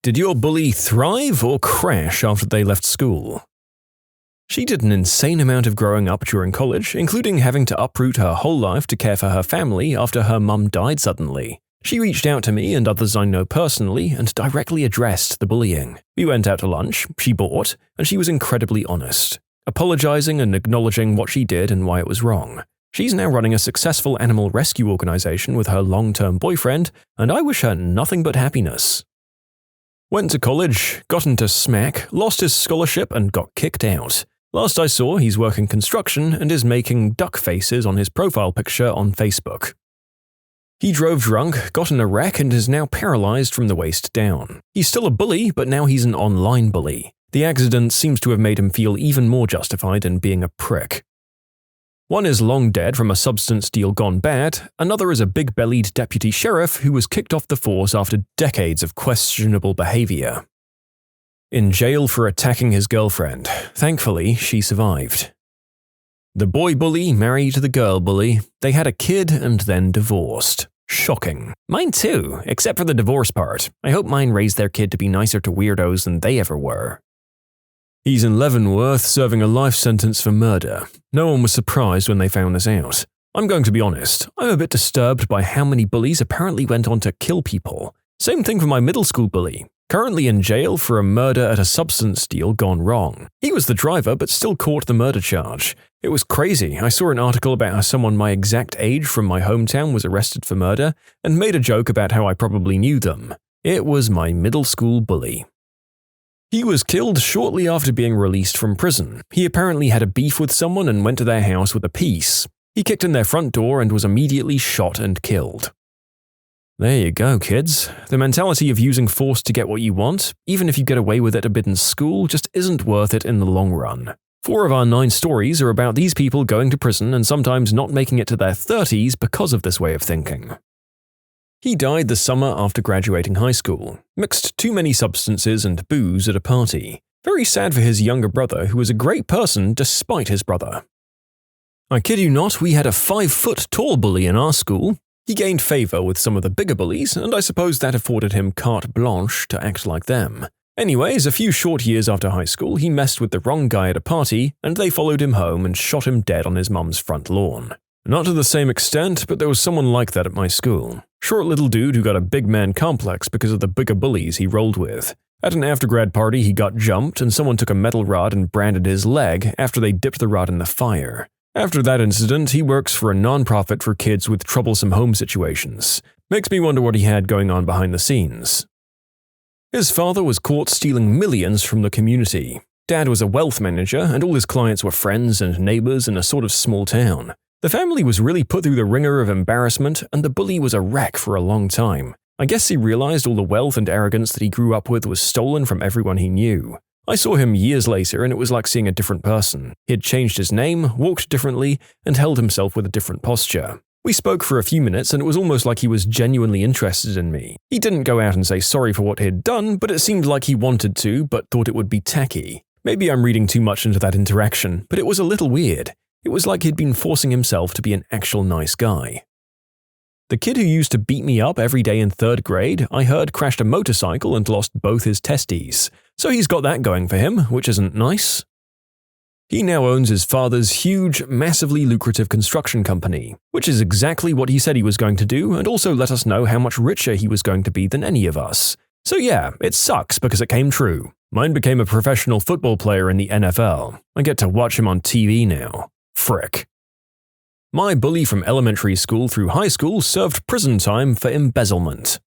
Did your bully thrive or crash after they left school? She did an insane amount of growing up during college, including having to uproot her whole life to care for her family after her mum died suddenly. She reached out to me and others I know personally and directly addressed the bullying. We went out to lunch, she bought, and she was incredibly honest, apologizing and acknowledging what she did and why it was wrong. She's now running a successful animal rescue organization with her long-term boyfriend, and I wish her nothing but happiness. Went to college, got into smack, lost his scholarship and got kicked out. Last I saw, he's working construction and is making duck faces on his profile picture on Facebook. He drove drunk, got in a wreck and is now paralyzed from the waist down. He's still a bully, but now he's an online bully. The accident seems to have made him feel even more justified in being a prick. One is long dead from a substance deal gone bad, another is a big-bellied deputy sheriff who was kicked off the force after decades of questionable behavior. In jail for attacking his girlfriend. Thankfully, she survived. The boy bully married the girl bully. They had a kid and then divorced. Shocking. Mine too, except for the divorce part. I hope mine raised their kid to be nicer to weirdos than they ever were. He's in Leavenworth serving a life sentence for murder. No one was surprised when they found this out. I'm going to be honest, I'm a bit disturbed by how many bullies apparently went on to kill people. Same thing for my middle school bully. Currently in jail for a murder at a substance deal gone wrong. He was the driver but still caught the murder charge. It was crazy. I saw an article about how someone my exact age from my hometown was arrested for murder and made a joke about how I probably knew them. It was my middle school bully. He was killed shortly after being released from prison. He apparently had a beef with someone and went to their house with a piece. He kicked in their front door and was immediately shot and killed. There you go, kids. The mentality of using force to get what you want, even if you get away with it a bit in school, just isn't worth it in the long run. 4 of our 9 stories are about these people going to prison and sometimes not making it to their 30s because of this way of thinking. He died the summer after graduating high school, mixed too many substances and booze at a party. Very sad for his younger brother, who was a great person despite his brother. I kid you not, we had a 5-foot-tall bully in our school. He gained favor with some of the bigger bullies, and I suppose that afforded him carte blanche to act like them. Anyways, a few short years after high school, he messed with the wrong guy at a party, and they followed him home and shot him dead on his mum's front lawn. Not to the same extent, but there was someone like that at my school. Short little dude who got a big man complex because of the bigger bullies he rolled with. At an after-grad party, he got jumped and someone took a metal rod and branded his leg after they dipped the rod in the fire. After that incident, he works for a non-profit for kids with troublesome home situations. Makes me wonder what he had going on behind the scenes. His father was caught stealing millions from the community. Dad was a wealth manager and all his clients were friends and neighbors in a sort of small town. The family was really put through the ringer of embarrassment, and the bully was a wreck for a long time. I guess he realized all the wealth and arrogance that he grew up with was stolen from everyone he knew. I saw him years later, and it was like seeing a different person. He had changed his name, walked differently, and held himself with a different posture. We spoke for a few minutes, and it was almost like he was genuinely interested in me. He didn't go out and say sorry for what he'd done, but it seemed like he wanted to, but thought it would be tacky. Maybe I'm reading too much into that interaction, but it was a little weird. It was like he'd been forcing himself to be an actual nice guy. The kid who used to beat me up every day in 3rd grade, I heard crashed a motorcycle and lost both his testes. So he's got that going for him, which isn't nice. He now owns his father's huge, massively lucrative construction company, which is exactly what he said he was going to do and also let us know how much richer he was going to be than any of us. So yeah, it sucks because it came true. Mine became a professional football player in the NFL. I get to watch him on TV now. Frick. My bully from elementary school through high school served prison time for embezzlement.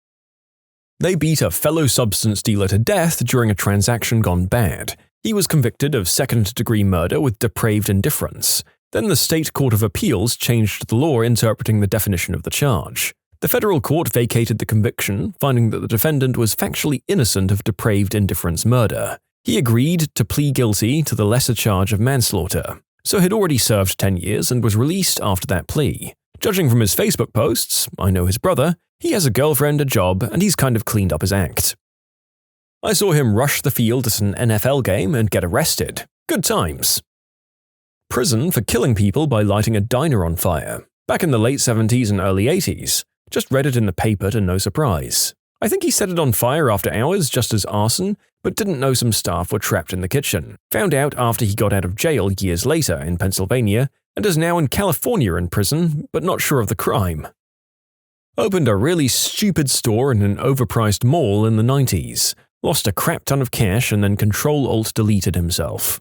They beat a fellow substance dealer to death during a transaction gone bad. He was convicted of 2nd-degree murder with depraved indifference. Then the State Court of Appeals changed the law interpreting the definition of the charge. The federal court vacated the conviction, finding that the defendant was factually innocent of depraved indifference murder. He agreed to plead guilty to the lesser charge of manslaughter. So he'd already served 10 years and was released after that plea. Judging from his Facebook posts, I know his brother, he has a girlfriend, a job, and he's kind of cleaned up his act. I saw him rush the field at an NFL game and get arrested. Good times. Prison for killing people by lighting a diner on fire. Back in the late 70s and early 80s. Just read it in the paper to no surprise. I think he set it on fire after hours just as arson, but didn't know some staff were trapped in the kitchen. Found out after he got out of jail years later in Pennsylvania, and is now in California in prison, but not sure of the crime. Opened a really stupid store in an overpriced mall in the 90s. Lost a crap ton of cash and then Control-Alt-Deleted himself.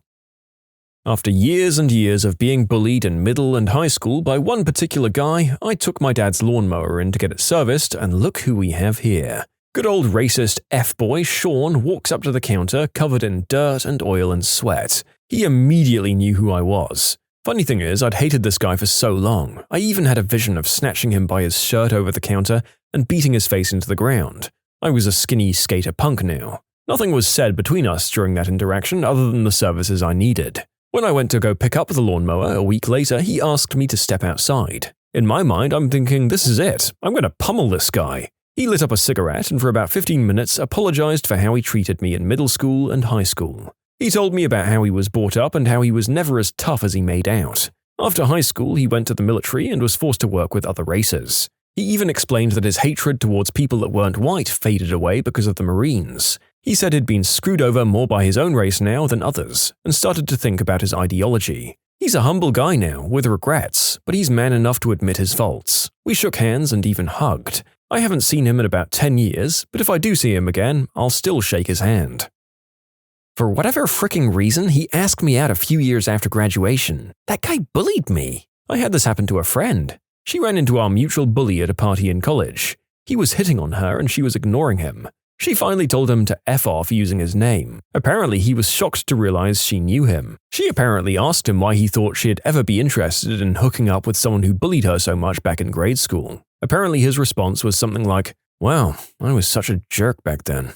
After years and years of being bullied in middle and high school by one particular guy, I took my dad's lawnmower in to get it serviced, and look who we have here. Good old racist F-boy Sean walks up to the counter covered in dirt and oil and sweat. He immediately knew who I was. Funny thing is, I'd hated this guy for so long. I even had a vision of snatching him by his shirt over the counter and beating his face into the ground. I was a skinny skater punk now. Nothing was said between us during that interaction other than the services I needed. When I went to go pick up the lawnmower a week later, he asked me to step outside. In my mind, I'm thinking, this is it. I'm going to pummel this guy. He lit up a cigarette and for about 15 minutes apologized for how he treated me in middle school and high school. He told me about how he was brought up and how he was never as tough as he made out. After high school, he went to the military and was forced to work with other races. He even explained that his hatred towards people that weren't white faded away because of the Marines. He said he'd been screwed over more by his own race now than others, and started to think about his ideology. He's a humble guy now, with regrets, but he's man enough to admit his faults. We shook hands and even hugged. I haven't seen him in about 10 years, but if I do see him again, I'll still shake his hand. For whatever fricking reason, he asked me out a few years after graduation. That guy bullied me. I had this happen to a friend. She ran into our mutual bully at a party in college. He was hitting on her and she was ignoring him. She finally told him to F off using his name. Apparently, he was shocked to realize she knew him. She apparently asked him why he thought she'd ever be interested in hooking up with someone who bullied her so much back in grade school. Apparently, his response was something like, "Wow, I was such a jerk back then."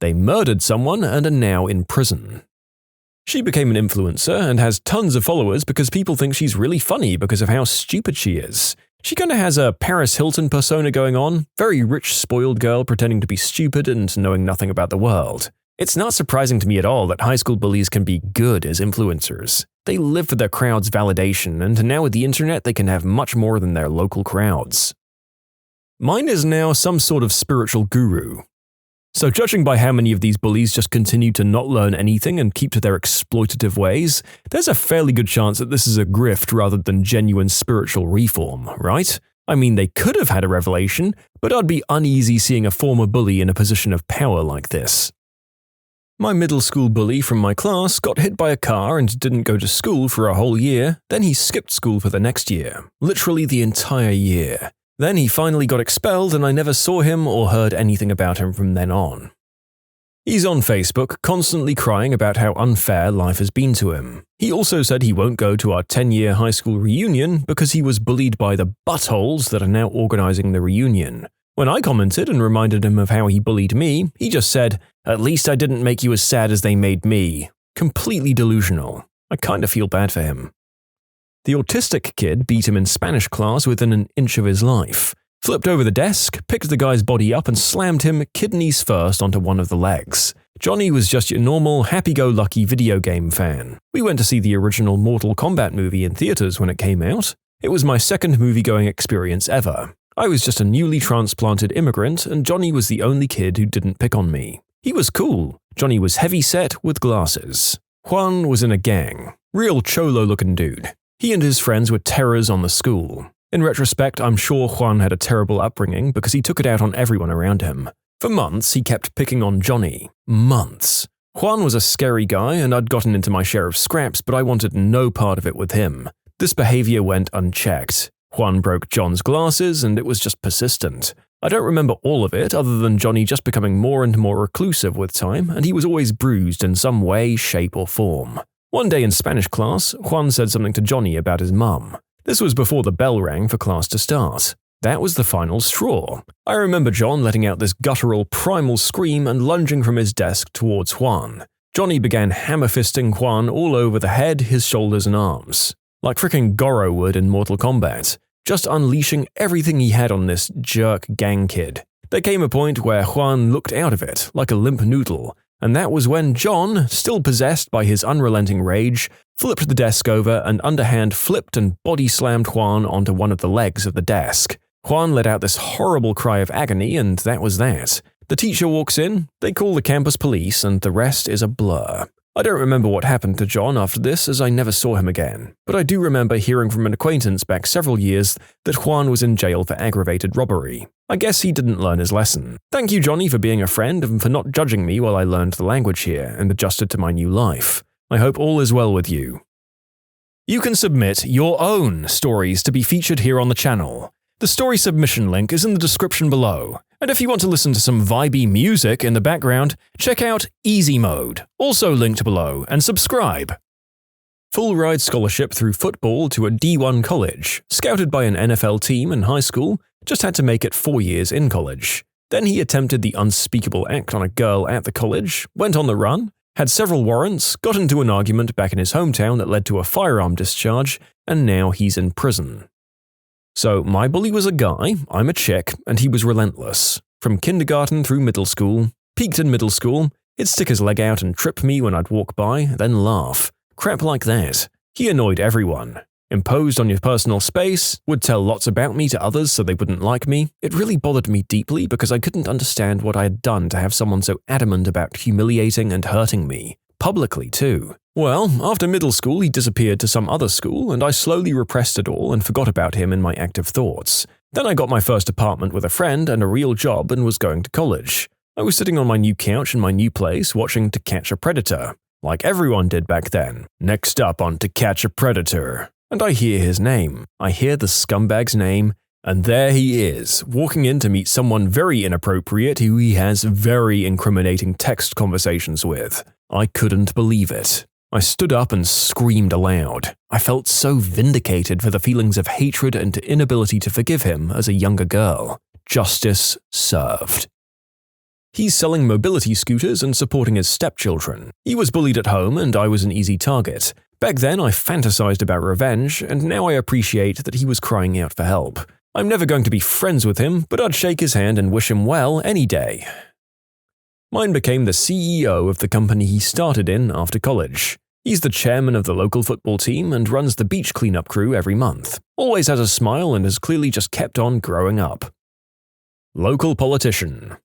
They murdered someone and are now in prison. She became an influencer and has tons of followers because people think she's really funny because of how stupid she is. She kinda has a Paris Hilton persona going on, very rich spoiled girl pretending to be stupid and knowing nothing about the world. It's not surprising to me at all that high school bullies can be good as influencers. They live for their crowd's validation, and now with the internet they can have much more than their local crowds. Mine is now some sort of spiritual guru. So judging by how many of these bullies just continue to not learn anything and keep to their exploitative ways, there's a fairly good chance that this is a grift rather than genuine spiritual reform, right? I mean, they could have had a revelation, but I'd be uneasy seeing a former bully in a position of power like this. My middle school bully from my class got hit by a car and didn't go to school for a whole year, then he skipped school for the next year, literally the entire year. Then he finally got expelled and I never saw him or heard anything about him from then on. He's on Facebook constantly crying about how unfair life has been to him. He also said he won't go to our 10-year high school reunion because he was bullied by the buttholes that are now organizing the reunion. When I commented and reminded him of how he bullied me, he just said, "At least I didn't make you as sad as they made me." Completely delusional. I kinda feel bad for him. The autistic kid beat him in Spanish class within an inch of his life. Flipped over the desk, picked the guy's body up and slammed him kidneys first onto one of the legs. Johnny was just your normal, happy-go-lucky video game fan. We went to see the original Mortal Kombat movie in theaters when it came out. It was my second movie-going experience ever. I was just a newly transplanted immigrant and Johnny was the only kid who didn't pick on me. He was cool. Johnny was heavy-set with glasses. Juan was in a gang. Real cholo-looking dude. He and his friends were terrors on the school. In retrospect, I'm sure Juan had a terrible upbringing because he took it out on everyone around him. For months, he kept picking on Johnny. Months. Juan was a scary guy and I'd gotten into my share of scraps, but I wanted no part of it with him. This behavior went unchecked. Juan broke John's glasses and it was just persistent. I don't remember all of it other than Johnny just becoming more and more reclusive with time, and he was always bruised in some way, shape, or form. One day in Spanish class, Juan said something to Johnny about his mum. This was before the bell rang for class to start. That was the final straw. I remember John letting out this guttural, primal scream and lunging from his desk towards Juan. Johnny began hammer-fisting Juan all over the head, his shoulders, and arms. Like fricking Goro would in Mortal Kombat. Just unleashing everything he had on this jerk gang kid. There came a point where Juan looked out of it, like a limp noodle, and that was when John, still possessed by his unrelenting rage, flipped the desk over and underhand flipped and body-slammed Juan onto one of the legs of the desk. Juan let out this horrible cry of agony, and that was that. The teacher walks in, they call the campus police, and the rest is a blur. I don't remember what happened to John after this, as I never saw him again, but I do remember hearing from an acquaintance back several years that Juan was in jail for aggravated robbery. I guess he didn't learn his lesson. Thank you, Johnny, for being a friend and for not judging me while I learned the language here and adjusted to my new life. I hope all is well with you. You can submit your own stories to be featured here on the channel. The story submission link is in the description below. And if you want to listen to some vibey music in the background, check out easymode, also linked below, and subscribe. Full ride scholarship through football to a D1 college, scouted by an NFL team in high school, just had to make it 4 years in college. Then he attempted the unspeakable act on a girl at the college, went on the run, had several warrants, got into an argument back in his hometown that led to a firearm discharge, and now he's in prison. So my bully was a guy, I'm a chick, and he was relentless. From kindergarten through middle school, peaked in middle school, he'd stick his leg out and trip me when I'd walk by, then laugh. Crap like that. He annoyed everyone. Imposed on your personal space, would tell lots about me to others so they wouldn't like me. It really bothered me deeply because I couldn't understand what I had done to have someone so adamant about humiliating and hurting me. Publicly, too. Well, after middle school, he disappeared to some other school, and I slowly repressed it all and forgot about him in my active thoughts. Then I got my first apartment with a friend and a real job and was going to college. I was sitting on my new couch in my new place watching To Catch a Predator, like everyone did back then. Next up on To Catch a Predator. And I hear his name. I hear the scumbag's name, and there he is, walking in to meet someone very inappropriate who he has very incriminating text conversations with. I couldn't believe it. I stood up and screamed aloud. I felt so vindicated for the feelings of hatred and inability to forgive him as a younger girl. Justice served. He's selling mobility scooters and supporting his stepchildren. He was bullied at home and I was an easy target. Back then I fantasized about revenge, and now I appreciate that he was crying out for help. I'm never going to be friends with him, but I'd shake his hand and wish him well any day. Mine became the CEO of the company he started in after college. He's the chairman of the local football team and runs the beach cleanup crew every month. Always has a smile and has clearly just kept on growing up. Local politician.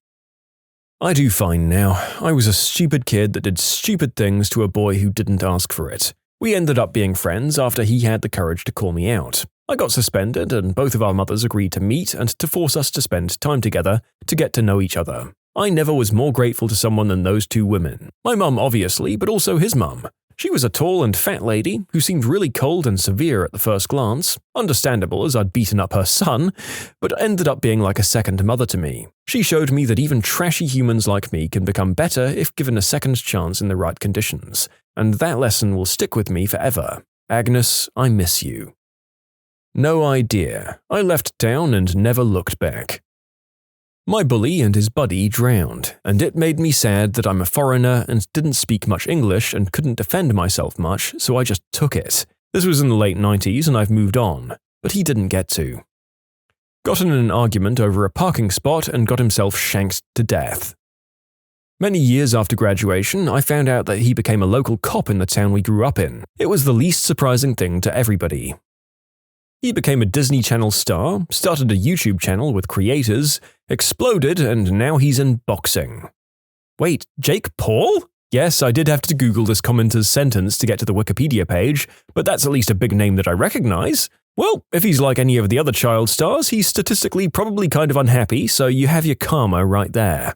I do fine now. I was a stupid kid that did stupid things to a boy who didn't ask for it. We ended up being friends after he had the courage to call me out. I got suspended and both of our mothers agreed to meet and to force us to spend time together to get to know each other. I never was more grateful to someone than those two women. My mum, obviously, but also his mum. She was a tall and fat lady who seemed really cold and severe at the first glance, understandable as I'd beaten up her son, but ended up being like a second mother to me. She showed me that even trashy humans like me can become better if given a second chance in the right conditions, and that lesson will stick with me forever. Agnes, I miss you. No idea. I left town and never looked back. My bully and his buddy drowned, and it made me sad that I'm a foreigner and didn't speak much English and couldn't defend myself much, so I just took it. This was in the late 90s and I've moved on, but he didn't get to. Got in an argument over a parking spot and got himself shanked to death. Many years after graduation, I found out that he became a local cop in the town we grew up in. It was the least surprising thing to everybody. He became a Disney Channel star, started a YouTube channel with creators, exploded, and now he's in boxing. Wait, Jake Paul? Yes, I did have to Google this commenter's sentence to get to the Wikipedia page, but that's at least a big name that I recognize. Well, if he's like any of the other child stars, he's statistically probably kind of unhappy, so you have your karma right there.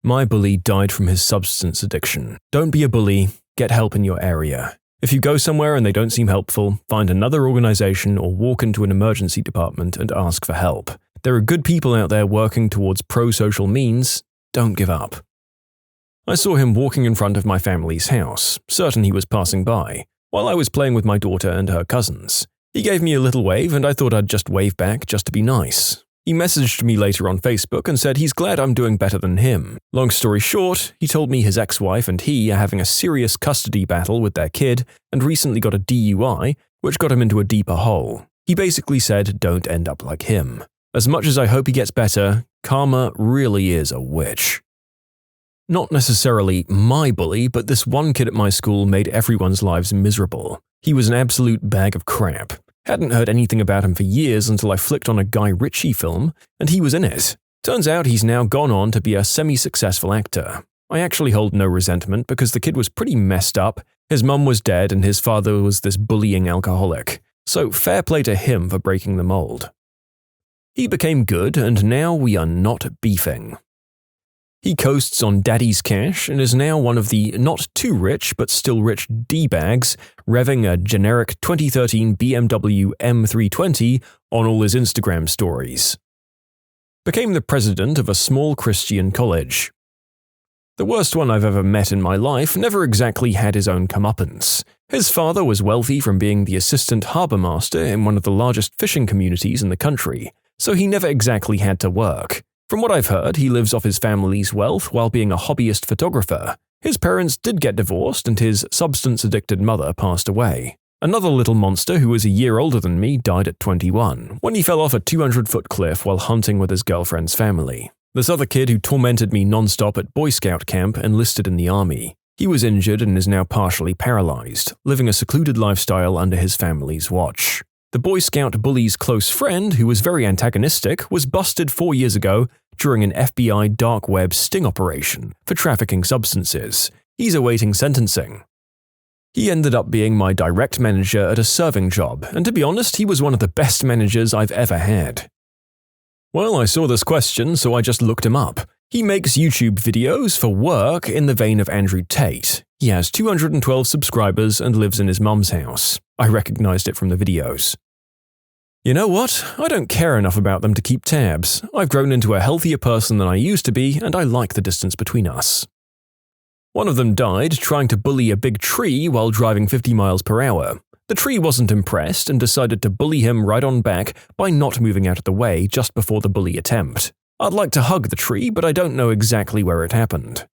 My bully died from his substance addiction. Don't be a bully, get help in your area. If you go somewhere and they don't seem helpful, find another organization or walk into an emergency department and ask for help. There are good people out there working towards pro-social means. Don't give up. I saw him walking in front of my family's house, certain he was passing by, while I was playing with my daughter and her cousins. He gave me a little wave and I thought I'd just wave back just to be nice. He messaged me later on Facebook and said he's glad I'm doing better than him. Long story short, he told me his ex-wife and he are having a serious custody battle with their kid and recently got a DUI, which got him into a deeper hole. He basically said don't end up like him. As much as I hope he gets better, karma really is a witch. Not necessarily my bully, but this one kid at my school made everyone's lives miserable. He was an absolute bag of crap. Hadn't heard anything about him for years until I flicked on a Guy Ritchie film, and he was in it. Turns out he's now gone on to be a semi-successful actor. I actually hold no resentment because the kid was pretty messed up, his mum was dead and his father was this bullying alcoholic, so fair play to him for breaking the mold. He became good and now we are not beefing. He coasts on daddy's cash and is now one of the not too rich but still rich D-bags, revving a generic 2013 BMW M320 on all his Instagram stories. Became the president of a small Christian college. The worst one I've ever met in my life never exactly had his own comeuppance. His father was wealthy from being the assistant harbour master in one of the largest fishing communities in the country, so he never exactly had to work. From what I've heard, he lives off his family's wealth while being a hobbyist photographer. His parents did get divorced and his substance-addicted mother passed away. Another little monster who was a year older than me died at 21, when he fell off a 200-foot cliff while hunting with his girlfriend's family. This other kid who tormented me non-stop at Boy Scout camp enlisted in the army. He was injured and is now partially paralyzed, living a secluded lifestyle under his family's watch. The Boy Scout bully's close friend, who was very antagonistic, was busted 4 years ago during an FBI dark web sting operation for trafficking substances. He's awaiting sentencing. He ended up being my direct manager at a serving job, and to be honest, he was one of the best managers I've ever had. Well, I saw this question, so I just looked him up. He makes YouTube videos for work in the vein of Andrew Tate. He has 212 subscribers and lives in his mum's house. I recognized it from the videos. You know what? I don't care enough about them to keep tabs. I've grown into a healthier person than I used to be, and I like the distance between us. One of them died trying to bully a big tree while driving 50 miles per hour. The tree wasn't impressed and decided to bully him right on back by not moving out of the way just before the bully attempt. I'd like to hug the tree, but I don't know exactly where it happened.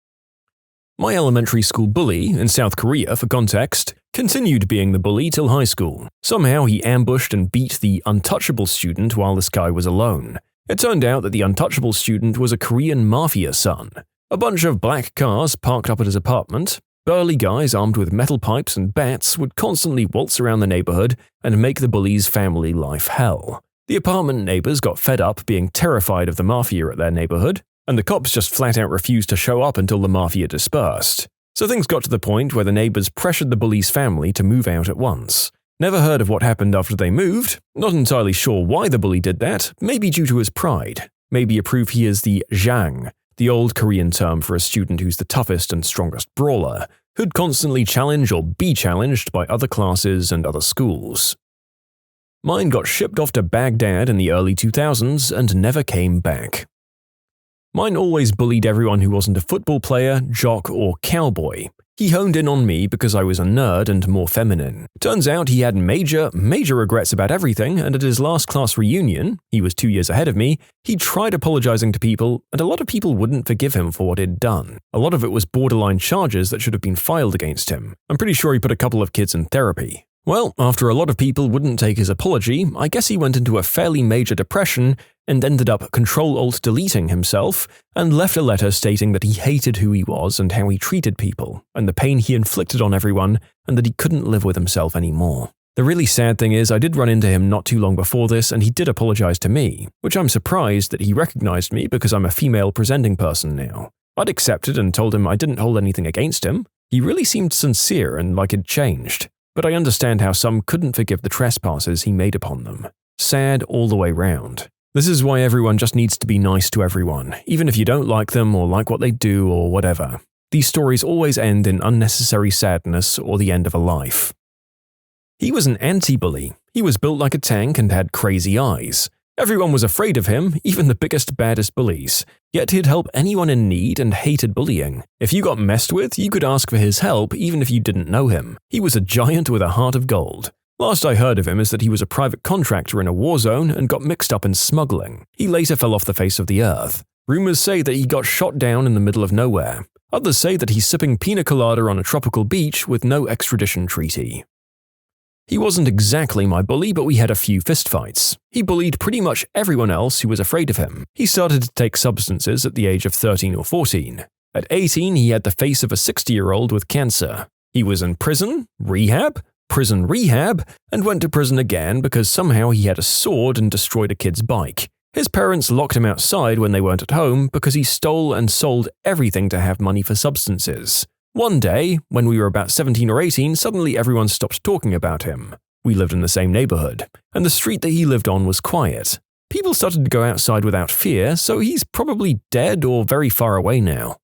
My elementary school bully, in South Korea for context, continued being the bully till high school. Somehow he ambushed and beat the untouchable student while this guy was alone. It turned out that the untouchable student was a Korean mafia son. A bunch of black cars parked up at his apartment. Burly guys armed with metal pipes and bats would constantly waltz around the neighborhood and make the bully's family life hell. The apartment neighbors got fed up being terrified of the mafia at their neighborhood, and the cops just flat out refused to show up until the mafia dispersed. So things got to the point where the neighbors pressured the bully's family to move out at once. Never heard of what happened after they moved, not entirely sure why the bully did that, maybe due to his pride, maybe a proof he is the jang, the old Korean term for a student who's the toughest and strongest brawler, who'd constantly challenge or be challenged by other classes and other schools. Mine got shipped off to Baghdad in the early 2000s and never came back. Mine always bullied everyone who wasn't a football player, jock, or cowboy. He honed in on me because I was a nerd and more feminine. Turns out he had major regrets about everything, and at his last class reunion, he was 2 years ahead of me, he tried apologizing to people, and a lot of people wouldn't forgive him for what he'd done. A lot of it was borderline charges that should have been filed against him. I'm pretty sure he put a couple of kids in therapy. Well, after a lot of people wouldn't take his apology, I guess he went into a fairly major depression and ended up Control-Alt-Deleting himself and left a letter stating that he hated who he was and how he treated people, and the pain he inflicted on everyone, and that he couldn't live with himself anymore. The really sad thing is I did run into him not too long before this and he did apologize to me, which I'm surprised that he recognized me because I'm a female presenting person now. I'd accepted and told him I didn't hold anything against him. He really seemed sincere and like he'd changed. But I understand how some couldn't forgive the trespasses he made upon them. Sad all the way round. This is why everyone just needs to be nice to everyone, even if you don't like them or like what they do or whatever. These stories always end in unnecessary sadness or the end of a life. He was an anti-bully. He was built like a tank and had crazy eyes. Everyone was afraid of him, even the biggest, baddest bullies. Yet he'd help anyone in need and hated bullying. If you got messed with, you could ask for his help even if you didn't know him. He was a giant with a heart of gold. Last I heard of him is that he was a private contractor in a war zone and got mixed up in smuggling. He later fell off the face of the earth. Rumors say that he got shot down in the middle of nowhere. Others say that he's sipping pina colada on a tropical beach with no extradition treaty. He wasn't exactly my bully, but we had a few fistfights. He bullied pretty much everyone else who was afraid of him. He started to take substances at the age of 13 or 14. At 18, he had the face of a 60-year-old with cancer. He was in prison, rehab, prison rehab and went to prison again because somehow he had a sword and destroyed a kid's bike. His parents locked him outside when they weren't at home because he stole and sold everything to have money for substances. One day, when we were about 17 or 18, suddenly everyone stopped talking about him. We lived in the same neighborhood, and the street that he lived on was quiet. People started to go outside without fear, so he's probably dead or very far away now.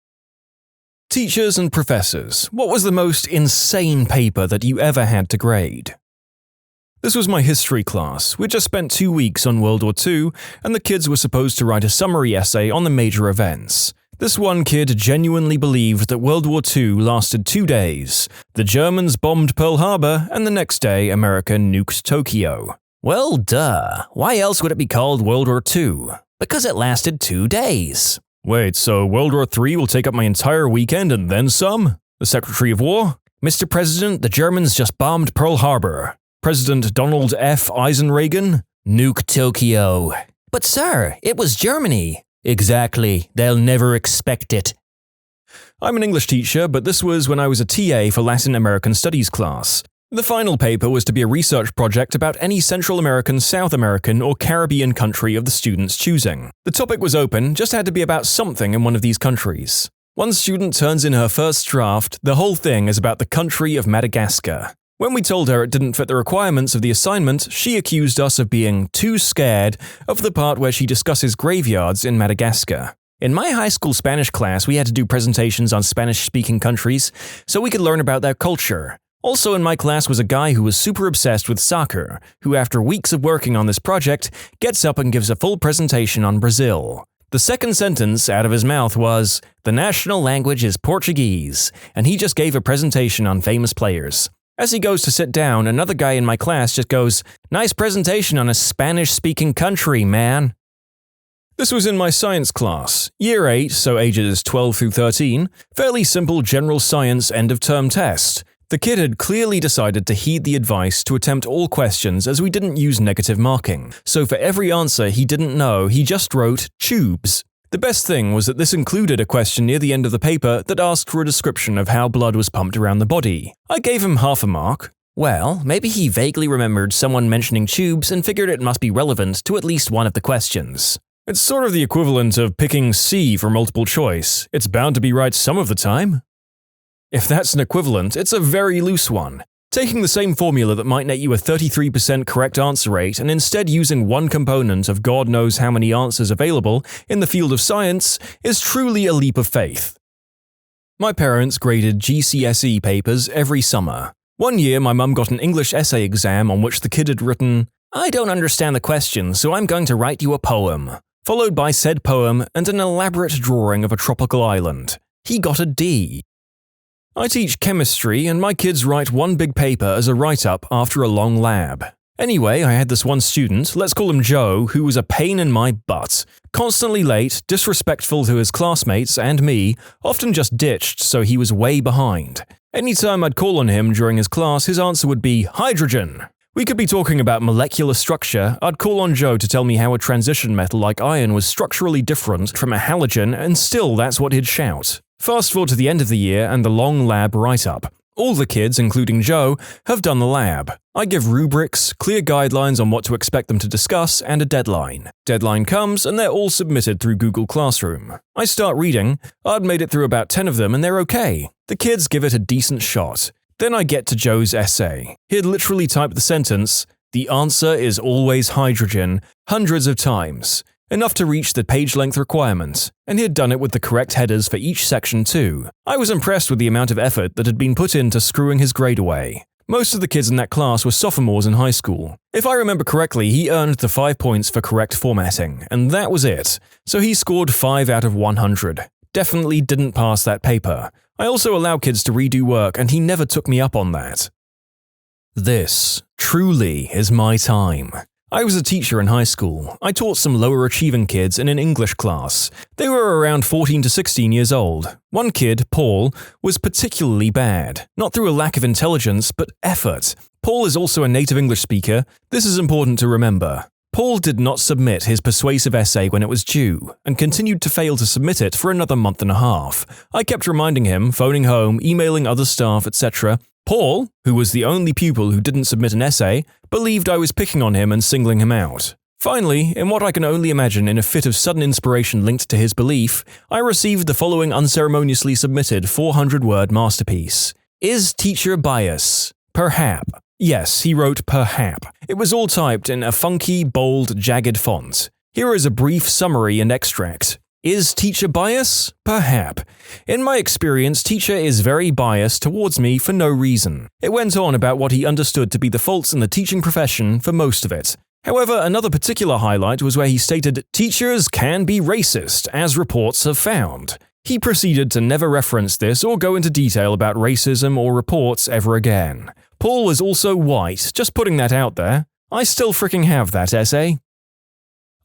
Teachers and professors, what was the most insane paper that you ever had to grade? This was my history class. We just spent 2 weeks on World War II, and the kids were supposed to write a summary essay on the major events. This one kid genuinely believed that World War II lasted 2 days. The Germans bombed Pearl Harbor, and the next day America nuked Tokyo. Well, duh. Why else would it be called World War II? Because it lasted 2 days. Wait, so World War III will take up my entire weekend and then some? The Secretary of War? Mr. President, the Germans just bombed Pearl Harbor. President Donald F. Eisenreagan? Nuke Tokyo. But sir, it was Germany. Exactly. They'll never expect it. I'm an English teacher, but this was when I was a TA for Latin American Studies class. The final paper was to be a research project about any Central American, South American, or Caribbean country of the student's choosing. The topic was open, just had to be about something in one of these countries. One student turns in her first draft, the whole thing is about the country of Madagascar. When we told her it didn't fit the requirements of the assignment, she accused us of being too scared of the part where she discusses graveyards in Madagascar. In my high school Spanish class, we had to do presentations on Spanish-speaking countries so we could learn about their culture. Also in my class was a guy who was super obsessed with soccer, who after weeks of working on this project, gets up and gives a full presentation on Brazil. The second sentence out of his mouth was, "The national language is Portuguese," and he just gave a presentation on famous players. As he goes to sit down, another guy in my class just goes, "Nice presentation on a Spanish-speaking country, man." This was in my science class, year 8, so ages 12 through 13, fairly simple general science end-of-term test. The kid had clearly decided to heed the advice to attempt all questions as we didn't use negative marking, so for every answer he didn't know, he just wrote tubes. The best thing was that this included a question near the end of the paper that asked for a description of how blood was pumped around the body. I gave him half a mark. Well, maybe he vaguely remembered someone mentioning tubes and figured it must be relevant to at least one of the questions. It's sort of the equivalent of picking C for multiple choice. It's bound to be right some of the time. If that's an equivalent, it's a very loose one. Taking the same formula that might net you a 33% correct answer rate and instead using one component of God knows how many answers available in the field of science is truly a leap of faith. My parents graded GCSE papers every summer. One year, my mum got an English essay exam on which the kid had written, "I don't understand the question, so I'm going to write you a poem," followed by said poem and an elaborate drawing of a tropical island. He got a D. I teach chemistry, and my kids write one big paper as a write-up after a long lab. Anyway, I had this one student, let's call him Joe, who was a pain in my butt. Constantly late, disrespectful to his classmates and me, often just ditched so he was way behind. Anytime I'd call on him during his class, his answer would be hydrogen. We could be talking about molecular structure, I'd call on Joe to tell me how a transition metal like iron was structurally different from a halogen, and still that's what he'd shout. Fast forward to the end of the year and the long lab write-up. All the kids, including Joe, have done the lab. I give rubrics, clear guidelines on what to expect them to discuss, and a deadline. Deadline comes, and they're all submitted through Google Classroom. I start reading. I'd made it through about 10 of them, and they're okay. The kids give it a decent shot. Then I get to Joe's essay. He'd literally typed the sentence, "The answer is always hydrogen," hundreds of times. Enough to reach the page-length requirement, and he had done it with the correct headers for each section too. I was impressed with the amount of effort that had been put into screwing his grade away. Most of the kids in that class were sophomores in high school. If I remember correctly, he earned the 5 points for correct formatting, and that was it. So he scored 5 out of 100. Definitely didn't pass that paper. I also allow kids to redo work, and he never took me up on that. This truly is my time. I was a teacher in high school. I taught some lower achieving kids in an English class. They were around 14 to 16 years old. One kid, Paul, was particularly bad. Not through a lack of intelligence, but effort. Paul is also a native English speaker. This is important to remember. Paul did not submit his persuasive essay when it was due, and continued to fail to submit it for another month and a half. I kept reminding him, phoning home, emailing other staff, etc., Paul, who was the only pupil who didn't submit an essay, believed I was picking on him and singling him out. Finally, in what I can only imagine in a fit of sudden inspiration linked to his belief, I received the following unceremoniously submitted 400-word masterpiece. Is teacher bias? Perhap. Yes, he wrote perhap. It was all typed in a funky, bold, jagged font. Here is a brief summary and extract. Is teacher bias? Perhap. In my experience, teacher is very biased towards me for no reason. It went on about what he understood to be the faults in the teaching profession for most of it. However, another particular highlight was where he stated, teachers can be racist, as reports have found. He proceeded to never reference this or go into detail about racism or reports ever again. Paul was also white, just putting that out there. I still freaking have that essay.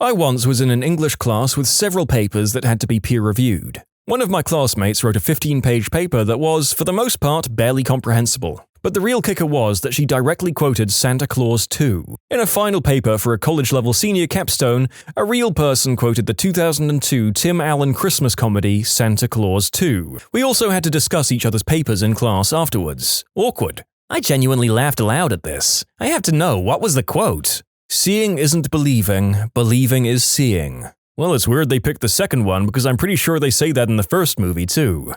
I once was in an English class with several papers that had to be peer-reviewed. One of my classmates wrote a 15-page paper that was, for the most part, barely comprehensible. But the real kicker was that she directly quoted Santa Claus 2. In a final paper for a college-level senior capstone, a real person quoted the 2002 Tim Allen Christmas comedy Santa Claus 2. We also had to discuss each other's papers in class afterwards. Awkward. I genuinely laughed aloud at this. I have to know, what was the quote? Seeing isn't believing, believing is seeing. Well, it's weird they picked the second one because I'm pretty sure they say that in the first movie too.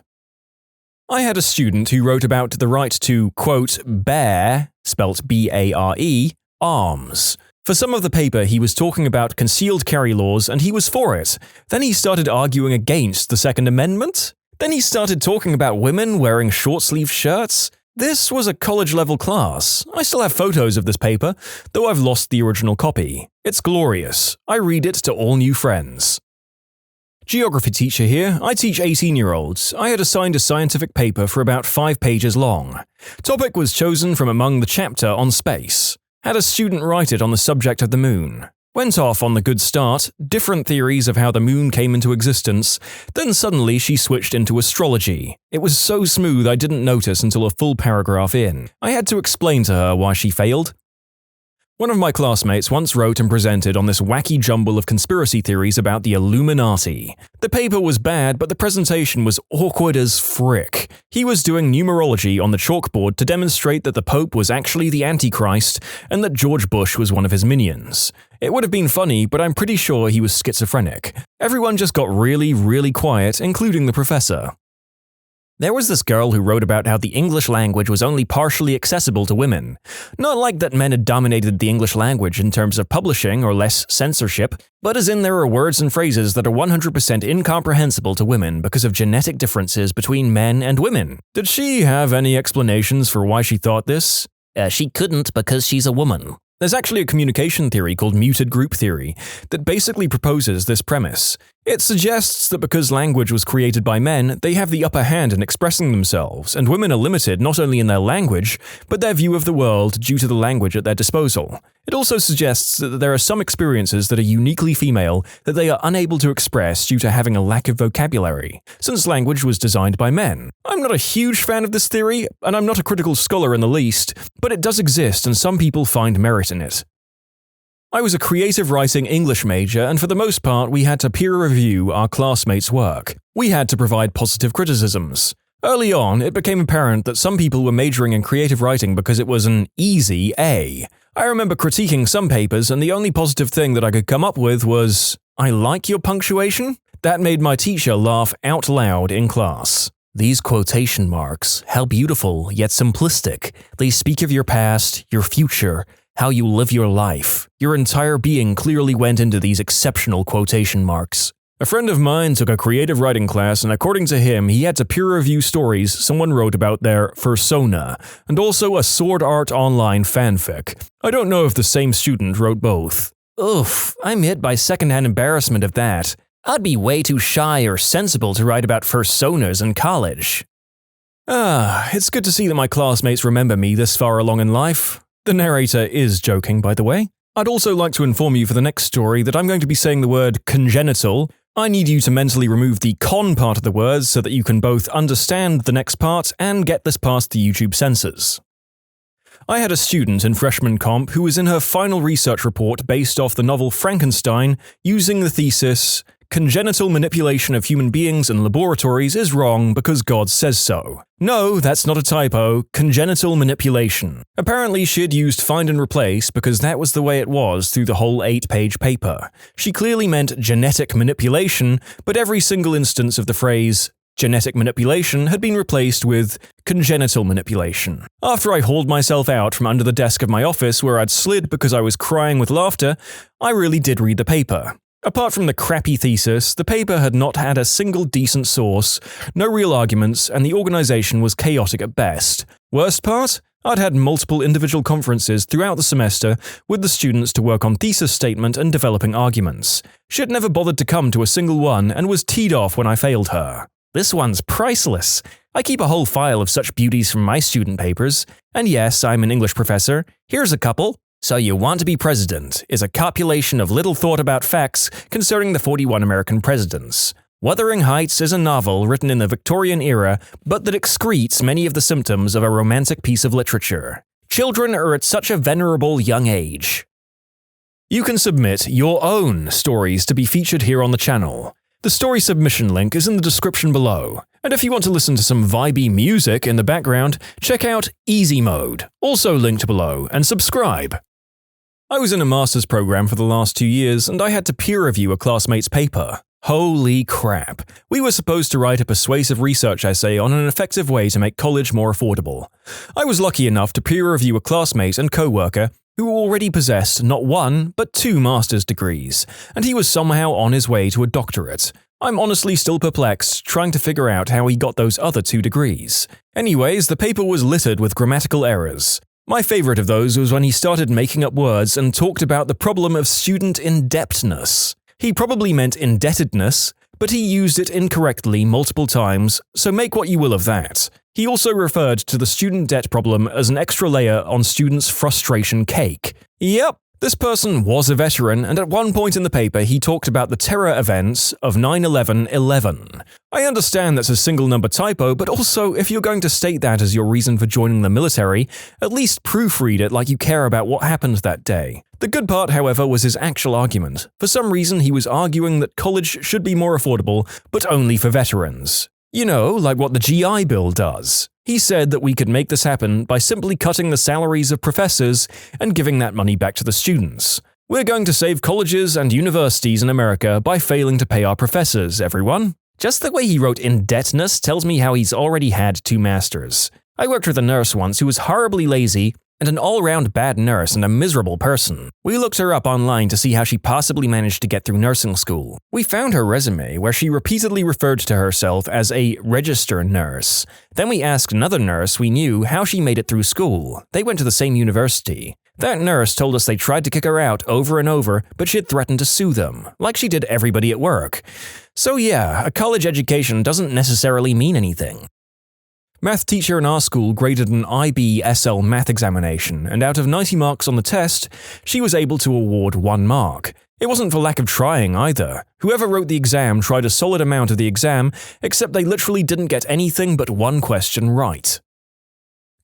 I had a student who wrote about the right to, quote, bear, spelt B-A-R-E, arms. For some of the paper, he was talking about concealed carry laws and he was for it. Then he started arguing against the Second Amendment. Then he started talking about women wearing short-sleeved shirts. This was a college-level class. I still have photos of this paper, though I've lost the original copy. It's glorious. I read it to all new friends. Geography teacher here. I teach 18-year-olds. I had assigned a scientific paper for about 5 pages long. Topic was chosen from among the chapter on space. Had a student write it on the subject of the moon. Went off on the good start, different theories of how the moon came into existence, then suddenly she switched into astrology. It was so smooth I didn't notice until a full paragraph in. I had to explain to her why she failed. One of my classmates once wrote and presented on this wacky jumble of conspiracy theories about the Illuminati. The paper was bad, but the presentation was awkward as frick. He was doing numerology on the chalkboard to demonstrate that the Pope was actually the Antichrist and that George Bush was one of his minions. It would have been funny, but I'm pretty sure he was schizophrenic. Everyone just got really, really quiet, including the professor. There was this girl who wrote about how the English language was only partially accessible to women. Not like that men had dominated the English language in terms of publishing or less censorship, but as in there are words and phrases that are 100% incomprehensible to women because of genetic differences between men and women. Did she have any explanations for why she thought this? She couldn't because she's a woman. There's actually a communication theory called muted group theory that basically proposes this premise. It suggests that because language was created by men, they have the upper hand in expressing themselves, and women are limited not only in their language, but their view of the world due to the language at their disposal. It also suggests that there are some experiences that are uniquely female that they are unable to express due to having a lack of vocabulary, since language was designed by men. I'm not a huge fan of this theory, and I'm not a critical scholar in the least, but it does exist and some people find merit in it. I was a creative writing English major, and for the most part we had to peer review our classmates' work. We had to provide positive criticisms. Early on, it became apparent that some people were majoring in creative writing because it was an easy A. I remember critiquing some papers, and the only positive thing that I could come up with was, "I like your punctuation?" That made my teacher laugh out loud in class. These quotation marks, how beautiful yet simplistic. They speak of your past, your future, how you live your life. Your entire being clearly went into these exceptional quotation marks. A friend of mine took a creative writing class, and according to him, he had to peer review stories someone wrote about their persona, and also a Sword Art Online fanfic. I don't know if the same student wrote both. Oof, I'm hit by secondhand embarrassment of that. I'd be way too shy or sensible to write about personas in college. It's good to see that my classmates remember me this far along in life. The narrator is joking, by the way. I'd also like to inform you for the next story that I'm going to be saying the word congenital. I need you to mentally remove the con part of the word so that you can both understand the next part and get this past the YouTube censors. I had a student in freshman comp who was in her final research report based off the novel Frankenstein using the thesis, congenital manipulation of human beings in laboratories is wrong because God says so. No, that's not a typo, congenital manipulation. Apparently she'd used find and replace because that was the way it was through the whole 8-page paper. She clearly meant genetic manipulation, but every single instance of the phrase genetic manipulation had been replaced with congenital manipulation. After I hauled myself out from under the desk of my office where I'd slid because I was crying with laughter, I really did read the paper. Apart from the crappy thesis, the paper had not had a single decent source, no real arguments, and the organization was chaotic at best. Worst part? I'd had multiple individual conferences throughout the semester with the students to work on thesis statement and developing arguments. She'd never bothered to come to a single one and was teed off when I failed her. This one's priceless. I keep a whole file of such beauties from my student papers. And yes, I'm an English professor. Here's a couple. So You Want to Be President is a copulation of little thought about facts concerning the 41 American presidents. Wuthering Heights is a novel written in the Victorian era, but that excretes many of the symptoms of a romantic piece of literature. Children are at such a venerable young age. You can submit your own stories to be featured here on the channel. The story submission link is in the description below, and if you want to listen to some vibey music in the background, check out easymode, also linked below, and subscribe. I was in a master's program for the last 2 years, and I had to peer review a classmate's paper. Holy crap. We were supposed to write a persuasive research essay on an effective way to make college more affordable. I was lucky enough to peer review a classmate and co-worker who already possessed not 1, but 2 master's degrees, and he was somehow on his way to a doctorate. I'm honestly still perplexed, trying to figure out how he got those other 2 degrees. Anyways, the paper was littered with grammatical errors. My favorite of those was when he started making up words and talked about the problem of student indebtedness. He probably meant indebtedness, but he used it incorrectly multiple times, so make what you will of that. He also referred to the student debt problem as an extra layer on students' frustration cake. Yep, this person was a veteran, and at one point in the paper he talked about the terror events of 9/11/11. I understand that's a single number typo, but also if you're going to state that as your reason for joining the military, at least proofread it like you care about what happened that day. The good part, however, was his actual argument. For some reason, he was arguing that college should be more affordable, but only for veterans. You know, like what the GI Bill does. He said that we could make this happen by simply cutting the salaries of professors and giving that money back to the students. We're going to save colleges and universities in America by failing to pay our professors, everyone. Just the way he wrote indebtedness tells me how he's already had 2 masters. I worked with a nurse once who was horribly lazy and an all-around bad nurse and a miserable person. We looked her up online to see how she possibly managed to get through nursing school. We found her resume where she repeatedly referred to herself as a register nurse. Then we asked another nurse we knew how she made it through school. They went to the same university. That nurse told us they tried to kick her out over and over, but she'd threatened to sue them, like she did everybody at work. So yeah, a college education doesn't necessarily mean anything. Math teacher in our school graded an IB/SL math examination, and out of 90 marks on the test, she was able to award 1 mark. It wasn't for lack of trying either. Whoever wrote the exam tried a solid amount of the exam, except they literally didn't get anything but 1 question right.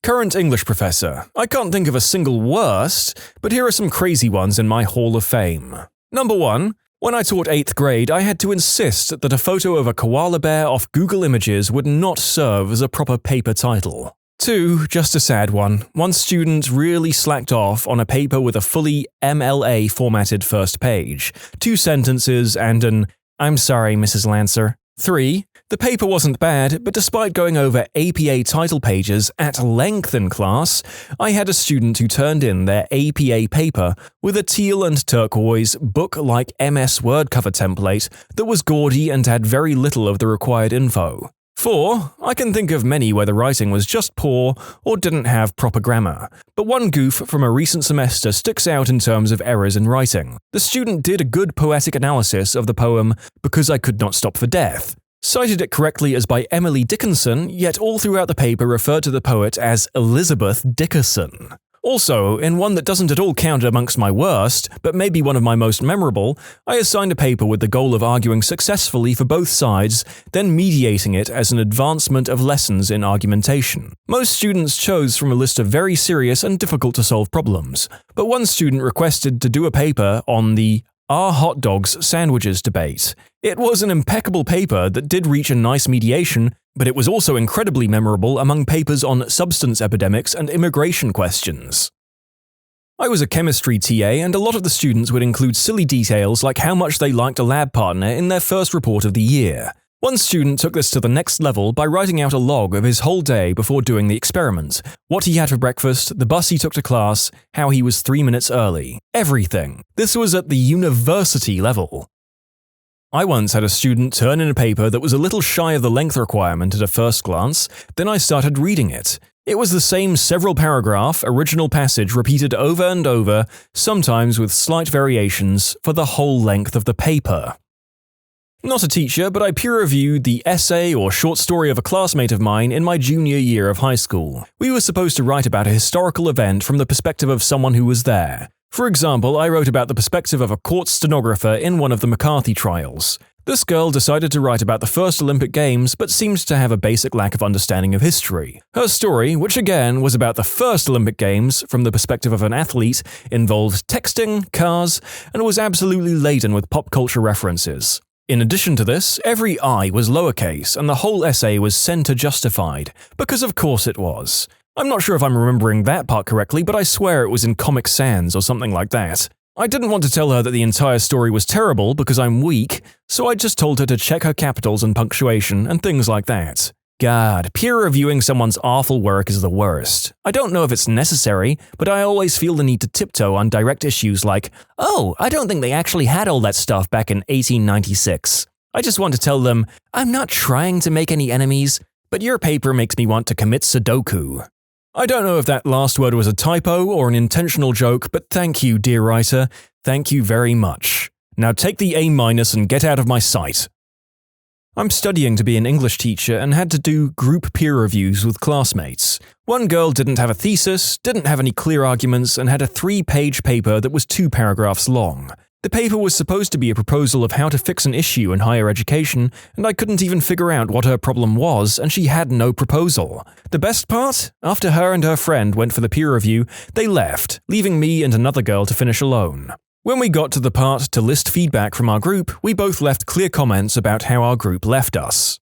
Current English professor. I can't think of a single worst, but here are some crazy ones in my Hall of Fame. Number 1. When I taught 8th grade, I had to insist that a photo of a koala bear off Google Images would not serve as a proper paper title. 2. Just a sad one. One student really slacked off on a paper with a fully MLA formatted first page, 2 sentences and an "I'm sorry, Mrs. Lancer." 3. The paper wasn't bad, but despite going over APA title pages at length in class, I had a student who turned in their APA paper with a teal and turquoise book-like MS Word cover template that was gaudy and had very little of the required info. 4. I can think of many where the writing was just poor or didn't have proper grammar, but one goof from a recent semester sticks out in terms of errors in writing. The student did a good poetic analysis of the poem Because I Could Not Stop for Death, cited it correctly as by Emily Dickinson, yet all throughout the paper referred to the poet as Elizabeth Dickerson. Also, in one that doesn't at all count amongst my worst, but maybe one of my most memorable, I assigned a paper with the goal of arguing successfully for both sides, then mediating it as an advancement of lessons in argumentation. Most students chose from a list of very serious and difficult to solve problems, but one student requested to do a paper on the Are Hot Dogs Sandwiches debate. It was an impeccable paper that did reach a nice mediation, but it was also incredibly memorable among papers on substance epidemics and immigration questions. I was a chemistry TA, and a lot of the students would include silly details like how much they liked a lab partner in their first report of the year. One student took this to the next level by writing out a log of his whole day before doing the experiment, what he had for breakfast, the bus he took to class, how he was 3 minutes early. Everything. This was at the university level. I once had a student turn in a paper that was a little shy of the length requirement at a first glance, then I started reading it. It was the same several-paragraph, original passage repeated over and over, sometimes with slight variations, for the whole length of the paper. Not a teacher, but I peer-reviewed the essay or short story of a classmate of mine in my junior year of high school. We were supposed to write about a historical event from the perspective of someone who was there. For example, I wrote about the perspective of a court stenographer in one of the McCarthy trials. This girl decided to write about the first Olympic Games, but seemed to have a basic lack of understanding of history. Her story, which again was about the first Olympic Games from the perspective of an athlete, involved texting, cars, and was absolutely laden with pop culture references. In addition to this, every I was lowercase, and the whole essay was center justified, because of course it was. I'm not sure if I'm remembering that part correctly, but I swear it was in Comic Sans or something like that. I didn't want to tell her that the entire story was terrible because I'm weak, so I just told her to check her capitals and punctuation and things like that. God, peer-reviewing someone's awful work is the worst. I don't know if it's necessary, but I always feel the need to tiptoe on direct issues like, oh, I don't think they actually had all that stuff back in 1896. I just want to tell them, I'm not trying to make any enemies, but your paper makes me want to commit Sudoku. I don't know if that last word was a typo or an intentional joke, but thank you, dear writer. Thank you very much. Now take the A- and get out of my sight. I'm studying to be an English teacher and had to do group peer reviews with classmates. One girl didn't have a thesis, didn't have any clear arguments, and had a 3-page paper that was 2 paragraphs long. The paper was supposed to be a proposal of how to fix an issue in higher education, and I couldn't even figure out what her problem was, and she had no proposal. The best part? After her and her friend went for the peer review, they left, leaving me and another girl to finish alone. When we got to the part to list feedback from our group, we both left clear comments about how our group left us.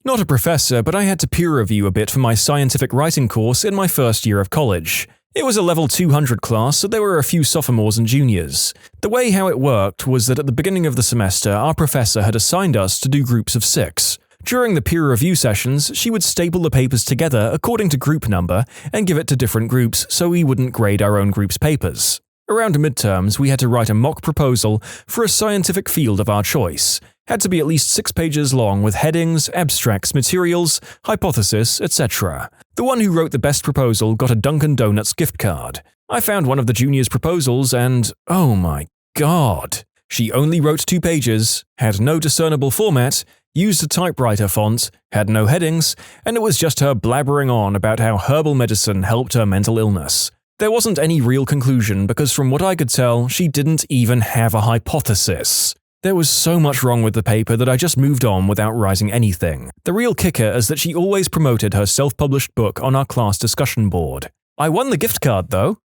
Not a professor, but I had to peer review a bit for my scientific writing course in my first year of college. It was a level 200 class, so there were a few sophomores and juniors. The way how it worked was that at the beginning of the semester, our professor had assigned us to do groups of 6. During the peer review sessions, she would staple the papers together according to group number and give it to different groups so we wouldn't grade our own group's papers. Around midterms, we had to write a mock proposal for a scientific field of our choice. Had to be at least 6 pages long with headings, abstracts, materials, hypothesis, etc. The one who wrote the best proposal got a Dunkin' Donuts gift card. I found one of the juniors' proposals and, oh my god. She only wrote 2 pages, had no discernible format, used a typewriter font, had no headings, and it was just her blabbering on about how herbal medicine helped her mental illness. There wasn't any real conclusion because from what I could tell, she didn't even have a hypothesis. There was so much wrong with the paper that I just moved on without writing anything. The real kicker is that she always promoted her self-published book on our class discussion board. I won the gift card, though.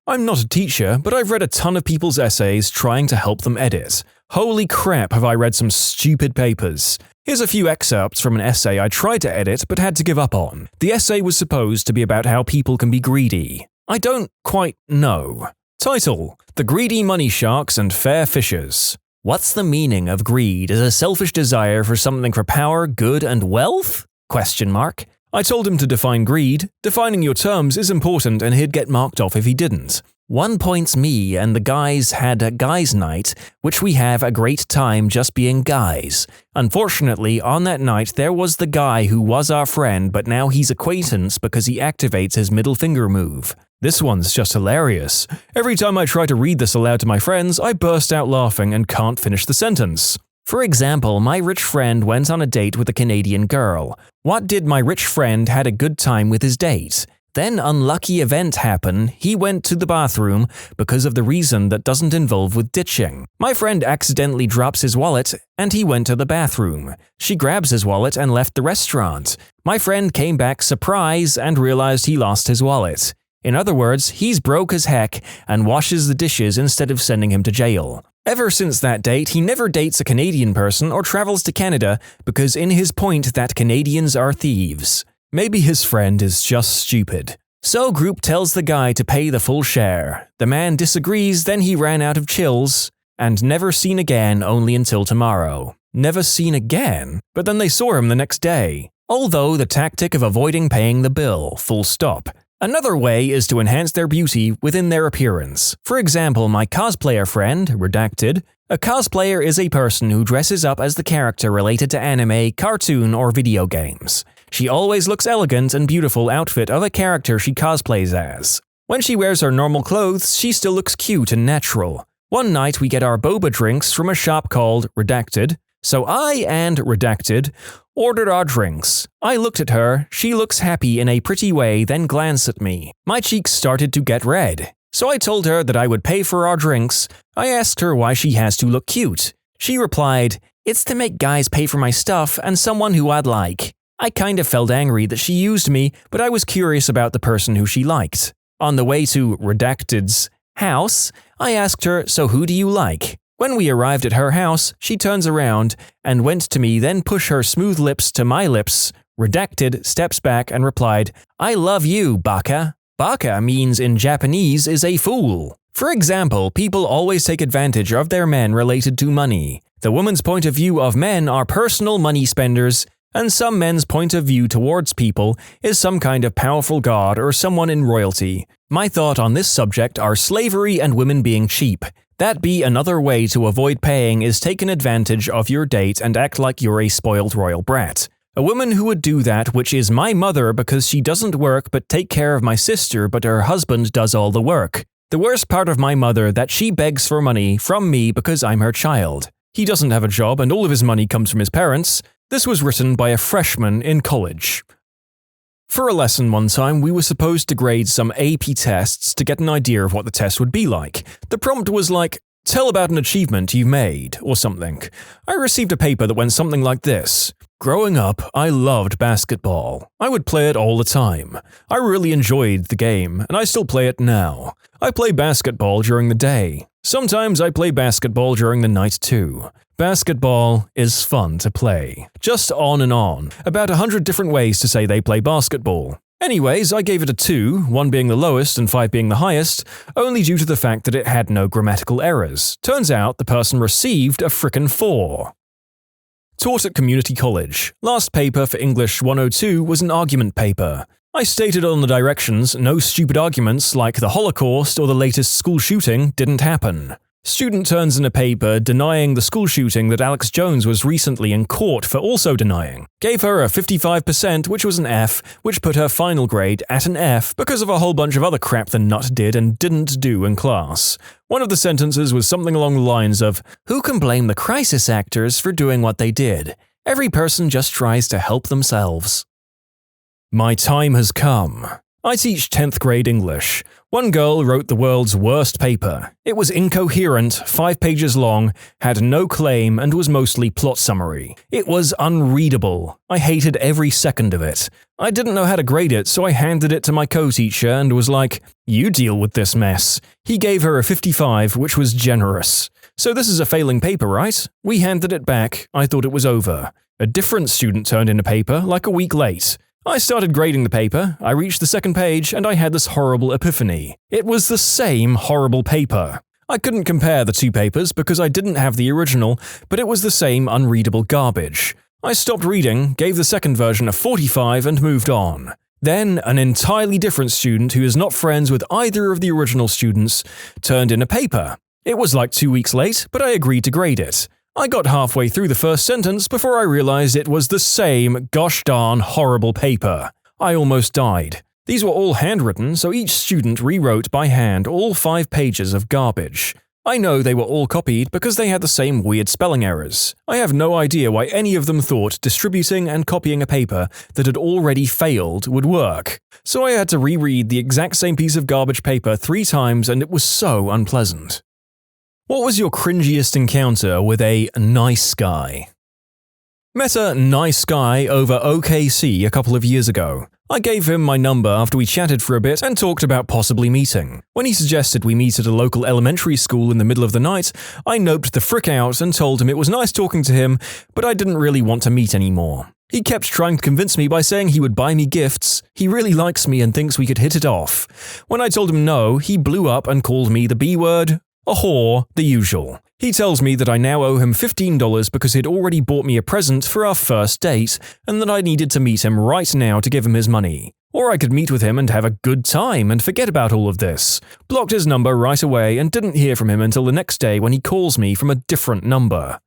I'm not a teacher, but I've read a ton of people's essays trying to help them edit. Holy crap, have I read some stupid papers. Here's a few excerpts from an essay I tried to edit but had to give up on. The essay was supposed to be about how people can be greedy. I don't quite know. Title: The Greedy Money Sharks and Fair Fishers. What's the meaning of greed as a selfish desire for something for power, good, and wealth? ? I told him to define greed. Defining your terms is important and he'd get marked off if he didn't. One point's me and the guys had a guys' night, which we have a great time just being guys. Unfortunately, on that night there was the guy who was our friend, but now he's acquaintance because he activates his middle finger move. This one's just hilarious. Every time I try to read this aloud to my friends, I burst out laughing and can't finish the sentence. For example, my rich friend went on a date with a Canadian girl. What did my rich friend had a good time with his date? Then unlucky event happened, he went to the bathroom because of the reason that doesn't involve with ditching. My friend accidentally drops his wallet and he went to the bathroom. She grabs his wallet and left the restaurant. My friend came back surprised and realized he lost his wallet. In other words, he's broke as heck and washes the dishes instead of sending him to jail. Ever since that date, he never dates a Canadian person or travels to Canada because in his point that Canadians are thieves. Maybe his friend is just stupid. So group tells the guy to pay the full share. The man disagrees, then he ran out of chills, and never seen again only until tomorrow. Never seen again? But then they saw him the next day. Although the tactic of avoiding paying the bill, full stop. Another way is to enhance their beauty within their appearance. For example, my cosplayer friend, redacted. A cosplayer is a person who dresses up as the character related to anime, cartoon, or video games. She always looks elegant and beautiful outfit of a character she cosplays as. When she wears her normal clothes, she still looks cute and natural. One night we get our boba drinks from a shop called Redacted. So I and Redacted ordered our drinks. I looked at her, she looks happy in a pretty way, then glanced at me. My cheeks started to get red. So I told her that I would pay for our drinks. I asked her why she has to look cute. She replied, "It's to make guys pay for my stuff and someone who I'd like." I kind of felt angry that she used me, but I was curious about the person who she liked. On the way to Redacted's house, I asked her, "So who do you like?" When we arrived at her house, she turns around and went to me, then pushed her smooth lips to my lips. Redacted steps back and replied, "I love you, baka." Baka means in Japanese is a fool. For example, people always take advantage of their men related to money. The woman's point of view of men are personal money spenders, and some men's point of view towards people is some kind of powerful god or someone in royalty. My thought on this subject are slavery and women being cheap. That be another way to avoid paying is taking advantage of your date and act like you're a spoiled royal brat. A woman who would do that, which is my mother because she doesn't work but take care of my sister but her husband does all the work. The worst part of my mother that she begs for money from me because I'm her child. He doesn't have a job and all of his money comes from his parents. This was written by a freshman in college. For a lesson one time, we were supposed to grade some AP tests to get an idea of what the test would be like. The prompt was like, "Tell about an achievement you made," or something. I received a paper that went something like this. Growing up, I loved basketball. I would play it all the time. I really enjoyed the game, and I still play it now. I play basketball during the day. Sometimes I play basketball during the night too. Basketball is fun to play. Just on and on. About 100 different ways to say they play basketball. Anyways, I gave it a 2, 1 being the lowest and 5 being the highest, only due to the fact that it had no grammatical errors. Turns out the person received a frickin' 4. Taught at community college. Last paper for English 102 was an argument paper. I stated on the directions no stupid arguments like the Holocaust or the latest school shooting didn't happen. Student turns in a paper denying the school shooting that Alex Jones was recently in court for also denying. Gave her a 55%, which was an F, which put her final grade at an F because of a whole bunch of other crap the nut did and didn't do in class. One of the sentences was something along the lines of, "Who can blame the crisis actors for doing what they did? Every person just tries to help themselves." My time has come. I teach 10th grade English. One girl wrote the world's worst paper. It was incoherent, 5 pages long, had no claim, and was mostly plot summary. It was unreadable. I hated every second of it. I didn't know how to grade it, so I handed it to my co-teacher and was like, "You deal with this mess." He gave her a 55, which was generous. "So this is a failing paper, right?" We handed it back. I thought it was over. A different student turned in a paper, like a week late. I started grading the paper, I reached the second page, and I had this horrible epiphany. It was the same horrible paper. I couldn't compare the two papers because I didn't have the original, but it was the same unreadable garbage. I stopped reading, gave the second version a 45, and moved on. Then, an entirely different student who is not friends with either of the original students turned in a paper. It was like 2 weeks late, but I agreed to grade it. I got halfway through the first sentence before I realized it was the same gosh darn horrible paper. I almost died. These were all handwritten, so each student rewrote by hand all 5 pages of garbage. I know they were all copied because they had the same weird spelling errors. I have no idea why any of them thought distributing and copying a paper that had already failed would work. So I had to reread the exact same piece of garbage paper 3 times and it was so unpleasant. What was your cringiest encounter with a nice guy? Met a nice guy over OKC a couple of years ago. I gave him my number after we chatted for a bit and talked about possibly meeting. When he suggested we meet at a local elementary school in the middle of the night, I noped the frick out and told him it was nice talking to him, but I didn't really want to meet anymore. He kept trying to convince me by saying he would buy me gifts. He really likes me and thinks we could hit it off. When I told him no, he blew up and called me the B word, a whore, the usual. He tells me that I now owe him $15 because he'd already bought me a present for our first date and that I needed to meet him right now to give him his money. Or I could meet with him and have a good time and forget about all of this. Blocked his number right away and didn't hear from him until the next day when he calls me from a different number.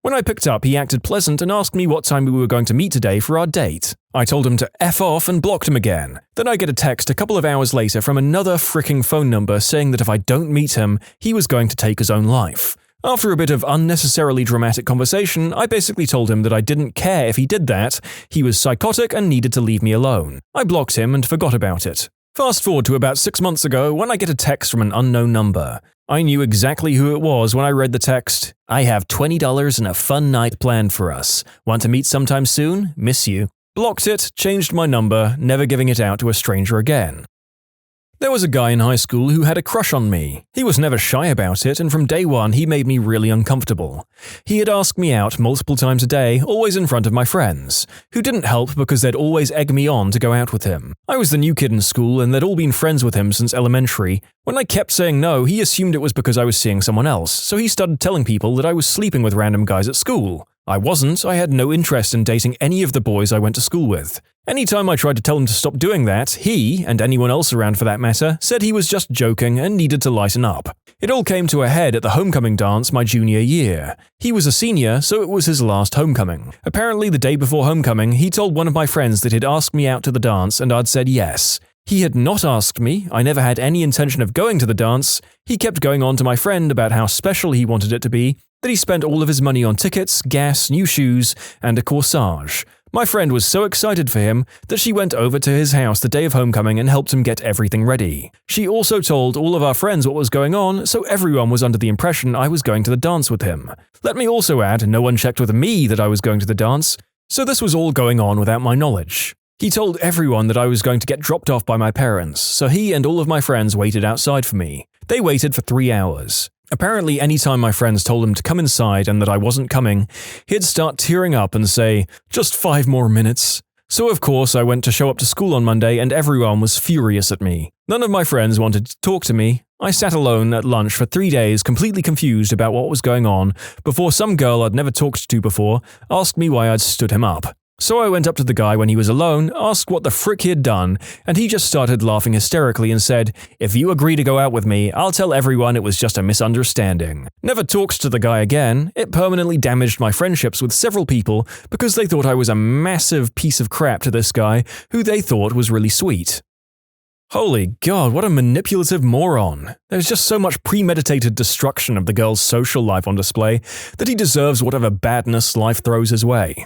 When I picked up, he acted pleasant and asked me what time we were going to meet today for our date. I told him to F off and blocked him again. Then I get a text a couple of hours later from another fricking phone number saying that if I don't meet him, he was going to take his own life. After a bit of unnecessarily dramatic conversation, I basically told him that I didn't care if he did that, he was psychotic and needed to leave me alone. I blocked him and forgot about it. Fast forward to about 6 months ago when I get a text from an unknown number. I knew exactly who it was when I read the text. I have $20 and a fun night planned for us. Want to meet sometime soon? Miss you. Blocked it, changed my number, never giving it out to a stranger again. There was a guy in high school who had a crush on me. He was never shy about it, and from day one he made me really uncomfortable. He had asked me out multiple times a day, always in front of my friends, who didn't help because they'd always egg me on to go out with him. I was the new kid in school and they'd all been friends with him since elementary. When I kept saying no, he assumed it was because I was seeing someone else, so he started telling people that I was sleeping with random guys at school. I wasn't. I had no interest in dating any of the boys I went to school with. Anytime I tried to tell him to stop doing that, he, and anyone else around for that matter, said he was just joking and needed to lighten up. It all came to a head at the homecoming dance my junior year. He was a senior, so it was his last homecoming. Apparently, the day before homecoming, he told one of my friends that he'd asked me out to the dance and I'd said yes. He had not asked me, I never had any intention of going to the dance. He kept going on to my friend about how special he wanted it to be, that he spent all of his money on tickets, gas, new shoes, and a corsage. My friend was so excited for him that she went over to his house the day of homecoming and helped him get everything ready. She also told all of our friends what was going on, so everyone was under the impression I was going to the dance with him. Let me also add, no one checked with me that I was going to the dance, so this was all going on without my knowledge. He told everyone that I was going to get dropped off by my parents, so he and all of my friends waited outside for me. They waited for 3 hours. Apparently, anytime my friends told him to come inside and that I wasn't coming, he'd start tearing up and say, "Just 5 more minutes." So of course I went to show up to school on Monday and everyone was furious at me. None of my friends wanted to talk to me. I sat alone at lunch for 3 days completely confused about what was going on before some girl I'd never talked to before asked me why I'd stood him up. So I went up to the guy when he was alone, asked what the frick he had done, and he just started laughing hysterically and said, "If you agree to go out with me, I'll tell everyone it was just a misunderstanding." Never talked to the guy again. It permanently damaged my friendships with several people because they thought I was a massive piece of crap to this guy who they thought was really sweet. Holy God, what a manipulative moron. There's just so much premeditated destruction of the girl's social life on display that he deserves whatever badness life throws his way.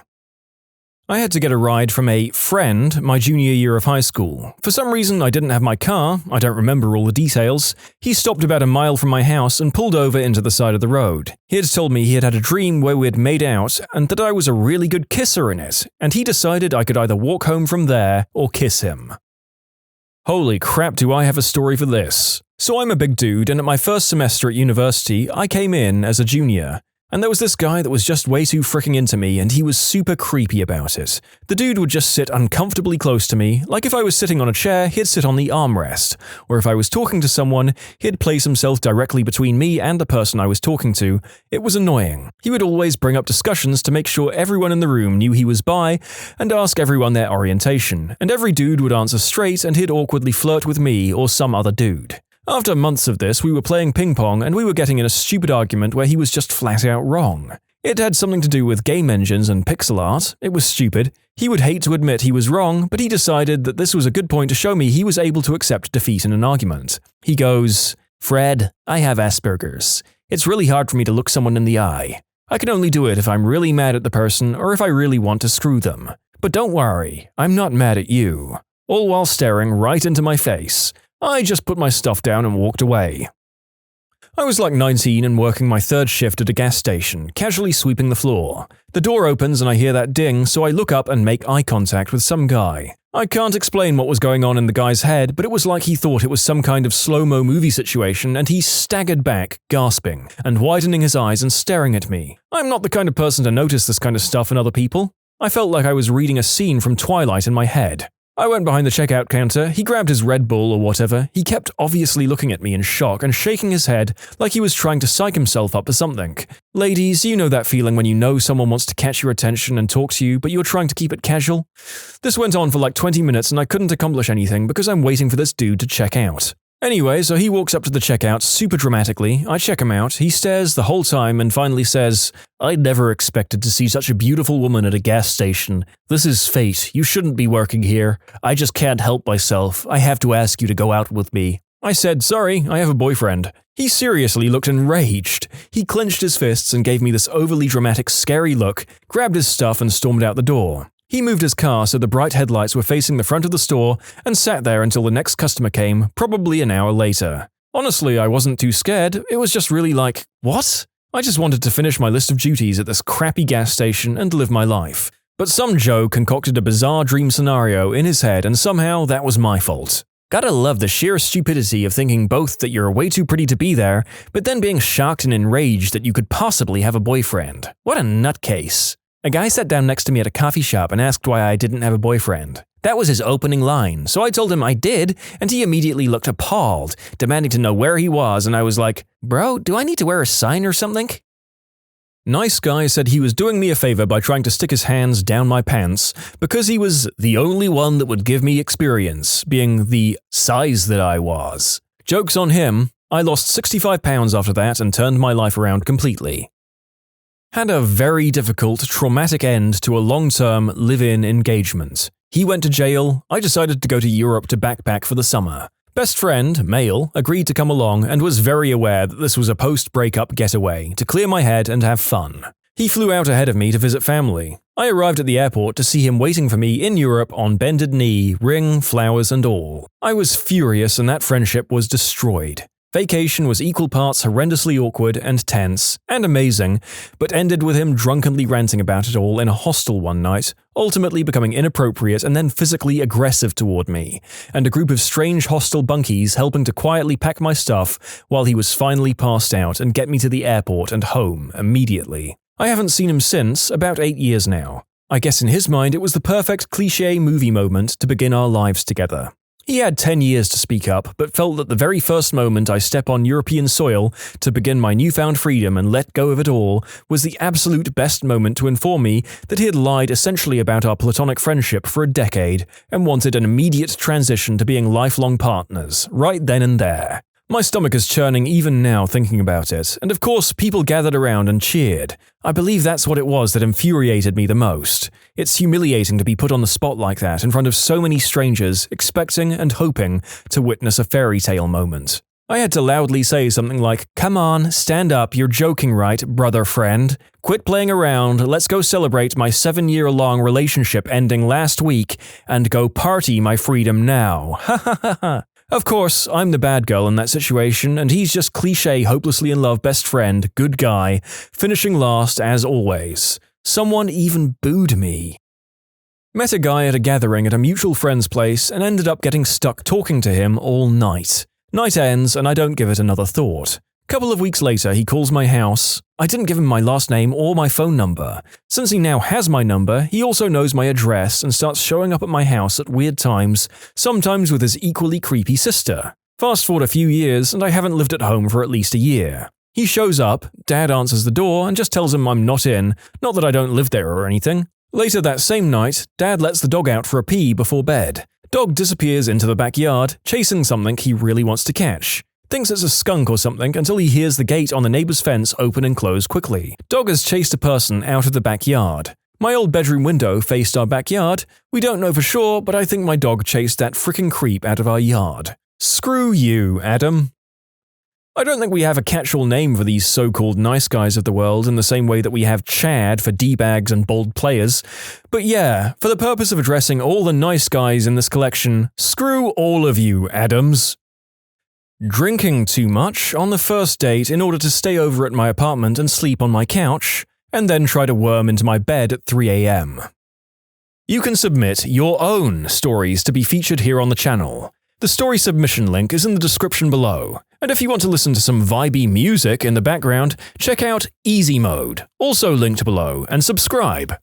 I had to get a ride from a friend my junior year of high school. For some reason, I didn't have my car, I don't remember all the details. He stopped about a mile from my house and pulled over into the side of the road. He had told me he had had a dream where we had made out and that I was a really good kisser in it, and he decided I could either walk home from there or kiss him. Holy crap, do I have a story for this. So I'm a big dude, and at my first semester at university, I came in as a junior. And there was this guy that was just way too freaking into me, and he was super creepy about it. The dude would just sit uncomfortably close to me, like if I was sitting on a chair, he'd sit on the armrest, or if I was talking to someone, he'd place himself directly between me and the person I was talking to. It was annoying. He would always bring up discussions to make sure everyone in the room knew he was bi, and ask everyone their orientation, and every dude would answer straight and he'd awkwardly flirt with me or some other dude. After months of this, we were playing ping pong and we were getting in a stupid argument where he was just flat out wrong. It had something to do with game engines and pixel art. It was stupid. He would hate to admit he was wrong, but he decided that this was a good point to show me he was able to accept defeat in an argument. He goes, "Fred, I have Asperger's. It's really hard for me to look someone in the eye. I can only do it if I'm really mad at the person or if I really want to screw them. But don't worry, I'm not mad at you." All while staring right into my face. I just put my stuff down and walked away. I was like 19 and working my third shift at a gas station, casually sweeping the floor. The door opens and I hear that ding, so I look up and make eye contact with some guy. I can't explain what was going on in the guy's head, but it was like he thought it was some kind of slow-mo movie situation and he staggered back, gasping, and widening his eyes and staring at me. I'm not the kind of person to notice this kind of stuff in other people. I felt like I was reading a scene from Twilight in my head. I went behind the checkout counter, he grabbed his Red Bull or whatever, he kept obviously looking at me in shock and shaking his head like he was trying to psych himself up for something. Ladies, you know that feeling when you know someone wants to catch your attention and talk to you, but you're trying to keep it casual? This went on for like 20 minutes and I couldn't accomplish anything because I'm waiting for this dude to check out. Anyway, so he walks up to the checkout super dramatically, I check him out, he stares the whole time and finally says, "I never expected to see such a beautiful woman at a gas station. This is fate, you shouldn't be working here. I just can't help myself, I have to ask you to go out with me." I said, "Sorry, I have a boyfriend." He seriously looked enraged. He clenched his fists and gave me this overly dramatic, scary look, grabbed his stuff and stormed out the door. He moved his car so the bright headlights were facing the front of the store and sat there until the next customer came, probably an hour later. Honestly, I wasn't too scared, it was just really like, what? I just wanted to finish my list of duties at this crappy gas station and live my life. But some Joe concocted a bizarre dream scenario in his head and somehow that was my fault. Gotta love the sheer stupidity of thinking both that you're way too pretty to be there, but then being shocked and enraged that you could possibly have a boyfriend. What a nutcase. A guy sat down next to me at a coffee shop and asked why I didn't have a boyfriend. That was his opening line, so I told him I did, and he immediately looked appalled, demanding to know where he was, and I was like, "Bro, do I need to wear a sign or something?" Nice guy said he was doing me a favor by trying to stick his hands down my pants because he was the only one that would give me experience, being the size that I was. Joke's on him, I lost 65 pounds after that and turned my life around completely. Had a very difficult, traumatic end to a long-term live-in engagement. He went to jail, I decided to go to Europe to backpack for the summer. Best friend, male, agreed to come along and was very aware that this was a post-breakup getaway, to clear my head and have fun. He flew out ahead of me to visit family. I arrived at the airport to see him waiting for me in Europe on bended knee, ring, flowers and all. I was furious and that friendship was destroyed. Vacation was equal parts horrendously awkward and tense, and amazing, but ended with him drunkenly ranting about it all in a hostel one night, ultimately becoming inappropriate and then physically aggressive toward me, and a group of strange hostel bunkies helping to quietly pack my stuff while he was finally passed out and get me to the airport and home immediately. I haven't seen him since, about 8 years now. I guess in his mind it was the perfect cliché movie moment to begin our lives together. He had 10 years to speak up, but felt that the very first moment I step on European soil to begin my newfound freedom and let go of it all was the absolute best moment to inform me that he had lied essentially about our platonic friendship for a decade and wanted an immediate transition to being lifelong partners, right then and there. My stomach is churning even now thinking about it, and of course people gathered around and cheered. I believe that's what it was that infuriated me the most. It's humiliating to be put on the spot like that in front of so many strangers, expecting and hoping to witness a fairy tale moment. I had to loudly say something like, "Come on, stand up, you're joking right, brother friend. Quit playing around, let's go celebrate my 7-year-long relationship ending last week, and go party my freedom now. Ha ha ha ha." Of course, I'm the bad girl in that situation, and he's just cliché hopelessly in love best friend, good guy, finishing last as always. Someone even booed me. Met a guy at a gathering at a mutual friend's place and ended up getting stuck talking to him all night. Night ends and I don't give it another thought. Couple of weeks later, he calls my house. I didn't give him my last name or my phone number. Since he now has my number, he also knows my address and starts showing up at my house at weird times, sometimes with his equally creepy sister. Fast forward a few years and I haven't lived at home for at least a year. He shows up, Dad answers the door and just tells him I'm not in, not that I don't live there or anything. Later that same night, Dad lets the dog out for a pee before bed. Dog disappears into the backyard, chasing something he really wants to catch. Thinks it's a skunk or something until he hears the gate on the neighbor's fence open and close quickly. Dog has chased a person out of the backyard. My old bedroom window faced our backyard. We don't know for sure, but I think my dog chased that frickin' creep out of our yard. Screw you, Adam. I don't think we have a catch-all name for these so-called nice guys of the world in the same way that we have Chad for D-bags and bold players. But yeah, for the purpose of addressing all the nice guys in this collection, screw all of you, Adams. drinking too much on the first date in order to stay over at my apartment and sleep on my couch, and then try to worm into my bed at 3 a.m. You can submit your own stories to be featured here on the channel. The story submission link is in the description below, and if you want to listen to some vibey music in the background, check out easymode, also linked below, and subscribe.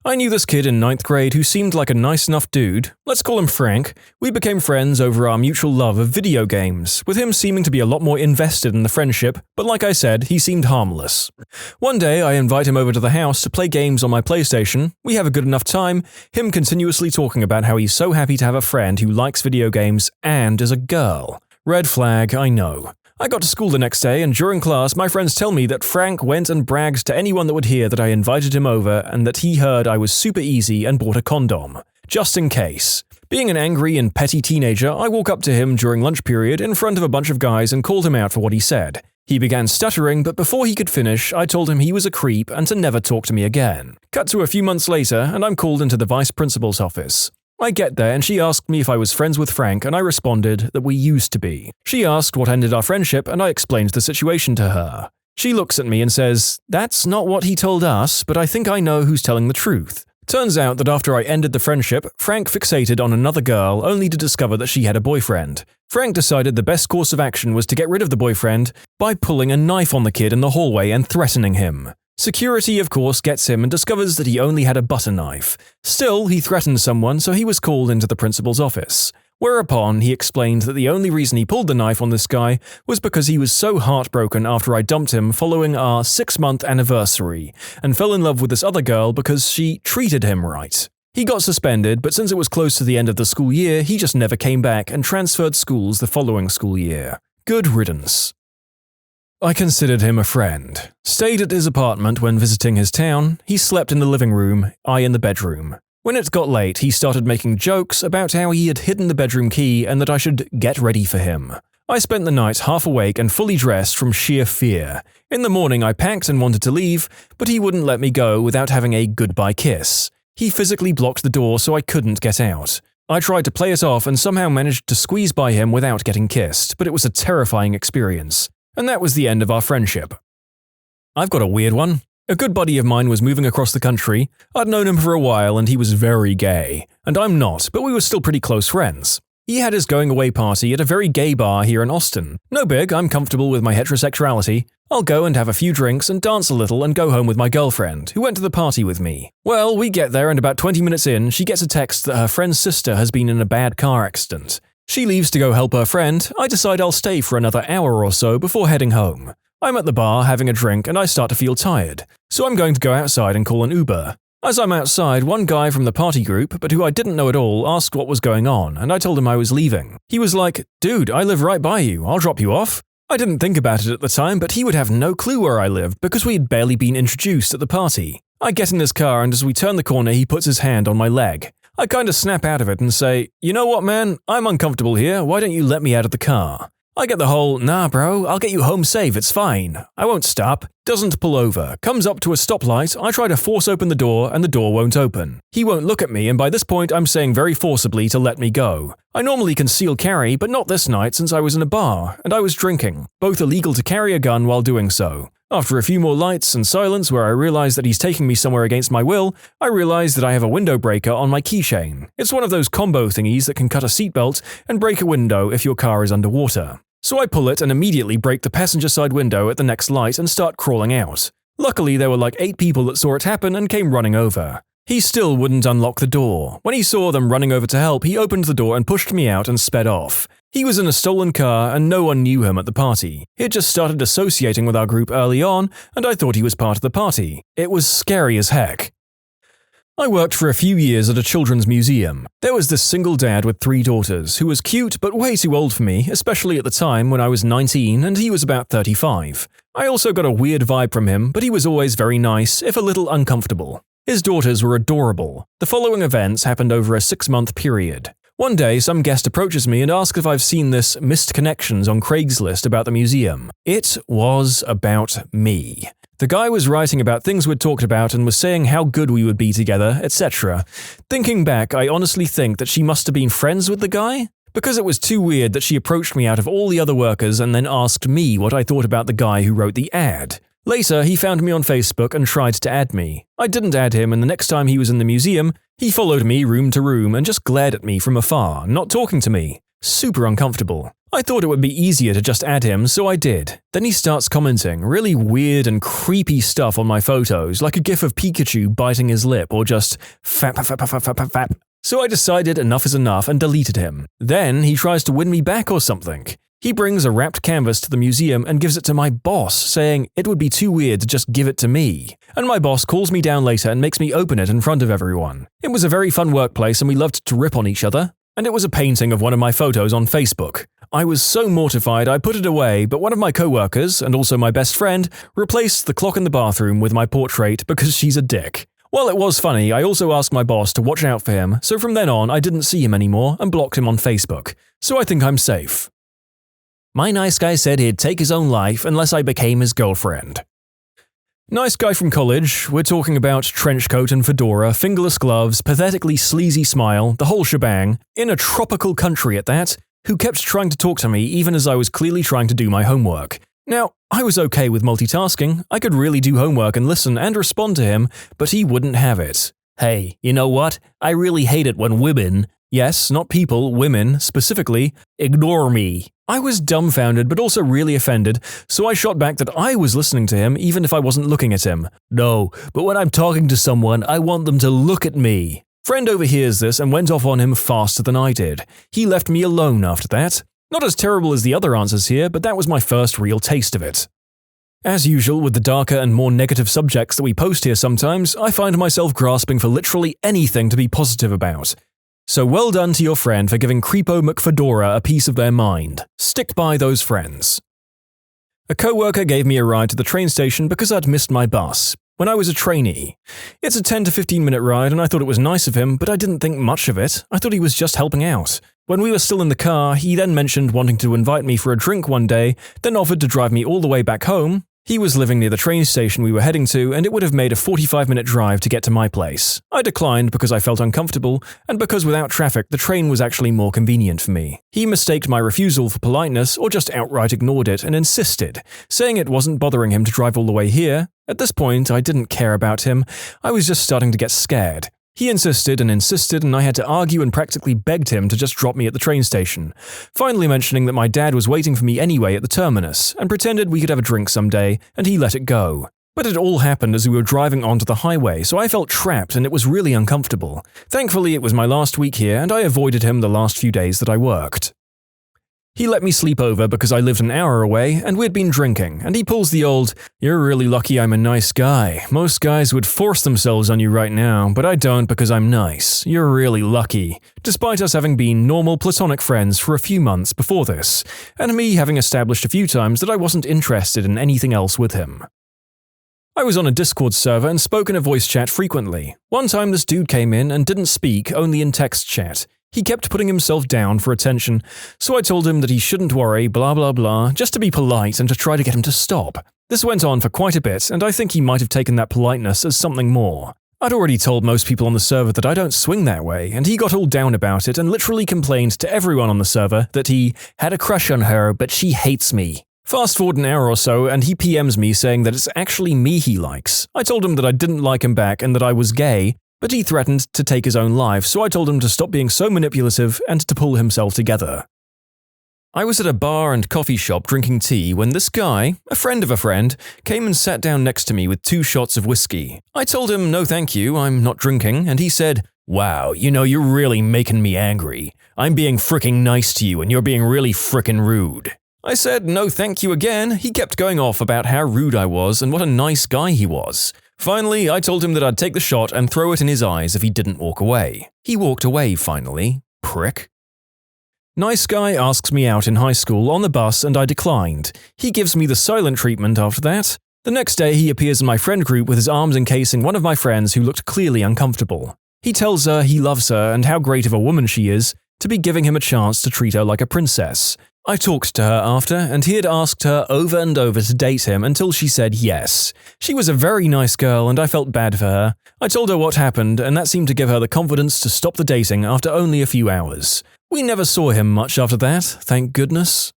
I knew this kid in 9th grade who seemed like a nice enough dude. Let's call him Frank. We became friends over our mutual love of video games, with him seeming to be a lot more invested in the friendship, but like I said, he seemed harmless. One day, I invite him over to the house to play games on my PlayStation. We have a good enough time, him continuously talking about how he's so happy to have a friend who likes video games and is a girl. Red flag, I know. I got to school the next day, and during class, my friends tell me that Frank went and bragged to anyone that would hear that I invited him over and that he heard I was super easy and bought a condom. Just in case. Being an angry and petty teenager, I walk up to him during lunch period in front of a bunch of guys and called him out for what he said. He began stuttering, but before he could finish, I told him he was a creep and to never talk to me again. Cut to a few months later, and I'm called into the vice principal's office. I get there and she asked me if I was friends with Frank, and I responded that we used to be. She asked what ended our friendship, and I explained the situation to her. She looks at me and says, "That's not what he told us, but I think I know who's telling the truth." Turns out that after I ended the friendship, Frank fixated on another girl only to discover that she had a boyfriend. Frank decided the best course of action was to get rid of the boyfriend by pulling a knife on the kid in the hallway and threatening him. Security, of course, gets him and discovers that he only had a butter knife. Still, he threatened someone, so he was called into the principal's office. Whereupon, he explained that the only reason he pulled the knife on this guy was because he was so heartbroken after I dumped him following our 6-month anniversary, and fell in love with this other girl because she treated him right. He got suspended, but since it was close to the end of the school year, he just never came back and transferred schools the following school year. Good riddance. I considered him a friend. Stayed at his apartment when visiting his town. He slept in the living room, I in the bedroom. When it got late, he started making jokes about how he had hidden the bedroom key and that I should get ready for him. I spent the night half awake and fully dressed from sheer fear. In the morning, I packed and wanted to leave, but he wouldn't let me go without having a goodbye kiss. He physically blocked the door so I couldn't get out. I tried to play it off and somehow managed to squeeze by him without getting kissed, but it was a terrifying experience. And that was the end of our friendship. I've got a weird one. A good buddy of mine was moving across the country. I'd known him for a while and he was very gay. And I'm not, but we were still pretty close friends. He had his going-away party at a very gay bar here in Austin. No big, I'm comfortable with my heterosexuality. I'll go and have a few drinks and dance a little and go home with my girlfriend, who went to the party with me. Well, we get there and about 20 minutes in, she gets a text that her friend's sister has been in a bad car accident. She leaves to go help her friend. I decide I'll stay for another hour or so before heading home. I'm at the bar having a drink and I start to feel tired, so I'm going to go outside and call an Uber. As I'm outside, one guy from the party group, but who I didn't know at all, asked what was going on, and I told him I was leaving. He was like, "Dude, I live right by you, I'll drop you off." I didn't think about it at the time, but he would have no clue where I lived because we had barely been introduced at the party. I get in his car and as we turn the corner, he puts his hand on my leg. I kind of snap out of it and say, "You know what, man? I'm uncomfortable here. Why don't you let me out of the car?" I get the whole, "Nah, bro, I'll get you home safe. It's fine. I won't stop." Doesn't pull over. Comes up to a stoplight. I try to force open the door and the door won't open. He won't look at me and by this point I'm saying very forcibly to let me go. I normally conceal carry, but not this night since I was in a bar and I was drinking. Both illegal to carry a gun while doing so. After a few more lights and silence where I realize that he's taking me somewhere against my will, I realize that I have a window breaker on my keychain. It's one of those combo thingies that can cut a seatbelt and break a window if your car is underwater. So I pull it and immediately break the passenger side window at the next light and start crawling out. Luckily, there were like 8 people that saw it happen and came running over. He still wouldn't unlock the door. When he saw them running over to help, he opened the door and pushed me out and sped off. He was in a stolen car and no one knew him at the party. He had just started associating with our group early on and I thought he was part of the party. It was scary as heck. I worked for a few years at a children's museum. There was this single dad with 3 daughters who was cute but way too old for me, especially at the time when I was 19 and he was about 35. I also got a weird vibe from him, but he was always very nice, if a little uncomfortable. His daughters were adorable. The following events happened over a 6-month period. One day, some guest approaches me and asks if I've seen this missed connections on Craigslist about the museum. It was about me. The guy was writing about things we'd talked about and was saying how good we would be together, etc. Thinking back, I honestly think that she must have been friends with the guy. because it was too weird that she approached me out of all the other workers and then asked me what I thought about the guy who wrote the ad. Later, he found me on Facebook and tried to add me. I didn't add him, and the next time he was in the museum, he followed me room to room and just glared at me from afar, not talking to me. Super uncomfortable. I thought it would be easier to just add him, so I did. Then he starts commenting really weird and creepy stuff on my photos, like a gif of Pikachu biting his lip or just fap. So I decided enough is enough and deleted him. Then he tries to win me back or something. He brings a wrapped canvas to the museum and gives it to my boss, saying it would be too weird to just give it to me. And my boss calls me down later and makes me open it in front of everyone. It was a very fun workplace and we loved to rip on each other. And it was a painting of one of my photos on Facebook. I was so mortified I put it away, but one of my co-workers, and also my best friend, replaced the clock in the bathroom with my portrait because she's a dick. While it was funny, I also asked my boss to watch out for him, so from then on I didn't see him anymore and blocked him on Facebook. So I think I'm safe. My nice guy said he'd take his own life unless I became his girlfriend. Nice guy from college, we're talking about trench coat and fedora, fingerless gloves, pathetically sleazy smile, the whole shebang, in a tropical country at that, who kept trying to talk to me even as I was clearly trying to do my homework. Now, I was okay with multitasking, I could really do homework and listen and respond to him, but he wouldn't have it. Hey, you know what? I really hate it when women, yes, not people, women, specifically, ignore me. I was dumbfounded but also really offended, so I shot back that I was listening to him even if I wasn't looking at him. No, but when I'm talking to someone, I want them to look at me. Friend overhears this and went off on him faster than I did. He left me alone after that. Not as terrible as the other answers here, but that was my first real taste of it. As usual with the darker and more negative subjects that we post here sometimes, I find myself grasping for literally anything to be positive about. So well done to your friend for giving Creepo McFedora a piece of their mind. Stick by those friends. A co-worker gave me a ride to the train station because I'd missed my bus when I was a trainee. It's a 10 to 15 minute ride and I thought it was nice of him, but I didn't think much of it. I thought he was just helping out. When we were still in the car, he then mentioned wanting to invite me for a drink one day, then offered to drive me all the way back home. He was living near the train station we were heading to, and it would have made a 45-minute drive to get to my place. I declined because I felt uncomfortable, and because without traffic the train was actually more convenient for me. He mistaked my refusal for politeness or just outright ignored it and insisted, saying it wasn't bothering him to drive all the way here. At this point, I didn't care about him. I was just starting to get scared. He insisted, and I had to argue and practically begged him to just drop me at the train station, finally mentioning that my dad was waiting for me anyway at the terminus, and pretended we could have a drink someday, and he let it go. But it all happened as we were driving onto the highway, so I felt trapped and it was really uncomfortable. Thankfully, it was my last week here, and I avoided him the last few days that I worked. He let me sleep over because I lived an hour away and we'd been drinking, and he pulls the old, "You're really lucky I'm a nice guy. Most guys would force themselves on you right now, but I don't because I'm nice. You're really lucky," despite us having been normal platonic friends for a few months before this, and me having established a few times that I wasn't interested in anything else with him. I was on a Discord server and spoke in a voice chat frequently. One time this dude came in and didn't speak, only in text chat. He kept putting himself down for attention, so I told him that he shouldn't worry, blah blah blah, just to be polite and to try to get him to stop. This went on for quite a bit, and I think he might have taken that politeness as something more. I'd already told most people on the server that I don't swing that way, and he got all down about it and literally complained to everyone on the server that he had a crush on her, but she hates me. Fast forward an hour or so, and he PMs me saying that it's actually me he likes. I told him that I didn't like him back and that I was gay, but he threatened to take his own life, so I told him to stop being so manipulative and to pull himself together. I was at a bar and coffee shop drinking tea when this guy, a friend of a friend, came and sat down next to me with 2 shots of whiskey. I told him no thank you, I'm not drinking, and he said, "Wow, you're really making me angry. I'm being fricking nice to you and you're being really fricking rude." I said no thank you again. He kept going off about how rude I was and what a nice guy he was. Finally, I told him that I'd take the shot and throw it in his eyes if he didn't walk away. He walked away finally. Prick. Nice guy asks me out in high school on the bus and I declined. He gives me the silent treatment after that. The next day he appears in my friend group with his arms encasing one of my friends who looked clearly uncomfortable. He tells her he loves her and how great of a woman she is, to be giving him a chance to treat her like a princess. I talked to her after, and he had asked her over and over to date him until she said yes. She was a very nice girl and I felt bad for her. I told her what happened and that seemed to give her the confidence to stop the dating after only a few hours. We never saw him much after that, thank goodness.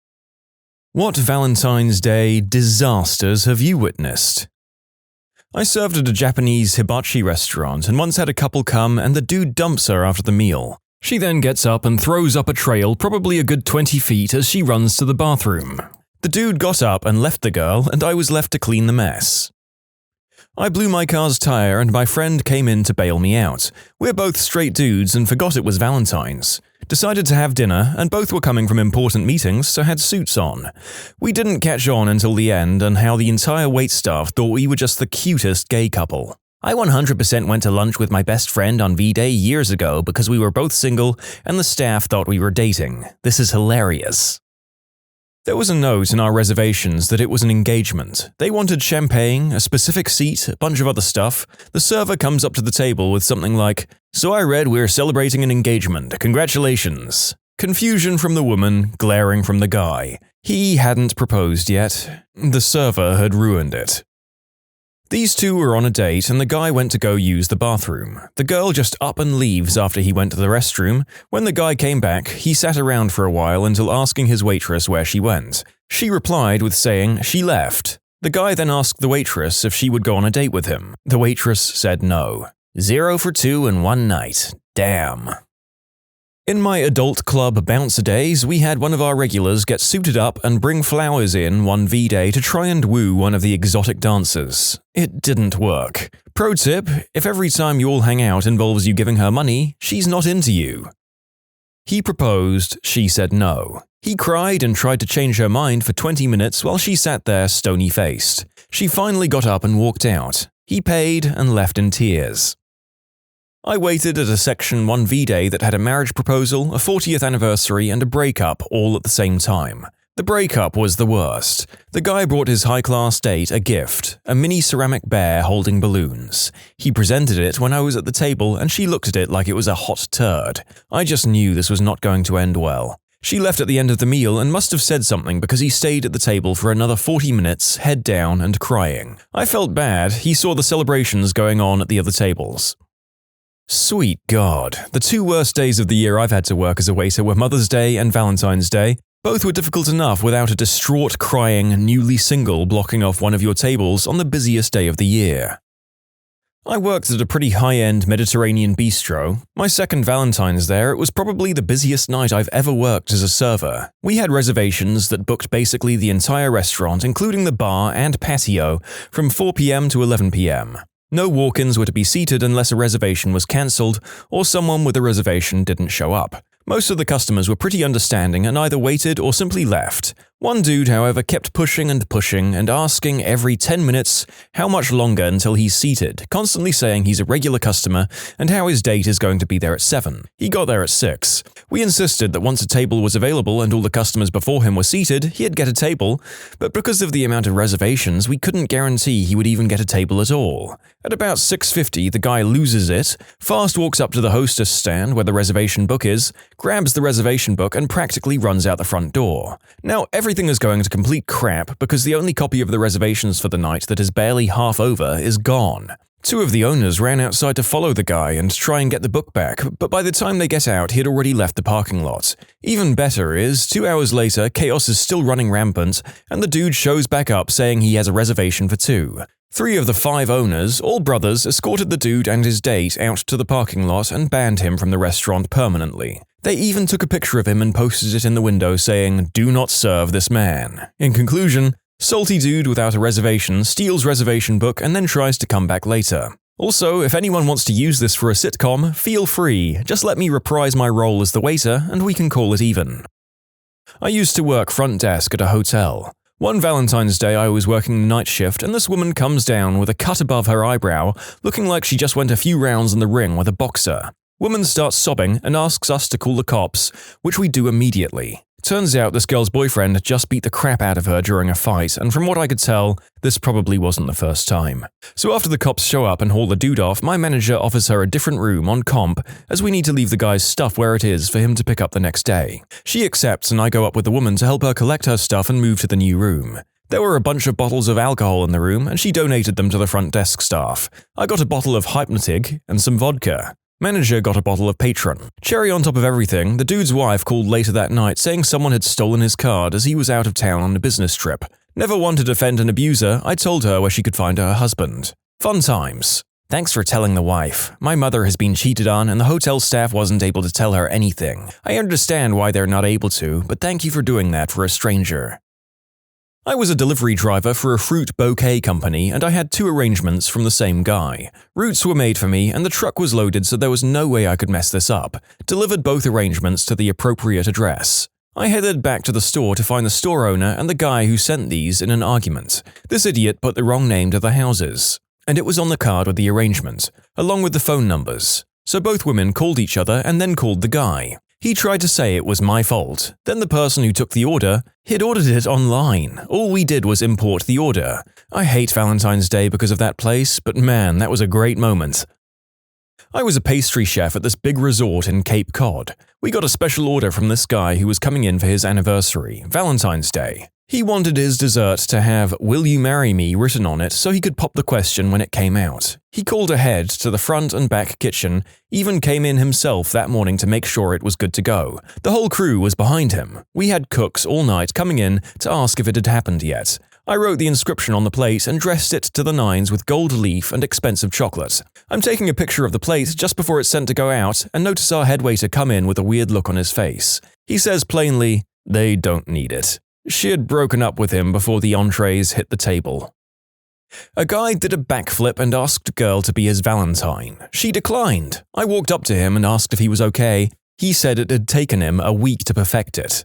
What Valentine's Day disasters have you witnessed? I served at a Japanese hibachi restaurant and once had a couple come and the dude dumps her after the meal. She then gets up and throws up a trail probably a good 20 feet as she runs to the bathroom. The dude got up and left the girl and I was left to clean the mess. I blew my car's tire and my friend came in to bail me out. We're both straight dudes and forgot it was Valentine's. Decided to have dinner and both were coming from important meetings so had suits on. We didn't catch on until the end and how the entire waitstaff thought we were just the cutest gay couple. I 100% went to lunch with my best friend on V-Day years ago because we were both single and the staff thought we were dating. This is hilarious. There was a note in our reservations that it was an engagement. They wanted champagne, a specific seat, a bunch of other stuff. The server comes up to the table with something like, "So I read we're celebrating an engagement. Congratulations." Confusion from the woman, glaring from the guy. He hadn't proposed yet. The server had ruined it. These two were on a date and the guy went to go use the bathroom. The girl just up and leaves after he went to the restroom. When the guy came back, he sat around for a while until asking his waitress where she went. She replied with saying she left. The guy then asked the waitress if she would go on a date with him. The waitress said no. 0 for 2 in one night. Damn. In my adult club bouncer days, we had one of our regulars get suited up and bring flowers in one V-Day to try and woo one of the exotic dancers. It didn't work. Pro tip, if every time you all hang out involves you giving her money, she's not into you. He proposed, she said no. He cried and tried to change her mind for 20 minutes while she sat there stony-faced. She finally got up and walked out. He paid and left in tears. I waited at a Section 1 V-Day that had a marriage proposal, a 40th anniversary, and a breakup all at the same time. The breakup was the worst. The guy brought his high-class date a gift, a mini ceramic bear holding balloons. He presented it when I was at the table and she looked at it like it was a hot turd. I just knew this was not going to end well. She left at the end of the meal and must have said something because he stayed at the table for another 40 minutes, head down and crying. I felt bad. He saw the celebrations going on at the other tables. Sweet God, the two worst days of the year I've had to work as a waiter were Mother's Day and Valentine's Day. Both were difficult enough without a distraught, crying, newly single blocking off one of your tables on the busiest day of the year. I worked at a pretty high-end Mediterranean bistro. My second Valentine's there, it was probably the busiest night I've ever worked as a server. We had reservations that booked basically the entire restaurant, including the bar and patio, from 4 p.m. to 11 p.m. No walk-ins were to be seated unless a reservation was cancelled or someone with a reservation didn't show up. Most of the customers were pretty understanding and either waited or simply left. One dude, however, kept pushing and asking every 10 minutes how much longer until he's seated, constantly saying he's a regular customer and how his date is going to be there at 7. He got there at 6. We insisted that once a table was available and all the customers before him were seated, he'd get a table, but because of the amount of reservations, we couldn't guarantee he would even get a table at all. At about 6:50, the guy loses it, fast walks up to the hostess stand where the reservation book is, grabs the reservation book and practically runs out the front door. Now, everything is going to complete crap because the only copy of the reservations for the night that is barely half over is gone. Two of the owners ran outside to follow the guy and try and get the book back, but by the time they get out, he had already left the parking lot. Even better is, 2 hours later, chaos is still running rampant, and the dude shows back up saying he has a reservation for 2. 3 of the 5 owners, all brothers, escorted the dude and his date out to the parking lot and banned him from the restaurant permanently. They even took a picture of him and posted it in the window saying, "Do not serve this man." In conclusion, salty dude without a reservation steals reservation book and then tries to come back later. Also, if anyone wants to use this for a sitcom, feel free. Just let me reprise my role as the waiter and we can call it even. I used to work front desk at a hotel. One Valentine's Day I was working the night shift and this woman comes down with a cut above her eyebrow, looking like she just went a few rounds in the ring with a boxer. Woman starts sobbing and asks us to call the cops, which we do immediately. Turns out this girl's boyfriend just beat the crap out of her during a fight, and from what I could tell, this probably wasn't the first time. So after the cops show up and haul the dude off, my manager offers her a different room on comp, as we need to leave the guy's stuff where it is for him to pick up the next day. She accepts and I go up with the woman to help her collect her stuff and move to the new room. There were a bunch of bottles of alcohol in the room and she donated them to the front desk staff. I got a bottle of Hypnotic and some vodka. Manager got a bottle of Patron. Cherry on top of everything, the dude's wife called later that night saying someone had stolen his card as he was out of town on a business trip. Never one to defend an abuser, I told her where she could find her husband. Fun times. Thanks for telling the wife. My mother has been cheated on and the hotel staff wasn't able to tell her anything. I understand why they're not able to, but thank you for doing that for a stranger. I was a delivery driver for a fruit bouquet company and I had 2 arrangements from the same guy. Routes were made for me and the truck was loaded so there was no way I could mess this up. Delivered both arrangements to the appropriate address. I headed back to the store to find the store owner and the guy who sent these in an argument. This idiot put the wrong name to the houses. And it was on the card with the arrangement, along with the phone numbers. So both women called each other and then called the guy. He tried to say it was my fault. Then the person who took the order, he'd ordered it online. All we did was import the order. I hate Valentine's Day because of that place, but man, that was a great moment. I was a pastry chef at this big resort in Cape Cod. We got a special order from this guy who was coming in for his anniversary, Valentine's Day. He wanted his dessert to have "Will you marry me" written on it so he could pop the question when it came out. He called ahead to the front and back kitchen, even came in himself that morning to make sure it was good to go. The whole crew was behind him. We had cooks all night coming in to ask if it had happened yet. I wrote the inscription on the plate and dressed it to the nines with gold leaf and expensive chocolate. I'm taking a picture of the plate just before it's sent to go out and notice our head waiter come in with a weird look on his face. He says plainly, "They don't need it." She had broken up with him before the entrees hit the table. A guy did a backflip and asked a girl to be his Valentine. She declined. I walked up to him and asked if he was okay. He said it had taken him a week to perfect it.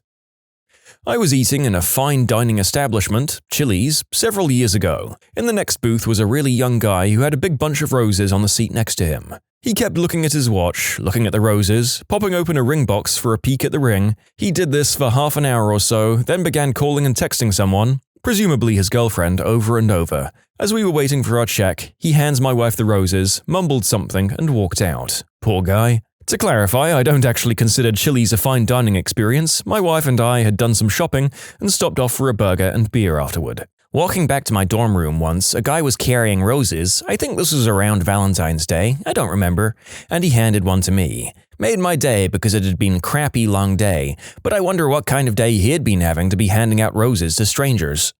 I was eating in a fine dining establishment, Chili's, several years ago. In the next booth was a really young guy who had a big bunch of roses on the seat next to him. He kept looking at his watch, looking at the roses, popping open a ring box for a peek at the ring. He did this for half an hour or so, then began calling and texting someone, presumably his girlfriend, over and over. As we were waiting for our check, he hands my wife the roses, mumbled something, and walked out. Poor guy. To clarify, I don't actually consider Chili's a fine dining experience. My wife and I had done some shopping and stopped off for a burger and beer afterward. Walking back to my dorm room once, a guy was carrying roses. I think this was around Valentine's Day, I don't remember, and he handed one to me. Made my day because it had been a crappy long day, but I wonder what kind of day he had been having to be handing out roses to strangers.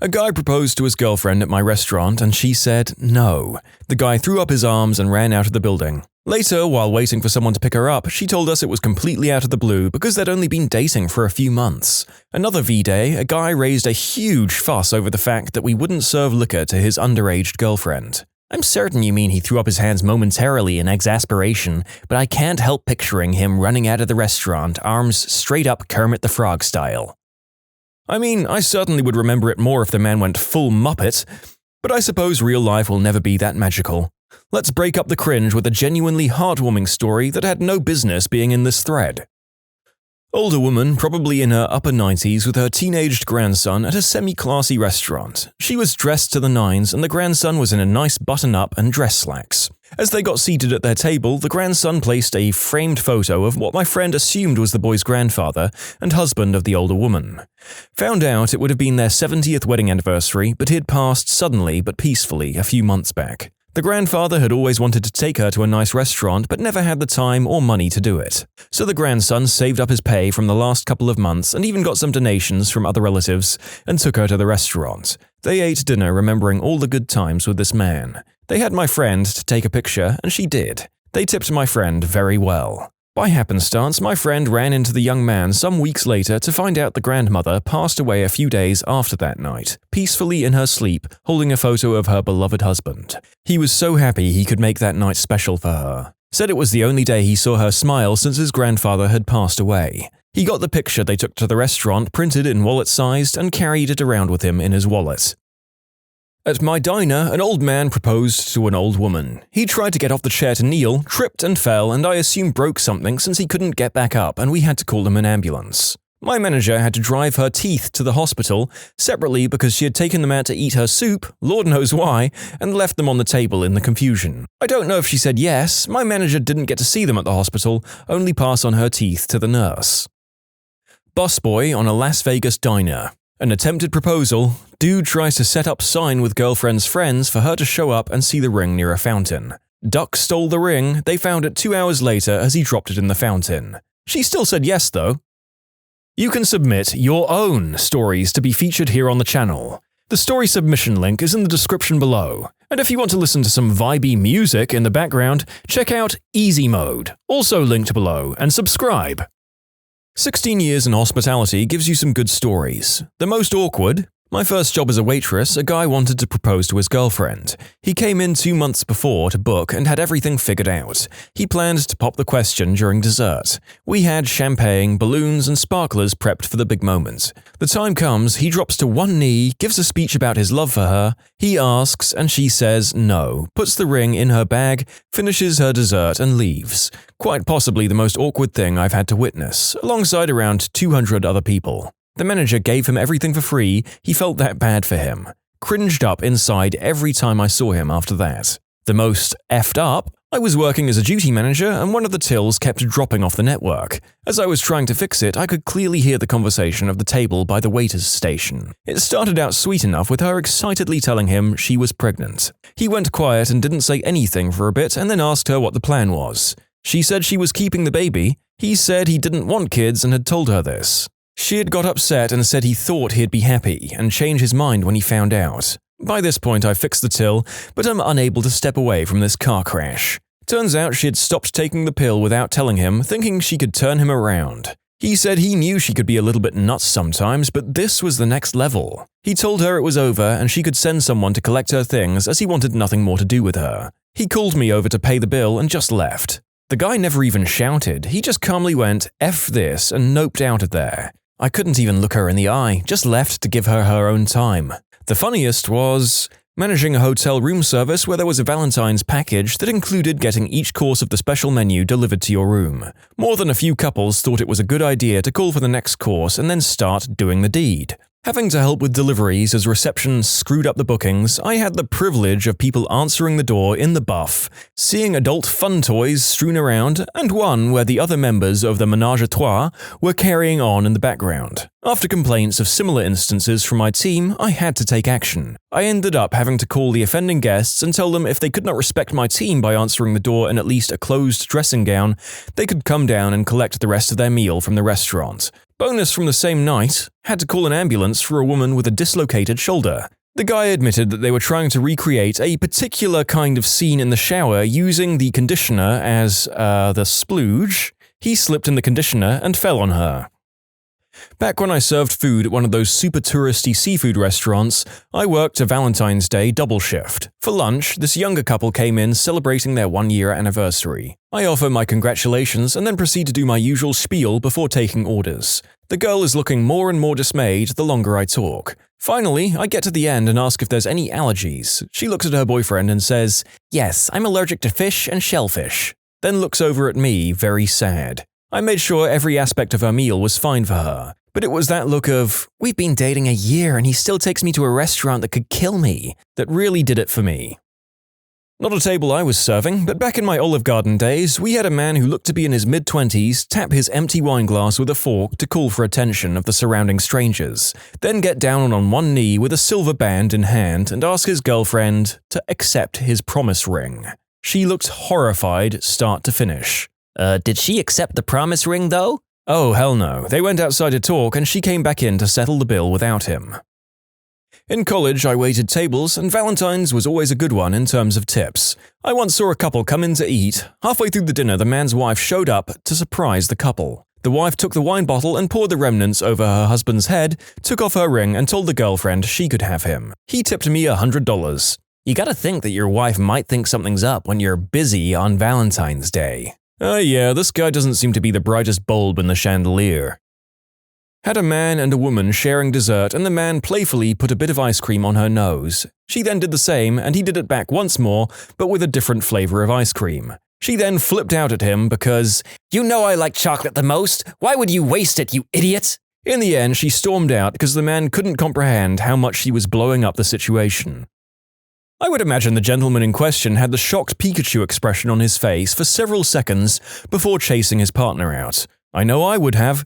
A guy proposed to his girlfriend at my restaurant and she said no. The guy threw up his arms and ran out of the building. Later, while waiting for someone to pick her up, she told us it was completely out of the blue because they'd only been dating for a few months. Another V-Day, a guy raised a huge fuss over the fact that we wouldn't serve liquor to his underage girlfriend. I'm certain you mean he threw up his hands momentarily in exasperation, but I can't help picturing him running out of the restaurant, arms straight up Kermit the Frog style. I mean, I certainly would remember it more if the man went full Muppet, but I suppose real life will never be that magical. Let's break up the cringe with a genuinely heartwarming story that had no business being in this thread. Older woman, probably in her upper 90s, with her teenaged grandson at a semi-classy restaurant. She was dressed to the nines and the grandson was in a nice button-up and dress slacks. As they got seated at their table, the grandson placed a framed photo of what my friend assumed was the boy's grandfather and husband of the older woman. Found out it would have been their 70th wedding anniversary, but he had passed suddenly but peacefully a few months back. The grandfather had always wanted to take her to a nice restaurant but never had the time or money to do it. So the grandson saved up his pay from the last couple of months and even got some donations from other relatives and took her to the restaurant. They ate dinner remembering all the good times with this man. They had my friend to take a picture and she did. They tipped my friend very well. By happenstance, my friend ran into the young man some weeks later to find out the grandmother passed away a few days after that night, peacefully in her sleep, holding a photo of her beloved husband. He was so happy he could make that night special for her. Said it was the only day he saw her smile since his grandfather had passed away. He got the picture they took to the restaurant printed in wallet-sized and carried it around with him in his wallet. At my diner, an old man proposed to an old woman. He tried to get off the chair to kneel, tripped and fell, and I assume broke something since he couldn't get back up and we had to call him an ambulance. My manager had to drive her teeth to the hospital, separately because she had taken them out to eat her soup, Lord knows why, and left them on the table in the confusion. I don't know if she said yes, my manager didn't get to see them at the hospital, only pass on her teeth to the nurse. Busboy on a Las Vegas diner. An attempted proposal. Dude tries to set up sign with girlfriend's friends for her to show up and see the ring near a fountain. Duck stole the ring, they found it 2 hours later as he dropped it in the fountain. She still said yes though. You can submit your own stories to be featured here on the channel. The story submission link is in the description below. And if you want to listen to some vibey music in the background, check out easymode, also linked below, and subscribe. 16 years in hospitality gives you some good stories. The most awkward? My first job as a waitress, a guy wanted to propose to his girlfriend. He came in 2 months before to book and had everything figured out. He planned to pop the question during dessert. We had champagne, balloons, and sparklers prepped for the big moment. The time comes, he drops to one knee, gives a speech about his love for her. He asks, and she says no, puts the ring in her bag, finishes her dessert, and leaves. Quite possibly the most awkward thing I've had to witness, alongside around 200 other people. The manager gave him everything for free, he felt that bad for him. Cringed up inside every time I saw him after that. The most effed up? I was working as a duty manager and one of the tills kept dropping off the network. As I was trying to fix it, I could clearly hear the conversation of the table by the waiter's station. It started out sweet enough with her excitedly telling him she was pregnant. He went quiet and didn't say anything for a bit and then asked her what the plan was. She said she was keeping the baby. He said he didn't want kids and had told her this. She had got upset and said he thought he'd be happy and change his mind when he found out. By this point I fixed the till, but I'm unable to step away from this car crash. Turns out she had stopped taking the pill without telling him, thinking she could turn him around. He said he knew she could be a little bit nuts sometimes, but this was the next level. He told her it was over and she could send someone to collect her things as he wanted nothing more to do with her. He called me over to pay the bill and just left. The guy never even shouted, he just calmly went, "F this," and noped out of there. I couldn't even look her in the eye, just left to give her her own time. The funniest was managing a hotel room service where there was a Valentine's package that included getting each course of the special menu delivered to your room. More than a few couples thought it was a good idea to call for the next course and then start doing the deed. Having to help with deliveries as reception screwed up the bookings, I had the privilege of people answering the door in the buff, seeing adult fun toys strewn around, and one where the other members of the ménage à trois were carrying on in the background. After complaints of similar instances from my team, I had to take action. I ended up having to call the offending guests and tell them if they could not respect my team by answering the door in at least a closed dressing gown, they could come down and collect the rest of their meal from the restaurant. Bonus from the same night, had to call an ambulance for a woman with a dislocated shoulder. The guy admitted that they were trying to recreate a particular kind of scene in the shower using the conditioner as, the splooge. He slipped in the conditioner and fell on her. Back when I served food at one of those super touristy seafood restaurants, I worked a Valentine's Day double shift. For lunch, this younger couple came in celebrating their 1-year anniversary. I offer my congratulations and then proceed to do my usual spiel before taking orders. The girl is looking more and more dismayed the longer I talk. Finally, I get to the end and ask if there's any allergies. She looks at her boyfriend and says, "Yes, I'm allergic to fish and shellfish." Then looks over at me, very sad. I made sure every aspect of her meal was fine for her, but it was that look of, "We've been dating a year and he still takes me to a restaurant that could kill me," that really did it for me. Not a table I was serving, but back in my Olive Garden days, we had a man who looked to be in his mid-20s tap his empty wine glass with a fork to call for attention of the surrounding strangers, then get down on one knee with a silver band in hand and ask his girlfriend to accept his promise ring. She looked horrified start to finish. Did she accept the promise ring though? Oh, hell no. They went outside to talk and she came back in to settle the bill without him. In college, I waited tables, and Valentine's was always a good one in terms of tips. I once saw a couple come in to eat. Halfway through the dinner, the man's wife showed up to surprise the couple. The wife took the wine bottle and poured the remnants over her husband's head, took off her ring and told the girlfriend she could have him. He tipped me $100. You gotta think that your wife might think something's up when you're busy on Valentine's Day. Yeah, this guy doesn't seem to be the brightest bulb in the chandelier. Had a man and a woman sharing dessert and the man playfully put a bit of ice cream on her nose. She then did the same and he did it back once more, but with a different flavor of ice cream. She then flipped out at him because, "You know I like chocolate the most. Why would you waste it, you idiot?" In the end, she stormed out because the man couldn't comprehend how much she was blowing up the situation. I would imagine the gentleman in question had the shocked Pikachu expression on his face for several seconds before chasing his partner out. I know I would have.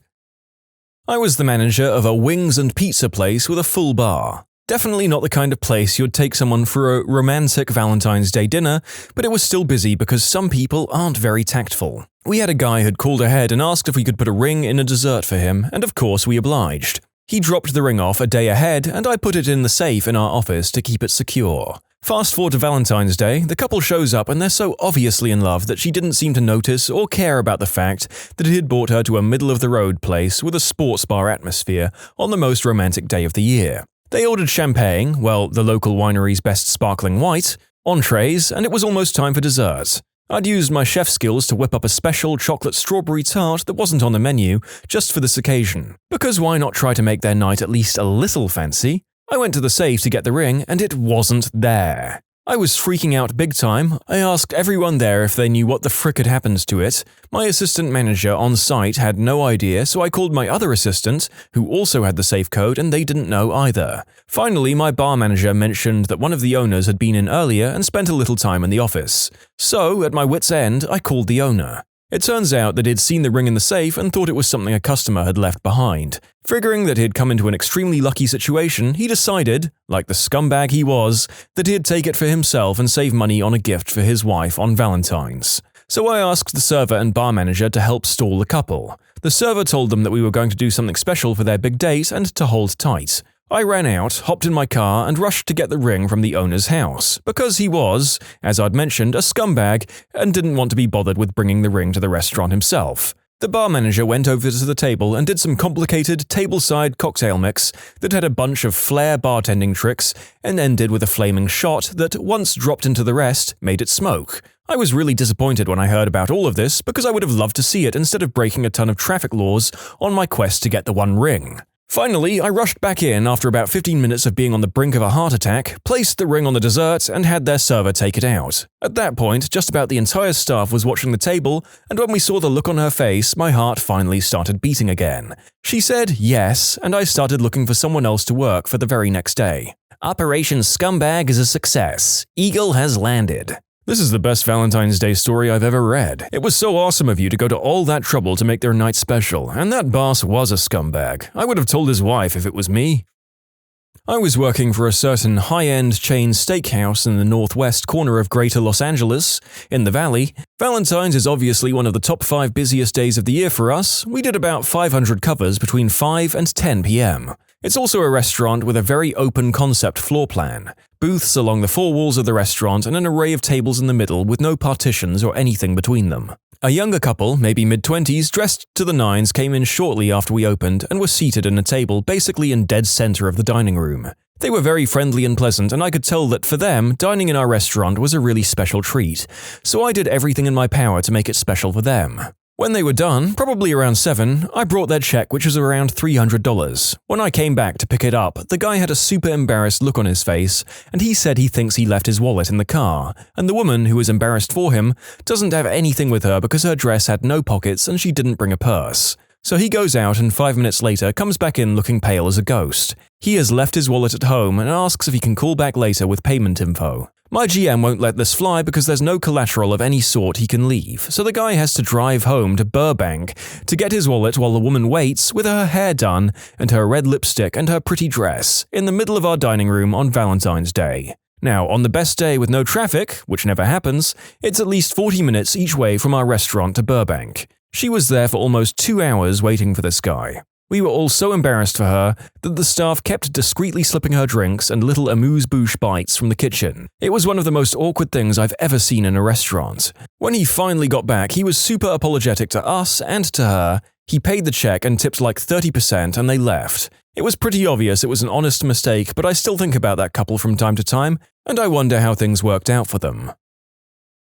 I was the manager of a wings and pizza place with a full bar. Definitely not the kind of place you'd take someone for a romantic Valentine's Day dinner, but it was still busy because some people aren't very tactful. We had a guy who'd called ahead and asked if we could put a ring in a dessert for him, and of course we obliged. He dropped the ring off a day ahead, and I put it in the safe in our office to keep it secure. Fast forward to Valentine's Day, the couple shows up and they're so obviously in love that she didn't seem to notice or care about the fact that he had brought her to a middle-of-the-road place with a sports bar atmosphere on the most romantic day of the year. They ordered champagne, well, the local winery's best sparkling white, entrees, and it was almost time for dessert. I'd used my chef skills to whip up a special chocolate strawberry tart that wasn't on the menu just for this occasion. Because why not try to make their night at least a little fancy? I went to the safe to get the ring and it wasn't there. I was freaking out big time. I asked everyone there if they knew what the frick had happened to it. My assistant manager on site had no idea, so I called my other assistant, who also had the safe code, and they didn't know either. Finally, my bar manager mentioned that one of the owners had been in earlier and spent a little time in the office. So, at my wit's end, I called the owner. It turns out that he'd seen the ring in the safe and thought it was something a customer had left behind. Figuring that he'd come into an extremely lucky situation, he decided, like the scumbag he was, that he'd take it for himself and save money on a gift for his wife on Valentine's. So I asked the server and bar manager to help stall the couple. The server told them that we were going to do something special for their big date and to hold tight. I ran out, hopped in my car, and rushed to get the ring from the owner's house, because he was, as I'd mentioned, a scumbag and didn't want to be bothered with bringing the ring to the restaurant himself. The bar manager went over to the table and did some complicated tableside cocktail mix that had a bunch of flair bartending tricks and ended with a flaming shot that, once dropped into the rest, made it smoke. I was really disappointed when I heard about all of this because I would have loved to see it instead of breaking a ton of traffic laws on my quest to get the one ring. Finally, I rushed back in after about 15 minutes of being on the brink of a heart attack, placed the ring on the dessert, and had their server take it out. At that point, just about the entire staff was watching the table, and when we saw the look on her face, my heart finally started beating again. She said yes, and I started looking for someone else to work for the very next day. Operation Scumbag is a success. Eagle has landed. This is the best Valentine's Day story I've ever read. It was so awesome of you to go to all that trouble to make their night special, and that boss was a scumbag. I would have told his wife if it was me. I was working for a certain high-end chain steakhouse in the northwest corner of Greater Los Angeles, in the Valley. Valentine's is obviously one of the top 5 busiest days of the year for us. We did about 500 covers between 5 and 10 p.m. It's also a restaurant with a very open concept floor plan. Booths along the 4 walls of the restaurant and an array of tables in the middle with no partitions or anything between them. A younger couple, maybe mid-20s, dressed to the nines, came in shortly after we opened and were seated at a table basically in dead center of the dining room. They were very friendly and pleasant, and I could tell that for them, dining in our restaurant was a really special treat. So I did everything in my power to make it special for them. When they were done, probably around 7, I brought their check, which was around $300. When I came back to pick it up, the guy had a super embarrassed look on his face, and he said he thinks he left his wallet in the car, and the woman, who was embarrassed for him, doesn't have anything with her because her dress had no pockets and she didn't bring a purse. So he goes out and 5 minutes later comes back in looking pale as a ghost. He has left his wallet at home and asks if he can call back later with payment info. My GM won't let this fly because there's no collateral of any sort he can leave, so the guy has to drive home to Burbank to get his wallet while the woman waits with her hair done and her red lipstick and her pretty dress in the middle of our dining room on Valentine's Day. Now, on the best day with no traffic, which never happens, it's at least 40 minutes each way from our restaurant to Burbank. She was there for almost 2 hours waiting for this guy. We were all so embarrassed for her that the staff kept discreetly slipping her drinks and little amuse-bouche bites from the kitchen. It was one of the most awkward things I've ever seen in a restaurant. When he finally got back, he was super apologetic to us and to her. He paid the check and tipped like 30% and they left. It was pretty obvious it was an honest mistake, but I still think about that couple from time to time, and I wonder how things worked out for them.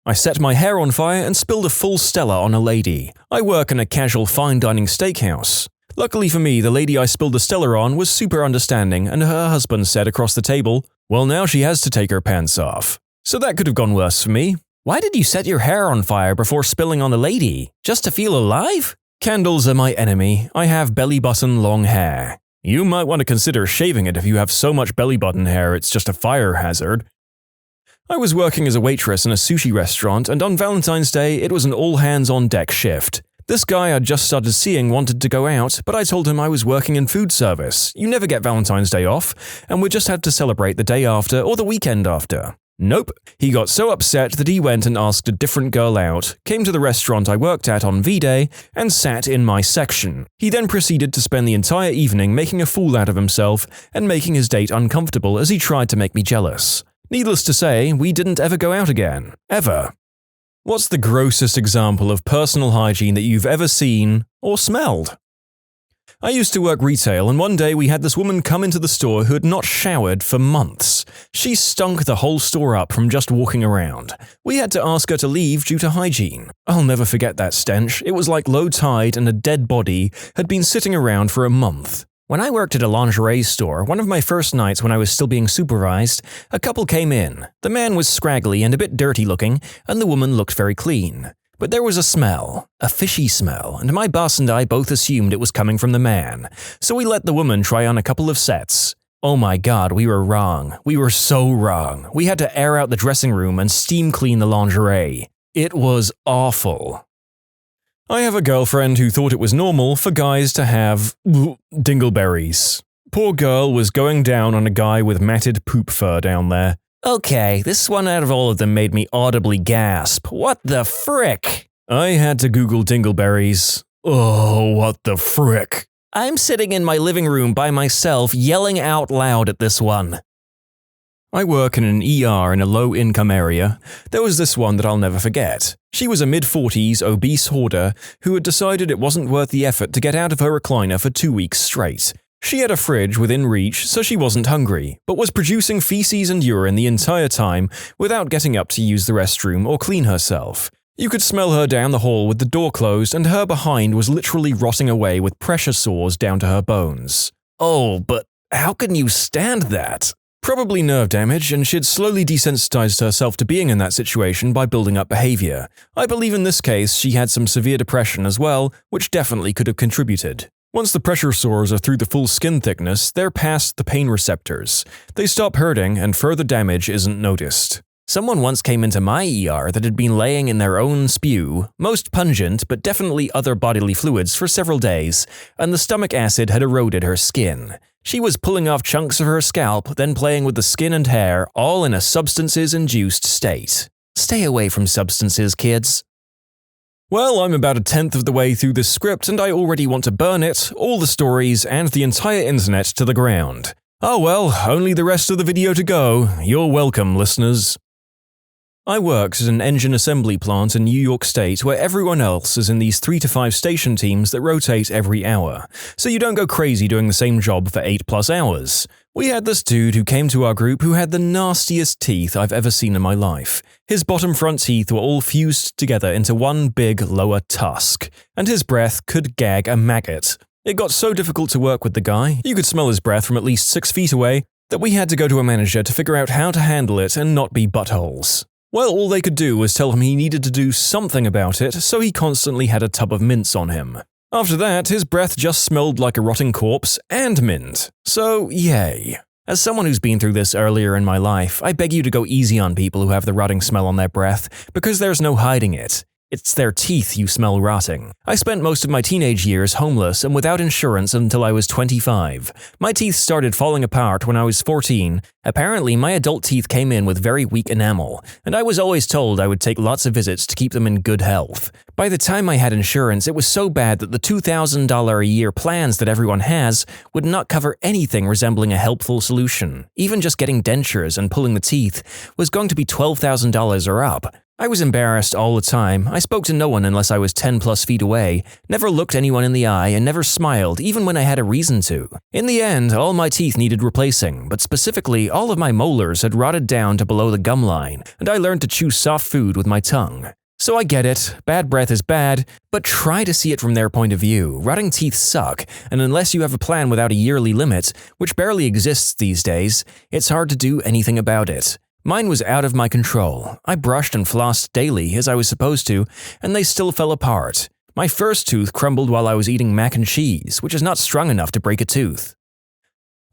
I set my hair on fire and spilled a full Stella on a lady. I work in a casual fine dining steakhouse. Luckily for me, the lady I spilled the Stella on was super understanding, and her husband said across the table, "Well, now she has to take her pants off." So that could have gone worse for me. "Why did you set your hair on fire before spilling on the lady? Just to feel alive?" Candles are my enemy. I have belly button long hair. You might want to consider shaving it if you have so much belly button hair it's just a fire hazard. I was working as a waitress in a sushi restaurant, and on Valentine's Day, it was an all-hands-on-deck shift. This guy I'd just started seeing wanted to go out, but I told him I was working in food service. You never get Valentine's Day off, and we just had to celebrate the day after or the weekend after. Nope. He got so upset that he went and asked a different girl out, came to the restaurant I worked at on V-Day, and sat in my section. He then proceeded to spend the entire evening making a fool out of himself and making his date uncomfortable as he tried to make me jealous. Needless to say, we didn't ever go out again. Ever. What's the grossest example of personal hygiene that you've ever seen or smelled? I used to work retail, and one day we had this woman come into the store who had not showered for months. She stunk the whole store up from just walking around. We had to ask her to leave due to hygiene. I'll never forget that stench. It was like low tide and a dead body had been sitting around for a month. When I worked at a lingerie store, one of my first nights when I was still being supervised, a couple came in. The man was scraggly and a bit dirty looking, and the woman looked very clean. But there was a smell, a fishy smell, and my boss and I both assumed it was coming from the man. So we let the woman try on a couple of sets. Oh my god, we were wrong. We were so wrong. We had to air out the dressing room and steam clean the lingerie. It was awful. I have a girlfriend who thought it was normal for guys to have dingleberries. Poor girl was going down on a guy with matted poop fur down there. Okay, this one out of all of them made me audibly gasp. What the frick? I had to Google dingleberries. Oh, what the frick? I'm sitting in my living room by myself yelling out loud at this one. I work in an ER in a low-income area. There was this one that I'll never forget. She was a mid-40s obese hoarder who had decided it wasn't worth the effort to get out of her recliner for 2 weeks straight. She had a fridge within reach, so she wasn't hungry, but was producing feces and urine the entire time without getting up to use the restroom or clean herself. You could smell her down the hall with the door closed, and her behind was literally rotting away with pressure sores down to her bones. Oh, but how can you stand that? Probably nerve damage, and she'd slowly desensitized herself to being in that situation by building up behavior. I believe in this case she had some severe depression as well, which definitely could have contributed. Once the pressure sores are through the full skin thickness, they're past the pain receptors. They stop hurting, and further damage isn't noticed. Someone once came into my ER that had been laying in their own spew, most pungent but definitely other bodily fluids for several days, and the stomach acid had eroded her skin. She was pulling off chunks of her scalp, then playing with the skin and hair, all in a substances-induced state. Stay away from substances, kids. Well, I'm about a tenth of the way through this script and I already want to burn it, all the stories, and the entire internet to the ground. Oh well, only the rest of the video to go. You're welcome, listeners. I worked at an engine assembly plant in New York State where everyone else is in these 3 to 5 station teams that rotate every hour, so you don't go crazy doing the same job for 8+ hours. We had this dude who came to our group who had the nastiest teeth I've ever seen in my life. His bottom front teeth were all fused together into one big lower tusk, and his breath could gag a maggot. It got so difficult to work with the guy, you could smell his breath from at least 6 feet away, that we had to go to a manager to figure out how to handle it and not be buttholes. Well, all they could do was tell him he needed to do something about it, so he constantly had a tub of mints on him. After that, his breath just smelled like a rotting corpse and mint. So, yay. As someone who's been through this earlier in my life, I beg you to go easy on people who have the rotting smell on their breath, because there's no hiding it. It's their teeth you smell rotting. I spent most of my teenage years homeless and without insurance until I was 25. My teeth started falling apart when I was 14. Apparently, my adult teeth came in with very weak enamel, and I was always told I would take lots of visits to keep them in good health. By the time I had insurance, it was so bad that the $2,000 a year plans that everyone has would not cover anything resembling a helpful solution. Even just getting dentures and pulling the teeth was going to be $12,000 or up. I was embarrassed all the time. I spoke to no one unless I was 10+ feet away, never looked anyone in the eye, and never smiled even when I had a reason to. In the end, all my teeth needed replacing, but specifically, all of my molars had rotted down to below the gum line, and I learned to chew soft food with my tongue. So I get it, bad breath is bad, but try to see it from their point of view. Rotting teeth suck, and unless you have a plan without a yearly limit, which barely exists these days, it's hard to do anything about it. Mine was out of my control. I brushed and flossed daily, as I was supposed to, and they still fell apart. My first tooth crumbled while I was eating mac and cheese, which is not strong enough to break a tooth.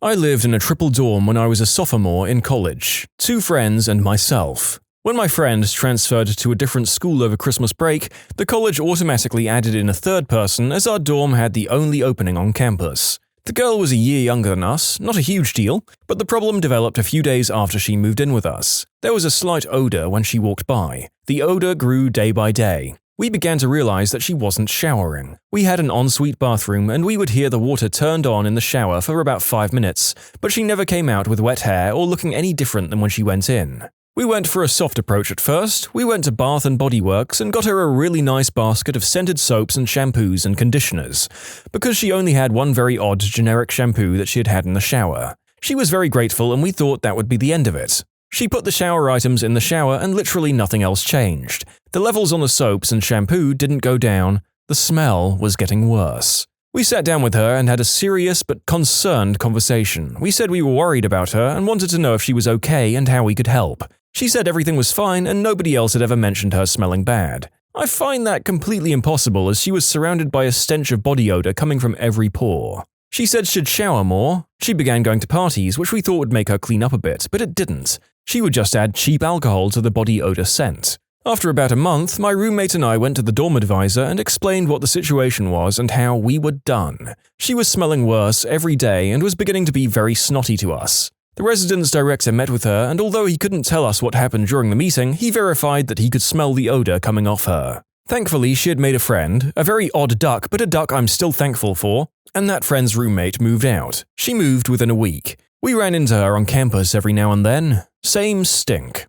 I lived in a triple dorm when I was a sophomore in college. 2 friends and myself. When my friend transferred to a different school over Christmas break, the college automatically added in a third person as our dorm had the only opening on campus. The girl was a year younger than us, not a huge deal, but the problem developed a few days after she moved in with us. There was a slight odor when she walked by. The odor grew day by day. We began to realize that she wasn't showering. We had an ensuite bathroom and we would hear the water turned on in the shower for about 5 minutes, but she never came out with wet hair or looking any different than when she went in. We went for a soft approach at first. We went to Bath & Body Works and got her a really nice basket of scented soaps and shampoos and conditioners, because she only had one very odd generic shampoo that she had had in the shower. She was very grateful and we thought that would be the end of it. She put the shower items in the shower and literally nothing else changed. The levels on the soaps and shampoo didn't go down. The smell was getting worse. We sat down with her and had a serious but concerned conversation. We said we were worried about her and wanted to know if she was okay and how we could help. She said everything was fine and nobody else had ever mentioned her smelling bad. I find that completely impossible as she was surrounded by a stench of body odor coming from every pore. She said she'd shower more. She began going to parties, which we thought would make her clean up a bit, but it didn't. She would just add cheap alcohol to the body odor scent. After about a month, my roommate and I went to the dorm advisor and explained what the situation was and how we were done. She was smelling worse every day and was beginning to be very snotty to us. The residence director met with her, and although he couldn't tell us what happened during the meeting, he verified that he could smell the odor coming off her. Thankfully, she had made a friend, a very odd duck, but a duck I'm still thankful for, and that friend's roommate moved out. She moved within a week. We ran into her on campus every now and then. Same stink.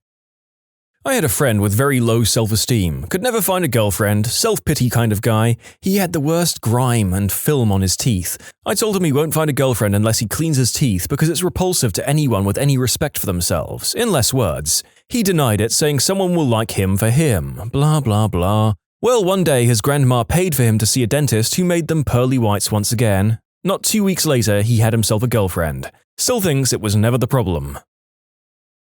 I had a friend with very low self-esteem, could never find a girlfriend, self-pity kind of guy. He had the worst grime and film on his teeth. I told him he won't find a girlfriend unless he cleans his teeth because it's repulsive to anyone with any respect for themselves, in less words. He denied it, saying someone will like him for him, blah blah blah. Well, one day his grandma paid for him to see a dentist who made them pearly whites once again. Not 2 weeks later, he had himself a girlfriend. Still thinks it was never the problem.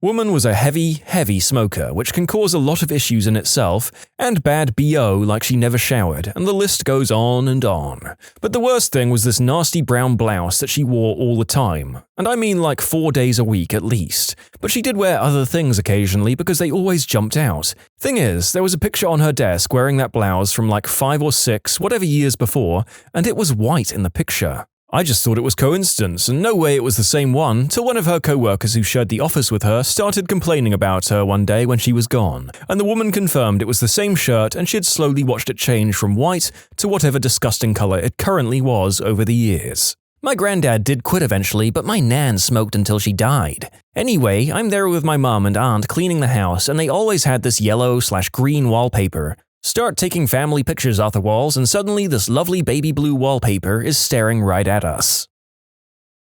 Woman was a heavy smoker, which can cause a lot of issues in itself, and bad BO like she never showered, and the list goes on and on. But the worst thing was this nasty brown blouse that she wore all the time, and I mean like 4 days a week at least. But she did wear other things occasionally because they always jumped out. Thing is, there was a picture on her desk wearing that blouse from like 5 or 6, whatever years before, and it was white in the picture. I just thought it was coincidence, and no way it was the same one, till one of her co-workers who shared the office with her started complaining about her one day when she was gone, and the woman confirmed it was the same shirt and she had slowly watched it change from white to whatever disgusting color it currently was over the years. My granddad did quit eventually, but my nan smoked until she died. Anyway, I'm there with my mom and aunt cleaning the house, and they always had this yellow/green wallpaper. Start taking family pictures off the walls and suddenly this lovely baby blue wallpaper is staring right at us.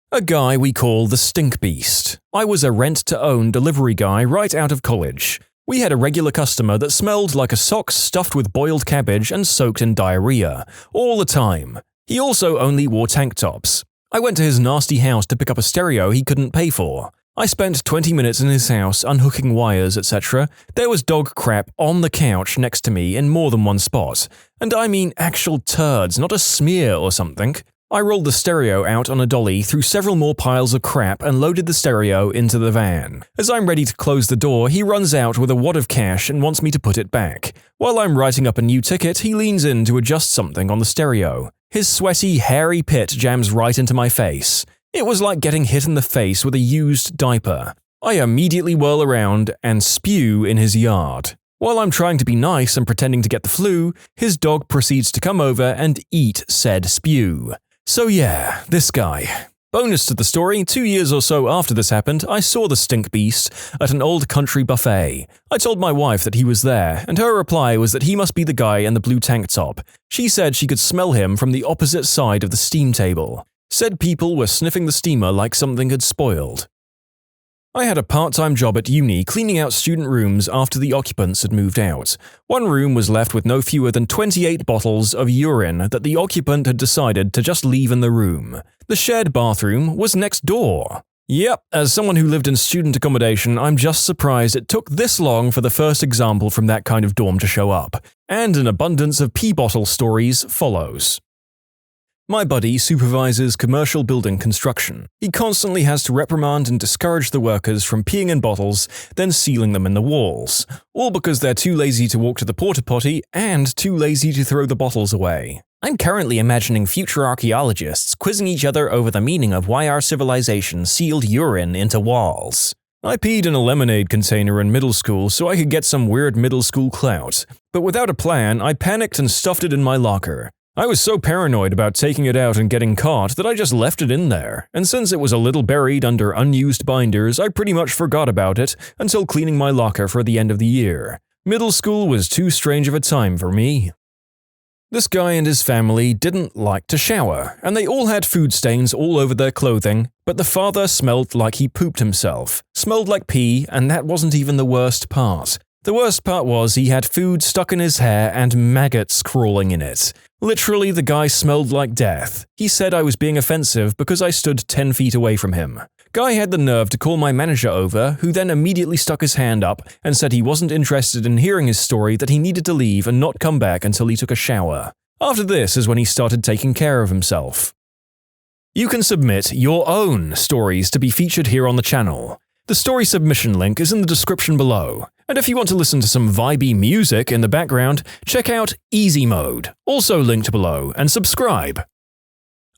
A guy we call the Stink Beast. I was a rent-to-own delivery guy right out of college. We had a regular customer that smelled like a sock stuffed with boiled cabbage and soaked in diarrhea, all the time. He also only wore tank tops. I went to his nasty house to pick up a stereo he couldn't pay for. I spent 20 minutes in his house unhooking wires, etc. There was dog crap on the couch next to me in more than one spot. And I mean actual turds, not a smear or something. I rolled the stereo out on a dolly through several more piles of crap and loaded the stereo into the van. As I'm ready to close the door, he runs out with a wad of cash and wants me to put it back. While I'm writing up a new ticket, he leans in to adjust something on the stereo. His sweaty, hairy pit jams right into my face. It was like getting hit in the face with a used diaper. I immediately whirl around and spew in his yard. While I'm trying to be nice and pretending to get the flu, his dog proceeds to come over and eat said spew. So yeah, this guy. Bonus to the story, 2 years or so after this happened, I saw the Stink Beast at an old country buffet. I told my wife that he was there, and her reply was that he must be the guy in the blue tank top. She said she could smell him from the opposite side of the steam table. Said people were sniffing the steamer like something had spoiled. I had a part-time job at uni cleaning out student rooms after the occupants had moved out. One room was left with no fewer than 28 bottles of urine that the occupant had decided to just leave in the room. The shared bathroom was next door. Yep, as someone who lived in student accommodation, I'm just surprised it took this long for the first example from that kind of dorm to show up. And an abundance of pee bottle stories follows. My buddy supervises commercial building construction. He constantly has to reprimand and discourage the workers from peeing in bottles, then sealing them in the walls, all because they're too lazy to walk to the porta potty and too lazy to throw the bottles away. I'm currently imagining future archaeologists quizzing each other over the meaning of why our civilization sealed urine into walls. I peed in a lemonade container in middle school so I could get some weird middle school clout, but without a plan, I panicked and stuffed it in my locker. I was so paranoid about taking it out and getting caught that I just left it in there, and since it was a little buried under unused binders, I pretty much forgot about it until cleaning my locker for the end of the year. Middle school was too strange of a time for me. This guy and his family didn't like to shower, and they all had food stains all over their clothing, but the father smelled like he pooped himself, smelled like pee, and that wasn't even the worst part. The worst part was he had food stuck in his hair and maggots crawling in it. Literally, the guy smelled like death. He said I was being offensive because I stood 10 feet away from him. Guy had the nerve to call my manager over, who then immediately stuck his hand up and said he wasn't interested in hearing his story, that he needed to leave and not come back until he took a shower. After this is when he started taking care of himself. You can submit your own stories to be featured here on the channel. The story submission link is in the description below. And if you want to listen to some vibey music in the background, check out easymode, also linked below, and subscribe.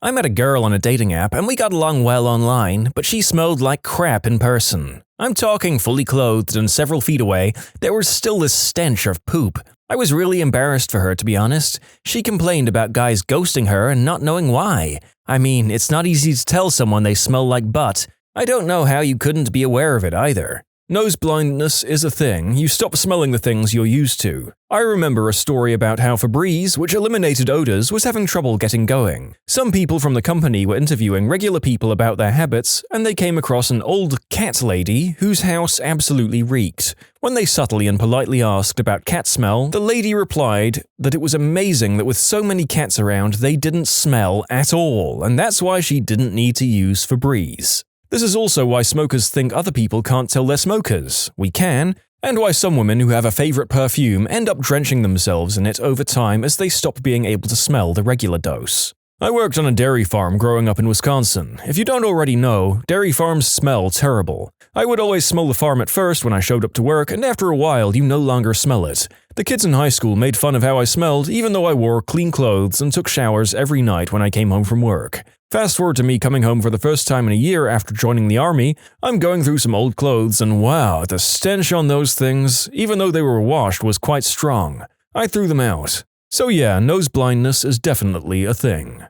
I met a girl on a dating app and we got along well online, but she smelled like crap in person. I'm talking fully clothed and several feet away, there was still this stench of poop. I was really embarrassed for her, to be honest. She complained about guys ghosting her and not knowing why. I mean, it's not easy to tell someone they smell like butt. I don't know how you couldn't be aware of it either. Nose blindness is a thing. You stop smelling the things you're used to. I remember a story about how Febreze, which eliminated odors, was having trouble getting going. Some people from the company were interviewing regular people about their habits, and they came across an old cat lady whose house absolutely reeked. When they subtly and politely asked about cat smell, the lady replied that it was amazing that with so many cats around, they didn't smell at all, and that's why she didn't need to use Febreze. This is also why smokers think other people can't tell they're smokers. We can, and why some women who have a favorite perfume end up drenching themselves in it over time as they stop being able to smell the regular dose. I worked on a dairy farm growing up in Wisconsin. If you don't already know, dairy farms smell terrible. I would always smell the farm at first when I showed up to work, and after a while you no longer smell it. The kids in high school made fun of how I smelled, even though I wore clean clothes and took showers every night when I came home from work. Fast forward to me coming home for the first time in a year after joining the army, I'm going through some old clothes and wow, the stench on those things, even though they were washed, was quite strong. I threw them out. So yeah, nose blindness is definitely a thing.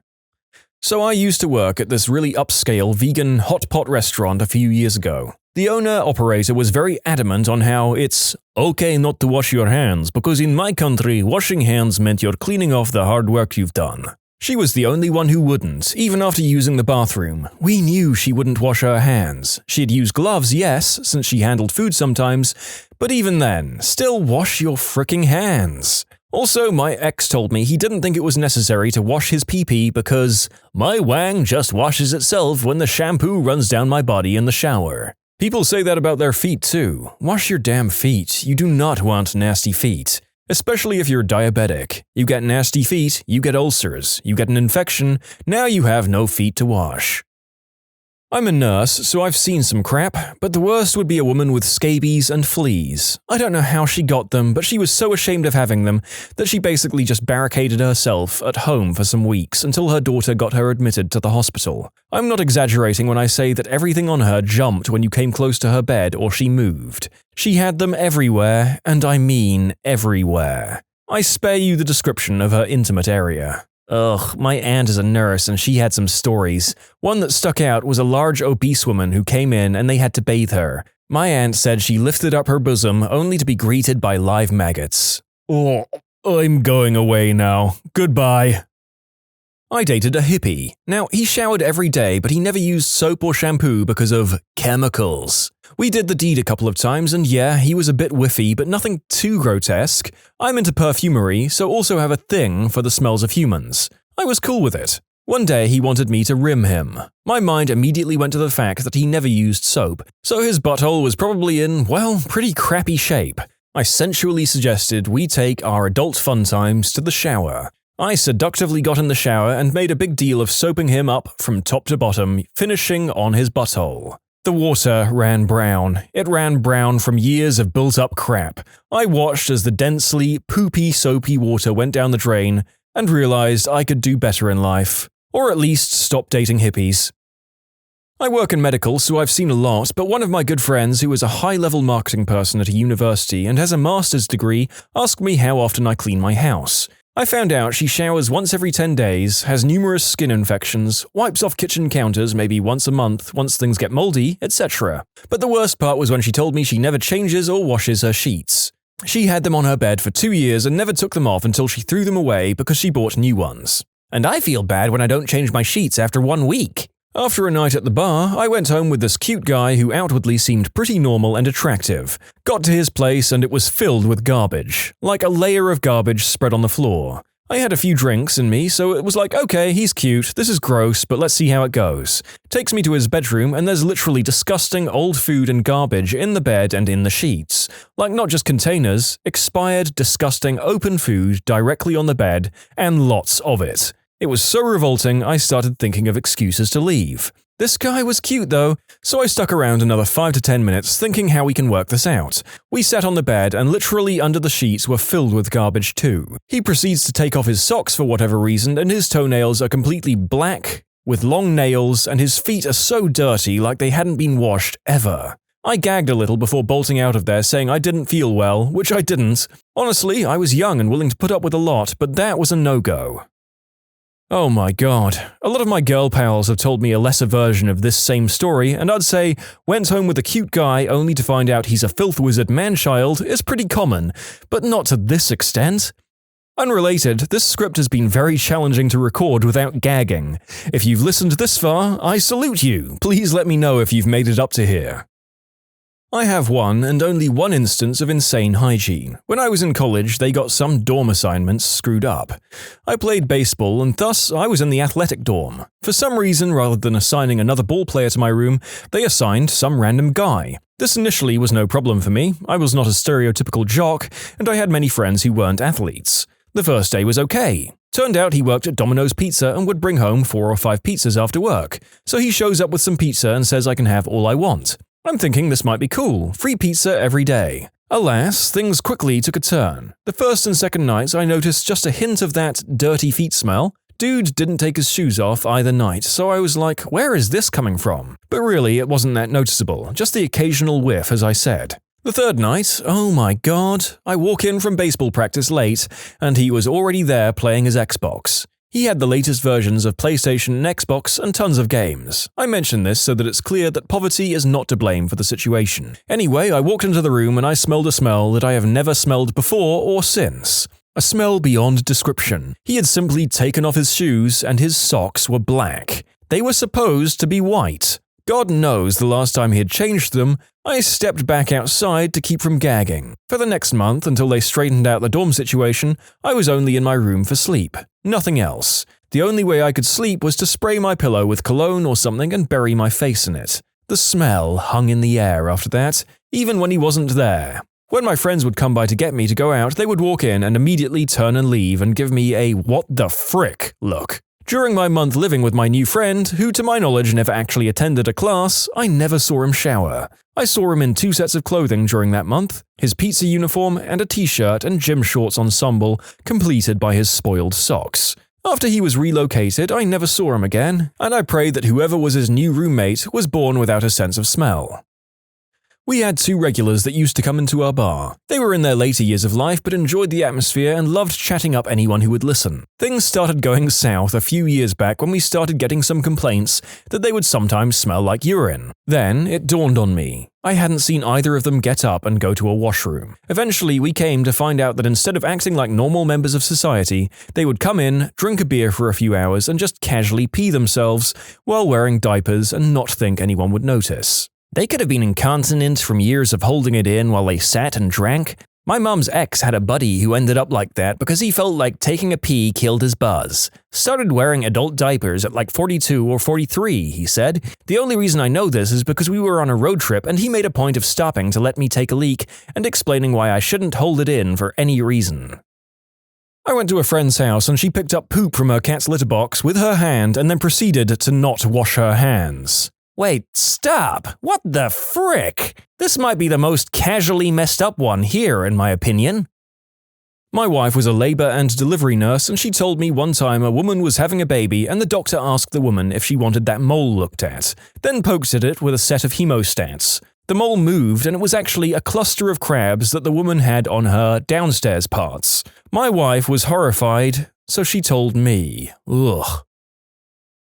So I used to work at this really upscale vegan hot pot restaurant a few years ago. The owner-operator was very adamant on how it's okay not to wash your hands because in my country, washing hands meant you're cleaning off the hard work you've done. She was the only one who wouldn't, even after using the bathroom. We knew she wouldn't wash her hands. She'd use gloves, yes, since she handled food sometimes, but even then, still wash your fricking hands. Also, my ex told me he didn't think it was necessary to wash his pee-pee because my wang just washes itself when the shampoo runs down my body in the shower. People say that about their feet too. Wash your damn feet. You do not want nasty feet. Especially if you're diabetic. You get nasty feet, you get ulcers, you get an infection, now you have no feet to wash. I'm a nurse, so I've seen some crap, but the worst would be a woman with scabies and fleas. I don't know how she got them, but she was so ashamed of having them that she basically just barricaded herself at home for some weeks until her daughter got her admitted to the hospital. I'm not exaggerating when I say that everything on her jumped when you came close to her bed or she moved. She had them everywhere, and I mean everywhere. I spare you the description of her intimate area. Ugh, my aunt is a nurse and she had some stories. One that stuck out was a large obese woman who came in and they had to bathe her. My aunt said she lifted up her bosom only to be greeted by live maggots. Oh, I'm going away now. Goodbye. I dated a hippie. Now, he showered every day, but he never used soap or shampoo because of chemicals. We did the deed a couple of times, and yeah, he was a bit whiffy, but nothing too grotesque. I'm into perfumery, so also have a thing for the smells of humans. I was cool with it. One day, he wanted me to rim him. My mind immediately went to the fact that he never used soap, so his butthole was probably in, well, pretty crappy shape. I sensually suggested we take our adult fun times to the shower. I seductively got in the shower and made a big deal of soaping him up from top to bottom, finishing on his butthole. The water ran brown. It ran brown from years of built-up crap. I watched as the densely, poopy, soapy water went down the drain and realized I could do better in life. Or at least stop dating hippies. I work in medical, so I've seen a lot, but one of my good friends who is a high-level marketing person at a university and has a master's degree asked me how often I clean my house. I found out she showers once every 10 days, has numerous skin infections, wipes off kitchen counters maybe once a month once things get moldy, etc. But the worst part was when she told me she never changes or washes her sheets. She had them on her bed for 2 years and never took them off until she threw them away because she bought new ones. And I feel bad when I don't change my sheets after 1 week. After a night at the bar, I went home with this cute guy who outwardly seemed pretty normal and attractive. Got to his place and it was filled with garbage. Like a layer of garbage spread on the floor. I had a few drinks in me, so it was like, okay, he's cute, this is gross, but let's see how it goes. Takes me to his bedroom and there's literally disgusting old food and garbage in the bed and in the sheets. Like not just containers, expired, disgusting, open food directly on the bed, and lots of it. It was so revolting, I started thinking of excuses to leave. This guy was cute though, so I stuck around another 5 to 10 minutes thinking how we can work this out. We sat on the bed and literally under the sheets were filled with garbage too. He proceeds to take off his socks for whatever reason and his toenails are completely black, with long nails, and his feet are so dirty like they hadn't been washed ever. I gagged a little before bolting out of there saying I didn't feel well, which I didn't. Honestly, I was young and willing to put up with a lot, but that was a no-go. Oh my god, a lot of my girl pals have told me a lesser version of this same story, and I'd say, went home with a cute guy only to find out he's a filth wizard man-child is pretty common, but not to this extent. Unrelated, this script has been very challenging to record without gagging. If you've listened this far, I salute you. Please let me know if you've made it up to here. I have one and only one instance of insane hygiene. When I was in college, they got some dorm assignments screwed up. I played baseball and thus I was in the athletic dorm. For some reason, rather than assigning another ball player to my room, they assigned some random guy. This initially was no problem for me. I was not a stereotypical jock, and I had many friends who weren't athletes. The first day was okay. Turned out he worked at Domino's Pizza and would bring home 4 or 5 pizzas after work. So he shows up with some pizza and says I can have all I want. I'm thinking this might be cool, free pizza every day. Alas, things quickly took a turn. The first and second nights I noticed just a hint of that dirty feet smell. Dude didn't take his shoes off either night, so I was like, where is this coming from? But really, it wasn't that noticeable, just the occasional whiff as I said. The third night, oh my god, I walk in from baseball practice late, and he was already there playing his Xbox. He had the latest versions of PlayStation and Xbox and tons of games. I mention this so that it's clear that poverty is not to blame for the situation. Anyway, I walked into the room and I smelled a smell that I have never smelled before or since. A smell beyond description. He had simply taken off his shoes and his socks were black. They were supposed to be white. God knows the last time he had changed them, I stepped back outside to keep from gagging. For the next month, until they straightened out the dorm situation, I was only in my room for sleep. Nothing else. The only way I could sleep was to spray my pillow with cologne or something and bury my face in it. The smell hung in the air after that, even when he wasn't there. When my friends would come by to get me to go out, they would walk in and immediately turn and leave and give me a what the frick look. During my month living with my new friend, who to my knowledge never actually attended a class, I never saw him shower. I saw him in 2 sets of clothing during that month, his pizza uniform and a t-shirt and gym shorts ensemble completed by his spoiled socks. After he was relocated, I never saw him again, and I pray that whoever was his new roommate was born without a sense of smell. We had 2 regulars that used to come into our bar. They were in their later years of life but enjoyed the atmosphere and loved chatting up anyone who would listen. Things started going south a few years back when we started getting some complaints that they would sometimes smell like urine. Then it dawned on me. I hadn't seen either of them get up and go to a washroom. Eventually, we came to find out that instead of acting like normal members of society, they would come in, drink a beer for a few hours and just casually pee themselves while wearing diapers and not think anyone would notice. They could have been incontinent from years of holding it in while they sat and drank. My mom's ex had a buddy who ended up like that because he felt like taking a pee killed his buzz. Started wearing adult diapers at like 42 or 43, he said. The only reason I know this is because we were on a road trip and he made a point of stopping to let me take a leak and explaining why I shouldn't hold it in for any reason. I went to a friend's house and she picked up poop from her cat's litter box with her hand and then proceeded to not wash her hands. Wait, stop! What the frick? This might be the most casually messed up one here, in my opinion. My wife was a labor and delivery nurse, and she told me one time a woman was having a baby and the doctor asked the woman if she wanted that mole looked at, then poked at it with a set of hemostats. The mole moved and it was actually a cluster of crabs that the woman had on her downstairs parts. My wife was horrified, so she told me. Ugh.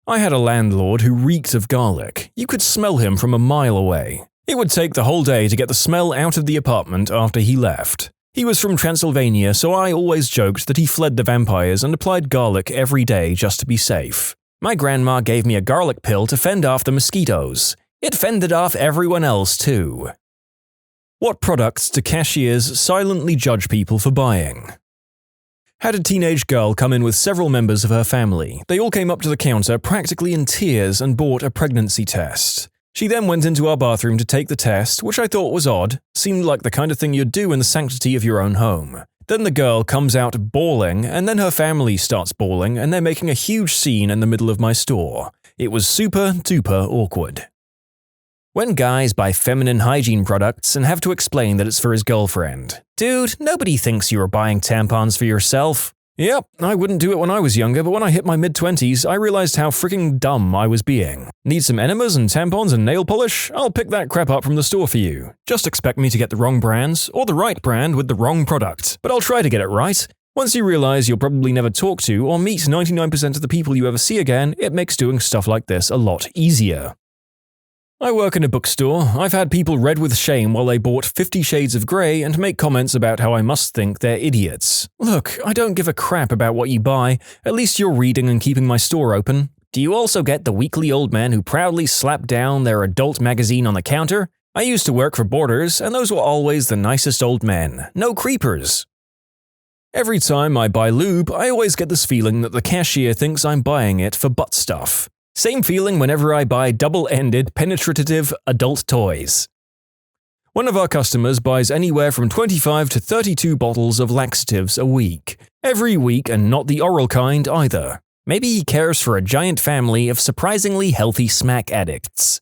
I had a landlord who reeked of garlic. You could smell him from a mile away. It would take the whole day to get the smell out of the apartment after he left. He was from Transylvania, so I always joked that he fled the vampires and applied garlic every day just to be safe. My grandma gave me a garlic pill to fend off the mosquitoes. It fended off everyone else too. What products do cashiers silently judge people for buying? Had a teenage girl come in with several members of her family. They all came up to the counter practically in tears and bought a pregnancy test. She then went into our bathroom to take the test, which I thought was odd, seemed like the kind of thing you'd do in the sanctity of your own home. Then the girl comes out bawling, and then her family starts bawling, and they're making a huge scene in the middle of my store. It was super duper awkward. When guys buy feminine hygiene products and have to explain that it's for his girlfriend. Dude, nobody thinks you were buying tampons for yourself. Yep, I wouldn't do it when I was younger, but when I hit my mid-20s, I realized how freaking dumb I was being. Need some enemas and tampons and nail polish? I'll pick that crap up from the store for you. Just expect me to get the wrong brands, or the right brand with the wrong product. But I'll try to get it right. Once you realize you'll probably never talk to or meet 99% of the people you ever see again, it makes doing stuff like this a lot easier. I work in a bookstore. I've had people red with shame while they bought 50 Shades of Grey and make comments about how I must think they're idiots. Look, I don't give a crap about what you buy. At least you're reading and keeping my store open. Do you also get the weakly old men who proudly slap down their adult magazine on the counter? I used to work for Borders, and those were always the nicest old men. No creepers. Every time I buy lube, I always get this feeling that the cashier thinks I'm buying it for butt stuff. Same feeling whenever I buy double-ended, penetrative adult toys. One of our customers buys anywhere from 25 to 32 bottles of laxatives a week. Every week, and not the oral kind either. Maybe he cares for a giant family of surprisingly healthy smack addicts.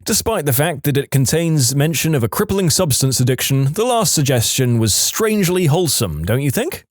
Despite the fact that it contains mention of a crippling substance addiction, the last suggestion was strangely wholesome, don't you think?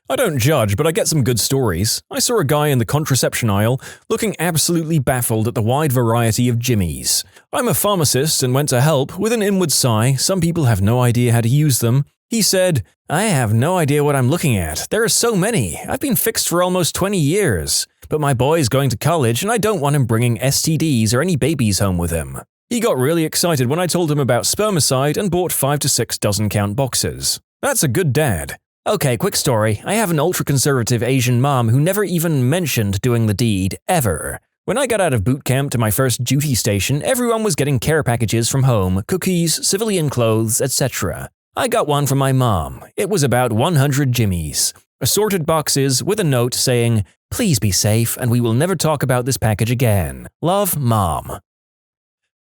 I don't judge, but I get some good stories. I saw a guy in the contraception aisle looking absolutely baffled at the wide variety of jimmies. I'm a pharmacist and went to help. With an inward sigh, some people have no idea how to use them. He said, "I have no idea what I'm looking at. There are so many. I've been fixed for almost 20 years. But my boy's going to college and I don't want him bringing STDs or any babies home with him." He got really excited when I told him about spermicide and bought 5 to 6 dozen-count boxes. That's a good dad. Okay, quick story. I have an ultra-conservative Asian mom who never even mentioned doing the deed, ever. When I got out of boot camp to my first duty station, everyone was getting care packages from home, cookies, civilian clothes, etc. I got one from my mom. It was about 100 jimmies. Assorted boxes with a note saying, "Please be safe and we will never talk about this package again. Love, Mom."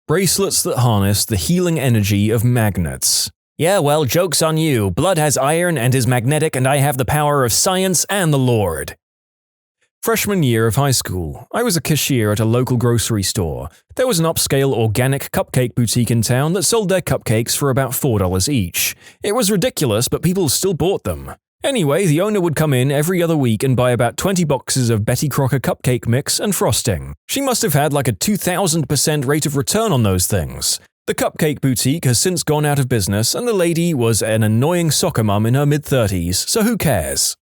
Bracelets that harness the healing energy of magnets. Yeah, well, joke's on you. Blood has iron and is magnetic, and I have the power of science and the Lord. Freshman year of high school, I was a cashier at a local grocery store. There was an upscale organic cupcake boutique in town that sold their cupcakes for about $4 each. It was ridiculous, but people still bought them. Anyway, the owner would come in every other week and buy about 20 boxes of Betty Crocker cupcake mix and frosting. She must have had like a 2,000% rate of return on those things. The cupcake boutique has since gone out of business, and the lady was an annoying soccer mum in her mid-30s, so who cares?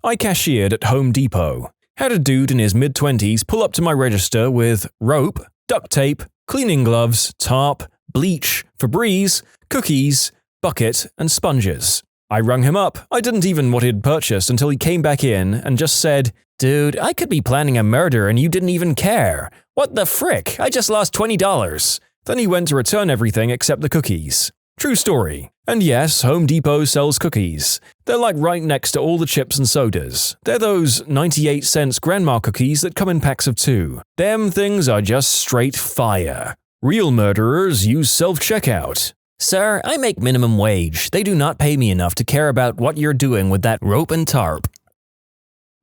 I cashiered at Home Depot. Had a dude in his mid-20s pull up to my register with rope, duct tape, cleaning gloves, tarp, bleach, Febreze, cookies, bucket, and sponges. I rung him up. I didn't even know what he'd purchased until he came back in and just said, "Dude, I could be planning a murder and you didn't even care. What the frick? I just lost $20. Then he went to return everything except the cookies. True story. And yes, Home Depot sells cookies. They're like right next to all the chips and sodas. They're those 98-cent grandma cookies that come in packs of 2. Them things are just straight fire. Real murderers use self-checkout. "Sir, I make minimum wage. They do not pay me enough to care about what you're doing with that rope and tarp."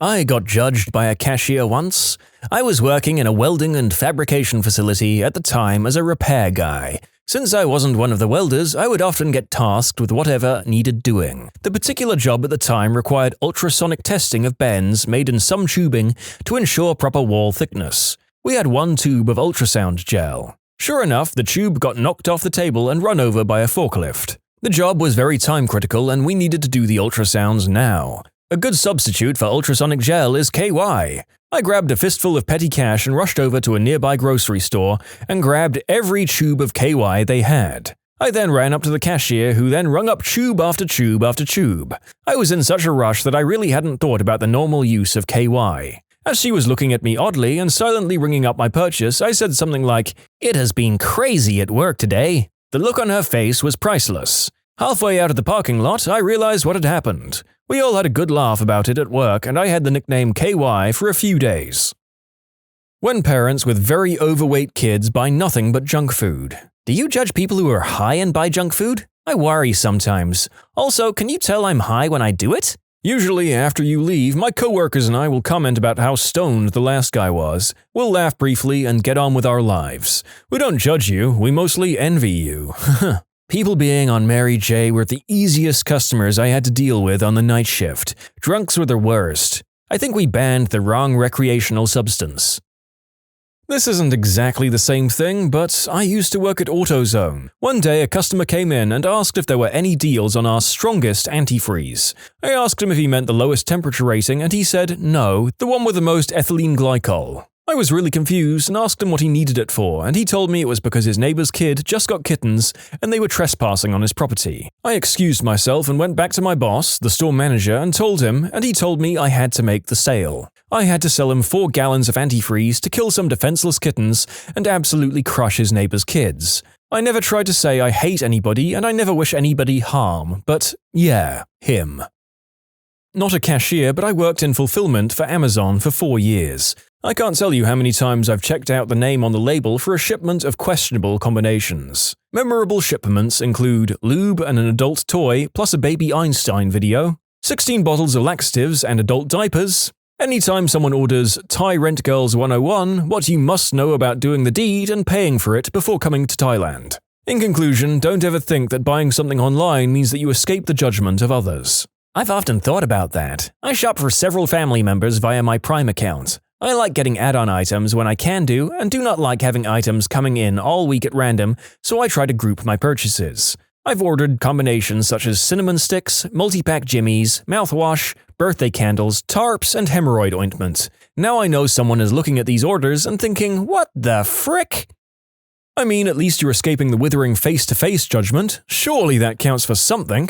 I got judged by a cashier once. I was working in a welding and fabrication facility at the time as a repair guy. Since I wasn't one of the welders, I would often get tasked with whatever needed doing. The particular job at the time required ultrasonic testing of bends made in some tubing to ensure proper wall thickness. We had one tube of ultrasound gel. Sure enough, the tube got knocked off the table and run over by a forklift. The job was very time critical and we needed to do the ultrasounds now. A good substitute for ultrasonic gel is KY. I grabbed a fistful of petty cash and rushed over to a nearby grocery store and grabbed every tube of KY they had. I then ran up to the cashier, who then rung up tube after tube after tube. I was in such a rush that I really hadn't thought about the normal use of KY. As she was looking at me oddly and silently ringing up my purchase, I said something like, "It has been crazy at work today." The look on her face was priceless. Halfway out of the parking lot, I realized what had happened. We all had a good laugh about it at work, and I had the nickname KY for a few days. When parents with very overweight kids buy nothing but junk food. Do you judge people who are high and buy junk food? I worry sometimes. Also, can you tell I'm high when I do it? Usually, after you leave, my coworkers and I will comment about how stoned the last guy was. We'll laugh briefly and get on with our lives. We don't judge you, we mostly envy you. People being on Mary J were the easiest customers I had to deal with on the night shift. Drunks were the worst. I think we banned the wrong recreational substance. This isn't exactly the same thing, but I used to work at AutoZone. One day a customer came in and asked if there were any deals on our strongest antifreeze. I asked him if he meant the lowest temperature rating and he said no, the one with the most ethylene glycol. I was really confused and asked him what he needed it for, and he told me it was because his neighbor's kid just got kittens and they were trespassing on his property. I excused myself and went back to my boss, the store manager, and told him, and he told me I had to make the sale. I had to sell him 4 gallons of antifreeze to kill some defenseless kittens and absolutely crush his neighbor's kids. I never tried to say I hate anybody and I never wish anybody harm, but yeah, him. Not a cashier, but I worked in fulfillment for Amazon for 4 years. I can't tell you how many times I've checked out the name on the label for a shipment of questionable combinations. Memorable shipments include lube and an adult toy plus a baby Einstein video, 16 bottles of laxatives and adult diapers. Anytime someone orders Thai Rent Girls 101, what you must know about doing the deed and paying for it before coming to Thailand. In conclusion, don't ever think that buying something online means that you escape the judgment of others. I've often thought about that. I shop for several family members via my Prime account. I like getting add-on items when I can do, and do not like having items coming in all week at random, so I try to group my purchases. I've ordered combinations such as cinnamon sticks, multi-pack jimmies, mouthwash, birthday candles, tarps, and hemorrhoid ointment. Now I know someone is looking at these orders and thinking, what the frick? I mean, at least you're escaping the withering face-to-face judgment. Surely that counts for something.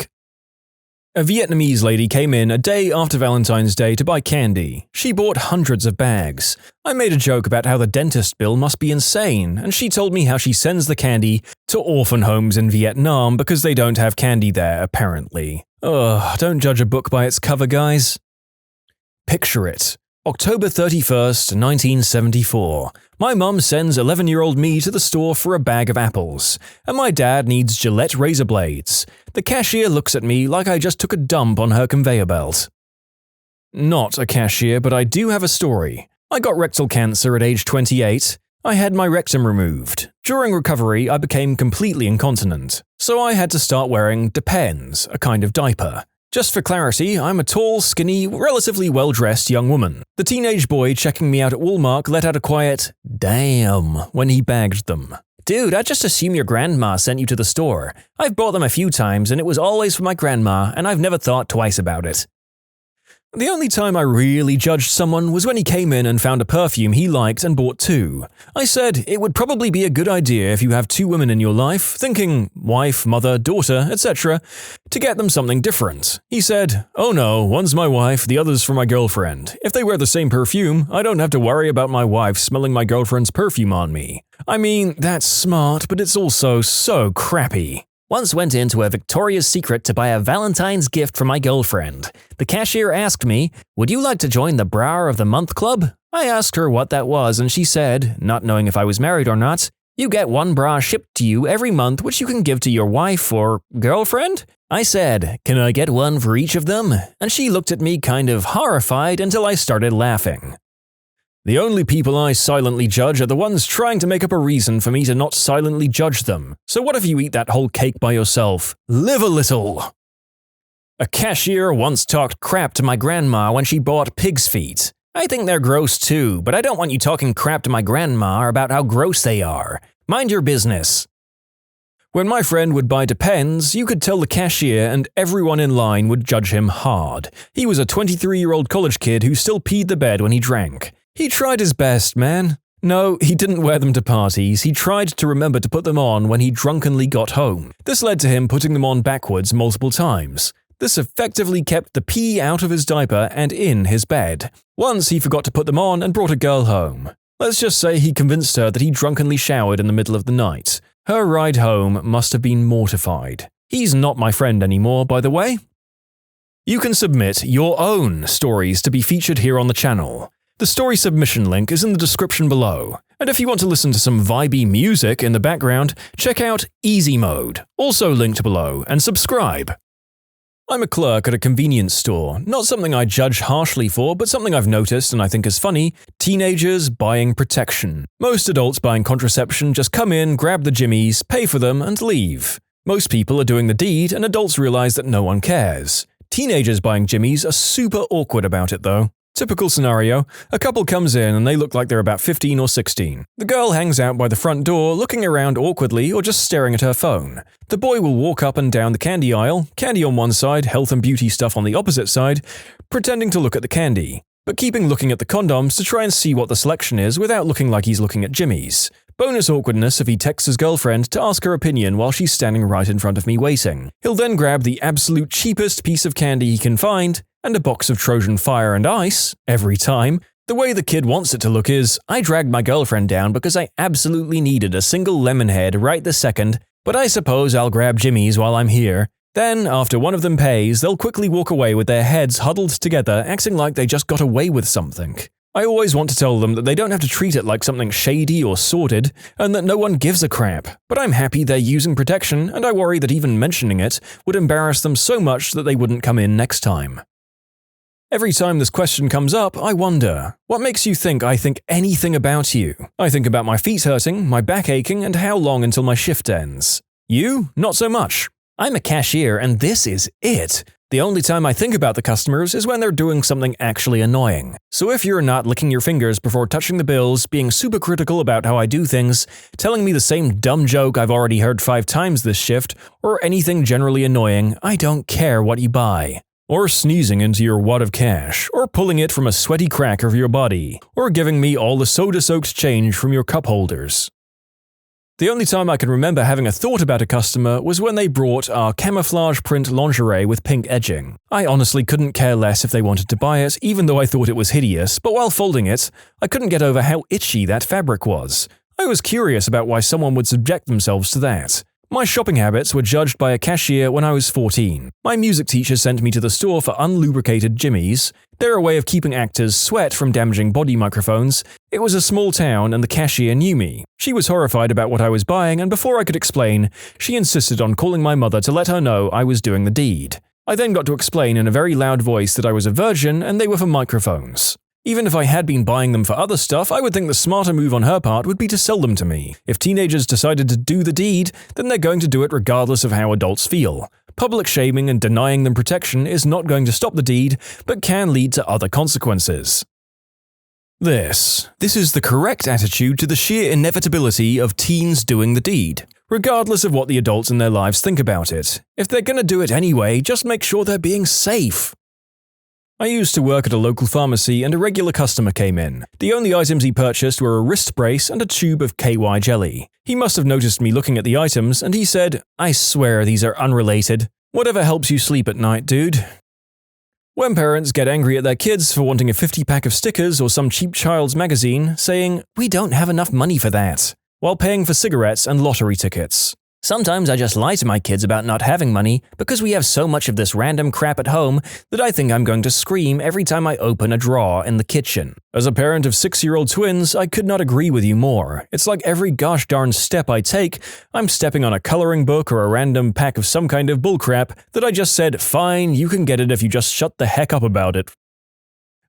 A Vietnamese lady came in a day after Valentine's Day to buy candy. She bought hundreds of bags. I made a joke about how the dentist bill must be insane, and she told me how she sends the candy to orphan homes in Vietnam because they don't have candy there, apparently. Ugh, don't judge a book by its cover, guys. Picture it. October 31st, 1974. My mum sends 11-year-old me to the store for a bag of apples, and my dad needs Gillette razor blades. The cashier looks at me like I just took a dump on her conveyor belt. Not a cashier, but I do have a story. I got rectal cancer at age 28. I had my rectum removed. During recovery, I became completely incontinent, so I had to start wearing Depends, a kind of diaper. Just for clarity, I'm a tall, skinny, relatively well-dressed young woman. The teenage boy checking me out at Walmart let out a quiet, "damn," when he bagged them. "Dude, I just assume your grandma sent you to the store. I've bought them a few times and it was always for my grandma and I've never thought twice about it." The only time I really judged someone was when he came in and found a perfume he liked and bought 2. I said it would probably be a good idea if you have 2 women in your life, thinking wife, mother, daughter, etc., to get them something different. He said, "Oh no, one's my wife, the other's for my girlfriend. If they wear the same perfume, I don't have to worry about my wife smelling my girlfriend's perfume on me." I mean, that's smart, but it's also so crappy. Once went into a Victoria's Secret to buy a Valentine's gift for my girlfriend. The cashier asked me, "Would you like to join the Bra of the Month Club?" I asked her what that was and she said, not knowing if I was married or not, You get one bra shipped to you every month which you can give to your wife or girlfriend? I said, can I get one for each of them? And she looked at me kind of horrified until I started laughing. The only people I silently judge are the ones trying to make up a reason for me to not silently judge them. So what if you eat that whole cake by yourself? Live a little! A cashier once talked crap to my grandma when she bought pig's feet. I think they're gross too, but I don't want you talking crap to my grandma about how gross they are. Mind your business. When my friend would buy Depends, you could tell the cashier and everyone in line would judge him hard. He was a 23-year-old college kid who still peed the bed when he drank. He tried his best, man. No, he didn't wear them to parties. He tried to remember to put them on when he drunkenly got home. This led to him putting them on backwards multiple times. This effectively kept the pee out of his diaper and in his bed. Once he forgot to put them on and brought a girl home. Let's just say he convinced her that he drunkenly showered in the middle of the night. Her ride home must have been mortified. He's not my friend anymore, by the way. You can submit your own stories to be featured here on the channel. The story submission link is in the description below. And if you want to listen to some vibey music in the background, check out easymode, also linked below, and subscribe. I'm a clerk at a convenience store, not something I judge harshly for, but something I've noticed and I think is funny: teenagers buying protection. Most adults buying contraception just come in, grab the jimmies, pay for them, and leave. Most people are doing the deed, and adults realize that no one cares. Teenagers buying jimmies are super awkward about it though. Typical scenario: a couple comes in and they look like they're about 15 or 16. The girl hangs out by the front door, looking around awkwardly or just staring at her phone. The boy will walk up and down the candy aisle, candy on one side, health and beauty stuff on the opposite side, pretending to look at the candy, but keeping looking at the condoms to try and see what the selection is without looking like he's looking at jimmies. Bonus awkwardness if he texts his girlfriend to ask her opinion while she's standing right in front of me waiting. He'll then grab the absolute cheapest piece of candy he can find, and a box of Trojan fire and ice, every time. The way the kid wants it to look is, I dragged my girlfriend down because I absolutely needed a single lemon head right this second, but I suppose I'll grab jimmies while I'm here. Then, after one of them pays, they'll quickly walk away with their heads huddled together, acting like they just got away with something. I always want to tell them that they don't have to treat it like something shady or sordid, and that no one gives a crap, but I'm happy they're using protection, and I worry that even mentioning it would embarrass them so much that they wouldn't come in next time. Every time this question comes up, I wonder, what makes you think I think anything about you? I think about my feet hurting, my back aching, and how long until my shift ends. You? Not so much. I'm a cashier, and this is it. The only time I think about the customers is when they're doing something actually annoying. So if you're not licking your fingers before touching the bills, being super critical about how I do things, telling me the same dumb joke I've already heard 5 times this shift, or anything generally annoying, I don't care what you buy. Or sneezing into your wad of cash, or pulling it from a sweaty crack of your body, or giving me all the soda-soaked change from your cup holders. The only time I can remember having a thought about a customer was when they brought our camouflage print lingerie with pink edging. I honestly couldn't care less if they wanted to buy it, even though I thought it was hideous, but while folding it, I couldn't get over how itchy that fabric was. I was curious about why someone would subject themselves to that. My shopping habits were judged by a cashier when I was 14. My music teacher sent me to the store for unlubricated jimmies. They're a way of keeping actors' sweat from damaging body microphones. It was a small town and the cashier knew me. She was horrified about what I was buying, and before I could explain, she insisted on calling my mother to let her know I was doing the deed. I then got to explain in a very loud voice that I was a virgin and they were for microphones. Even if I had been buying them for other stuff, I would think the smarter move on her part would be to sell them to me. If teenagers decided to do the deed, then they're going to do it regardless of how adults feel. Public shaming and denying them protection is not going to stop the deed, but can lead to other consequences. This is the correct attitude to the sheer inevitability of teens doing the deed, regardless of what the adults in their lives think about it. If they're gonna do it anyway, just make sure they're being safe. I used to work at a local pharmacy and a regular customer came in. The only items he purchased were a wrist brace and a tube of KY jelly. He must have noticed me looking at the items and he said, "I swear these are unrelated. Whatever helps you sleep at night, dude." When parents get angry at their kids for wanting a 50-pack of stickers or some cheap child's magazine, saying, "We don't have enough money for that," while paying for cigarettes and lottery tickets. Sometimes I just lie to my kids about not having money because we have so much of this random crap at home that I think I'm going to scream every time I open a drawer in the kitchen. As a parent of 6-year-old twins, I could not agree with you more. It's like every gosh darn step I take, I'm stepping on a coloring book or a random pack of some kind of bullcrap that I just said, fine, you can get it if you just shut the heck up about it.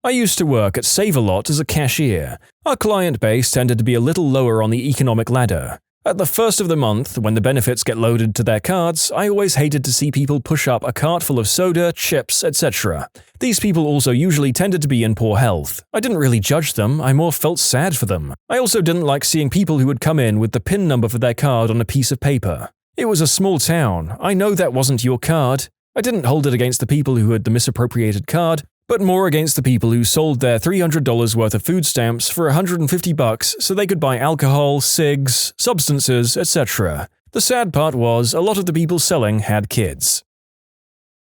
I used to work at Save-A-Lot as a cashier. Our client base tended to be a little lower on the economic ladder. At the first of the month, when the benefits get loaded to their cards, I always hated to see people push up a cart full of soda, chips, etc. These people also usually tended to be in poor health. I didn't really judge them, I more felt sad for them. I also didn't like seeing people who would come in with the PIN number for their card on a piece of paper. It was a small town, I know that wasn't your card. I didn't hold it against the people who had the misappropriated card, but more against the people who sold their $300 worth of food stamps for $150 so they could buy alcohol, cigs, substances, etc. The sad part was, a lot of the people selling had kids.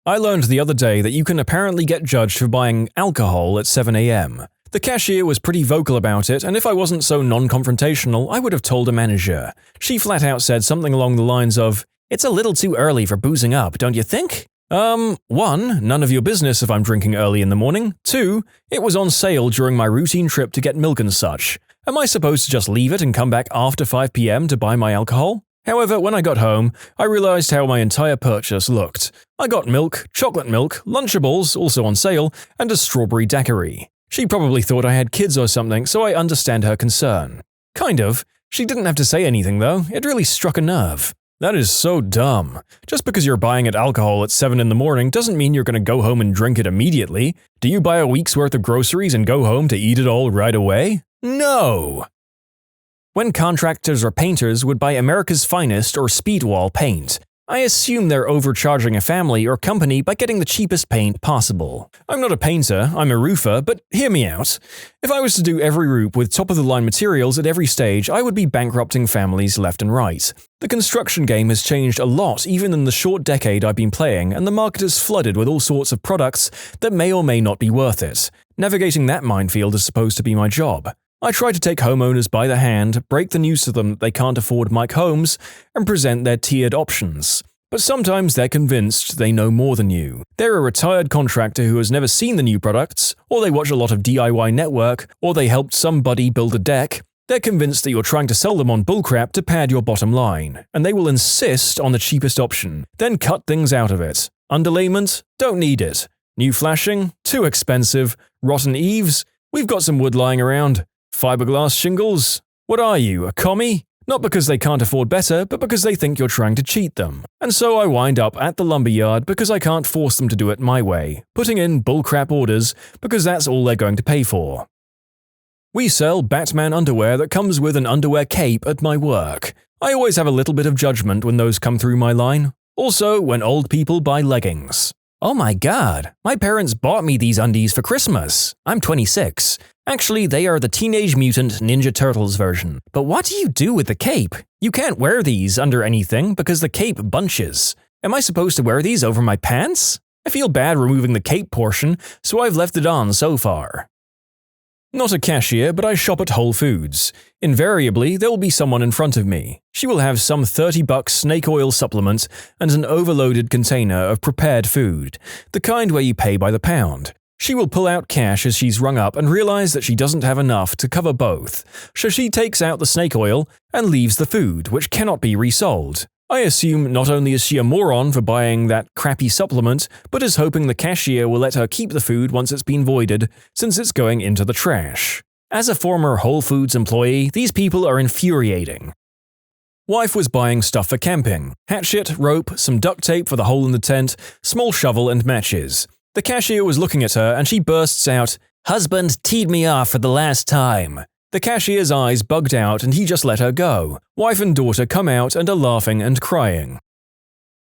I learned the other day that you can apparently get judged for buying alcohol at 7 a.m. The cashier was pretty vocal about it, and if I wasn't so non-confrontational, I would have told a manager. She flat out said something along the lines of, "It's a little too early for boozing up, don't you think?" 1. None of your business if I'm drinking early in the morning. 2. It was on sale during my routine trip to get milk and such. Am I supposed to just leave it and come back after 5 p.m. to buy my alcohol? However, when I got home, I realized how my entire purchase looked. I got milk, chocolate milk, Lunchables, also on sale, and a strawberry daiquiri. She probably thought I had kids or something, so I understand her concern. Kind of. She didn't have to say anything though, it really struck a nerve. That is so dumb. Just because you're buying alcohol at 7 in the morning doesn't mean you're going to go home and drink it immediately. Do you buy a week's worth of groceries and go home to eat it all right away? No! When contractors or painters would buy America's Finest or Speedwall paint, I assume they're overcharging a family or company by getting the cheapest paint possible. I'm not a painter, I'm a roofer, but hear me out. If I was to do every roof with top-of-the-line materials at every stage, I would be bankrupting families left and right. The construction game has changed a lot even in the short decade I've been playing, and the market is flooded with all sorts of products that may or may not be worth it. Navigating that minefield is supposed to be my job. I try to take homeowners by the hand, break the news to them that they can't afford Mike Holmes, and present their tiered options. But sometimes they're convinced they know more than you. They're a retired contractor who has never seen the new products, or they watch a lot of DIY Network, or they helped somebody build a deck. They're convinced that you're trying to sell them on bullcrap to pad your bottom line, and they will insist on the cheapest option, then cut things out of it. Underlayment? Don't need it. New flashing? Too expensive. Rotten eaves? We've got some wood lying around. Fiberglass shingles? What are you, a commie? Not because they can't afford better, but because they think you're trying to cheat them. And so I wind up at the lumberyard because I can't force them to do it my way, putting in bullcrap orders because that's all they're going to pay for. We sell Batman underwear that comes with an underwear cape at my work. I always have a little bit of judgment when those come through my line. Also, when old people buy leggings. Oh my god, my parents bought me these undies for Christmas. I'm 26. Actually, they are the Teenage Mutant Ninja Turtles version. But what do you do with the cape? You can't wear these under anything because the cape bunches. Am I supposed to wear these over my pants? I feel bad removing the cape portion, so I've left it on so far. Not a cashier, but I shop at Whole Foods. Invariably, there will be someone in front of me. She will have some $30 snake oil supplement and an overloaded container of prepared food, the kind where you pay by the pound. She will pull out cash as she's rung up and realize that she doesn't have enough to cover both, so she takes out the snake oil and leaves the food, which cannot be resold. I assume not only is she a moron for buying that crappy supplement, but is hoping the cashier will let her keep the food once it's been voided, since it's going into the trash. As a former Whole Foods employee, these people are infuriating. Wife was buying stuff for camping: hatchet, rope, some duct tape for the hole in the tent, small shovel and matches. The cashier was looking at her and she bursts out, "Husband teed me off for the last time." The cashier's eyes bugged out and he just let her go. Wife and daughter come out and are laughing and crying.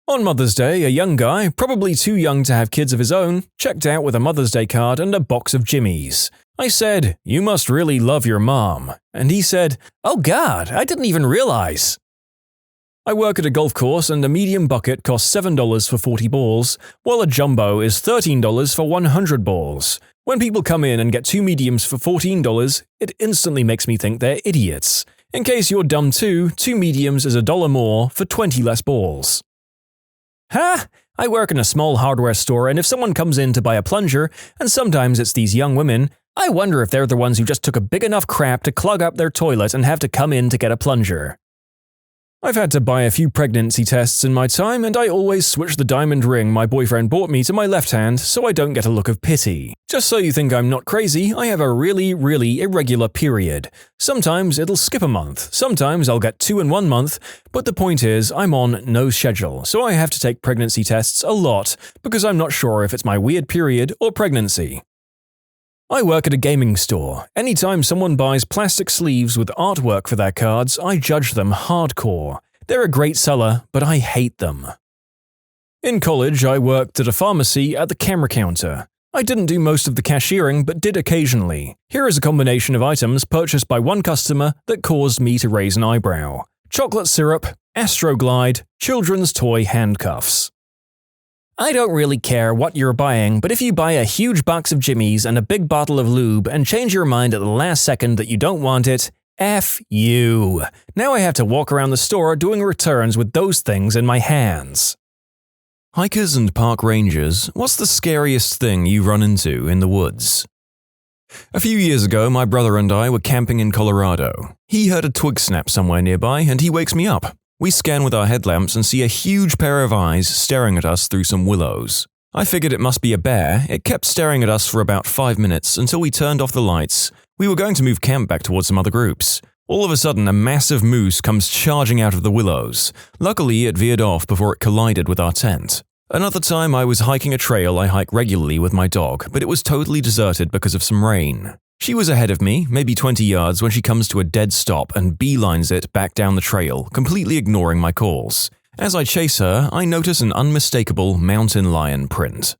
On Mother's Day, a young guy, probably too young to have kids of his own, checked out with a Mother's Day card and a box of Jimmies. I said, "You must really love your mom." And he said, "Oh God, I didn't even realize." I work at a golf course and a medium bucket costs $7 for 40 balls, while a jumbo is $13 for 100 balls. When people come in and get two mediums for $14, it instantly makes me think they're idiots. In case you're dumb too, 2 mediums is $1 more for 20 less balls. Ha! I work in a small hardware store, and if someone comes in to buy a plunger, and sometimes it's these young women, I wonder if they're the ones who just took a big enough crap to clog up their toilet and have to come in to get a plunger. I've had to buy a few pregnancy tests in my time, and I always switch the diamond ring my boyfriend bought me to my left hand so I don't get a look of pity. Just so you think I'm not crazy, I have a really irregular period. Sometimes it'll skip a month, sometimes I'll get 2 in 1 month, but the point is I'm on no schedule, so I have to take pregnancy tests a lot because I'm not sure if it's my weird period or pregnancy. I work at a gaming store. Anytime someone buys plastic sleeves with artwork for their cards, I judge them hardcore. They're a great seller, but I hate them. In college, I worked at a pharmacy at the camera counter. I didn't do most of the cashiering, but did occasionally. Here is a combination of items purchased by one customer that caused me to raise an eyebrow. Chocolate syrup, Astroglide, children's toy handcuffs. I don't really care what you're buying, but if you buy a huge box of Jimmy's and a big bottle of lube and change your mind at the last second that you don't want it, F you. Now I have to walk around the store doing returns with those things in my hands. Hikers and park rangers, what's the scariest thing you run into in the woods? A few years ago, my brother and I were camping in Colorado. He heard a twig snap somewhere nearby and he wakes me up. We scan with our headlamps and see a huge pair of eyes staring at us through some willows. I figured it must be a bear. It kept staring at us for about 5 minutes until we turned off the lights. We were going to move camp back towards some other groups. All of a sudden, a massive moose comes charging out of the willows. Luckily, it veered off before it collided with our tent. Another time, I was hiking a trail I hike regularly with my dog, but it was totally deserted because of some rain. She was ahead of me, maybe 20 yards, when she comes to a dead stop and beelines it back down the trail, completely ignoring my calls. As I chase her, I notice an unmistakable mountain lion print.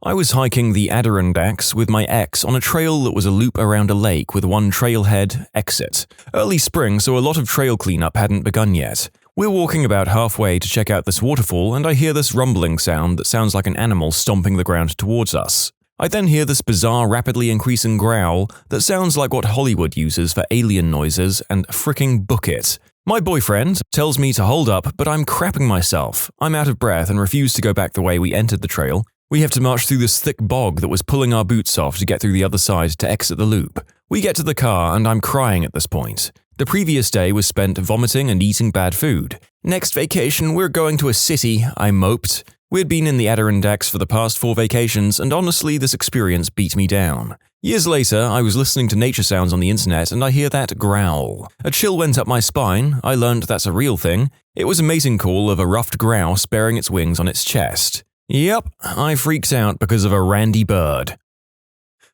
I was hiking the Adirondacks with my ex on a trail that was a loop around a lake with one trailhead exit. Early spring, so a lot of trail cleanup hadn't begun yet. We're walking about halfway to check out this waterfall, and I hear this rumbling sound that sounds like an animal stomping the ground towards us. I then hear this bizarre, rapidly increasing growl that sounds like what Hollywood uses for alien noises and fricking book it. My boyfriend tells me to hold up, but I'm crapping myself. I'm out of breath and refuse to go back the way we entered the trail. We have to march through this thick bog that was pulling our boots off to get through the other side to exit the loop. We get to the car and I'm crying at this point. The previous day was spent vomiting and eating bad food. Next vacation, we're going to a city, I moped. We'd been in the Adirondacks for the past 4 vacations, and honestly, this experience beat me down. Years later, I was listening to nature sounds on the internet and I hear that growl. A chill went up my spine. I learned that's a real thing. It was a mating call of a ruffed grouse bearing its wings on its chest. Yep, I freaked out because of a randy bird.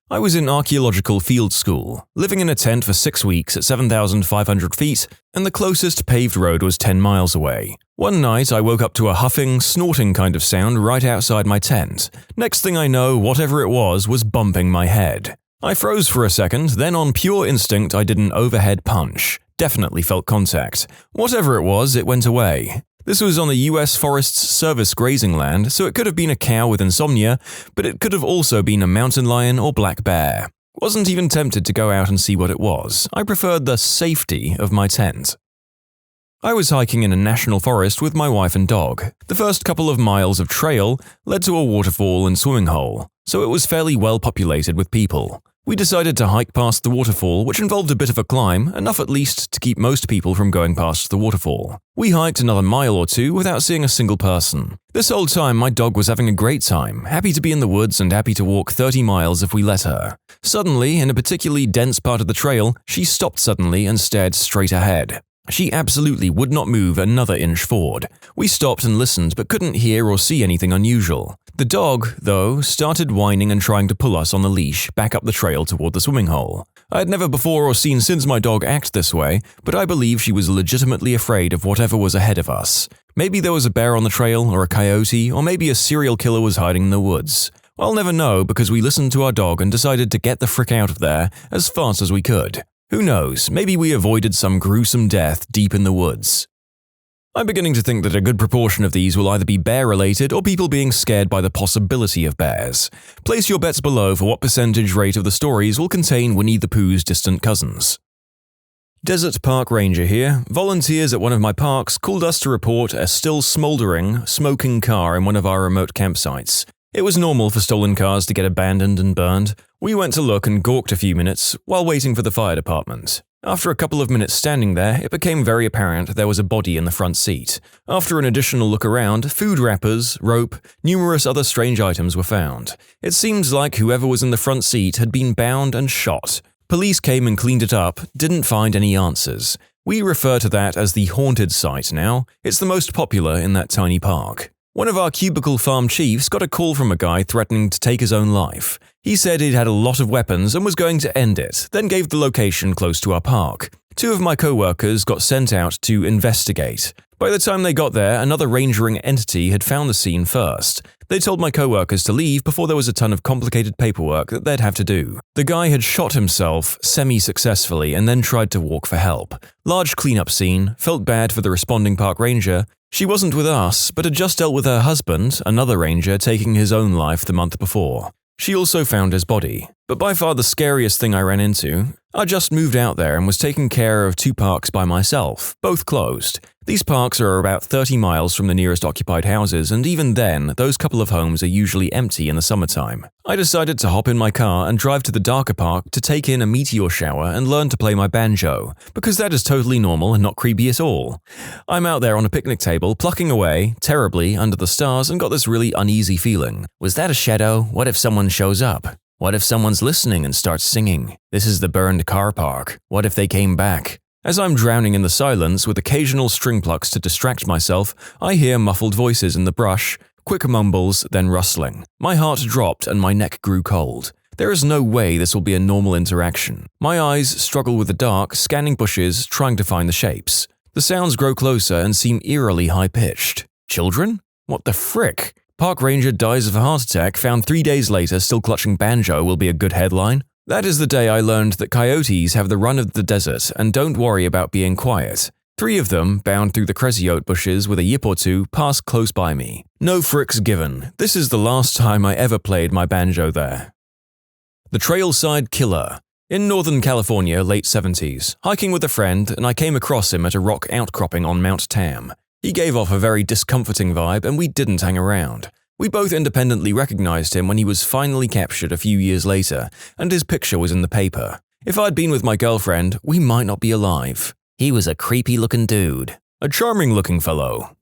I was in archaeological field school, living in a tent for 6 weeks at 7,500 feet, and the closest paved road was 10 miles away. One night, I woke up to a huffing, snorting kind of sound right outside my tent. Next thing I know, whatever it was bumping my head. I froze for a second, then on pure instinct, I did an overhead punch. Definitely felt contact. Whatever it was, it went away. This was on the US Forest Service grazing land, so it could have been a cow with insomnia, but it could have also been a mountain lion or black bear. Wasn't even tempted to go out and see what it was. I preferred the safety of my tent. I was hiking in a national forest with my wife and dog. The first couple of miles of trail led to a waterfall and swimming hole, so it was fairly well populated with people. We decided to hike past the waterfall, which involved a bit of a climb, enough at least to keep most people from going past the waterfall. We hiked another mile or two without seeing a single person. This whole time, my dog was having a great time, happy to be in the woods and happy to walk 30 miles if we let her. Suddenly, in a particularly dense part of the trail, she stopped suddenly and stared straight ahead. She absolutely would not move another inch forward. We stopped and listened but couldn't hear or see anything unusual. The dog, though, started whining and trying to pull us on the leash back up the trail toward the swimming hole. I had never before or seen since my dog act this way, but I believe she was legitimately afraid of whatever was ahead of us. Maybe there was a bear on the trail, or a coyote, or maybe a serial killer was hiding in the woods. I'll never know because we listened to our dog and decided to get the frick out of there as fast as we could. Who knows, maybe we avoided some gruesome death deep in the woods. I'm beginning to think that a good proportion of these will either be bear-related or people being scared by the possibility of bears. Place your bets below for what percentage rate of the stories will contain Winnie the Pooh's distant cousins. Desert Park Ranger here. Volunteers at one of my parks called us to report a still smoldering, smoking car in one of our remote campsites. It was normal for stolen cars to get abandoned and burned. We went to look and gawked a few minutes while waiting for the fire department. After a couple of minutes standing there, it became very apparent there was a body in the front seat. After an additional look around, food wrappers, rope, numerous other strange items were found. It seems like whoever was in the front seat had been bound and shot. Police came and cleaned it up, didn't find any answers. We refer to that as the haunted site now. It's the most popular in that tiny park. One of our cubicle farm chiefs got a call from a guy threatening to take his own life. He said he'd had a lot of weapons and was going to end it, then gave the location close to our park. 2 of my co-workers got sent out to investigate. By the time they got there, another rangering entity had found the scene first. They told my co-workers to leave before there was a ton of complicated paperwork that they'd have to do. The guy had shot himself semi-successfully and then tried to walk for help. Large cleanup scene, felt bad for the responding park ranger. She wasn't with us, but had just dealt with her husband, another ranger, taking his own life the month before. She also found his body. But by far the scariest thing I ran into, I just moved out there and was taking care of 2 parks by myself, both closed. These parks are about 30 miles from the nearest occupied houses, and even then, those couple of homes are usually empty in the summertime. I decided to hop in my car and drive to the darker park to take in a meteor shower and learn to play my banjo, because that is totally normal and not creepy at all. I'm out there on a picnic table, plucking away, terribly, under the stars, and got this really uneasy feeling. Was that a shadow? What if someone shows up? What if someone's listening and starts singing? This is the burned car park. What if they came back? As I'm drowning in the silence with occasional string plucks to distract myself, I hear muffled voices in the brush, quick mumbles, then rustling. My heart dropped and my neck grew cold. There is no way this will be a normal interaction. My eyes struggle with the dark, scanning bushes, trying to find the shapes. The sounds grow closer and seem eerily high-pitched. Children? What the frick? Park ranger dies of a heart attack, found 3 days later still clutching banjo will be a good headline. That is the day I learned that coyotes have the run of the desert and don't worry about being quiet. 3 of them, bound through the creosote bushes with a yip or 2, passed close by me. No fricks given. This is the last time I ever played my banjo there. The Trailside Killer. In Northern California, late 70s, hiking with a friend, and I came across him at a rock outcropping on Mount Tam. He gave off a very discomforting vibe and we didn't hang around. We both independently recognized him when he was finally captured a few years later, and his picture was in the paper. If I'd been with my girlfriend, we might not be alive. He was a creepy-looking dude. A charming-looking fellow.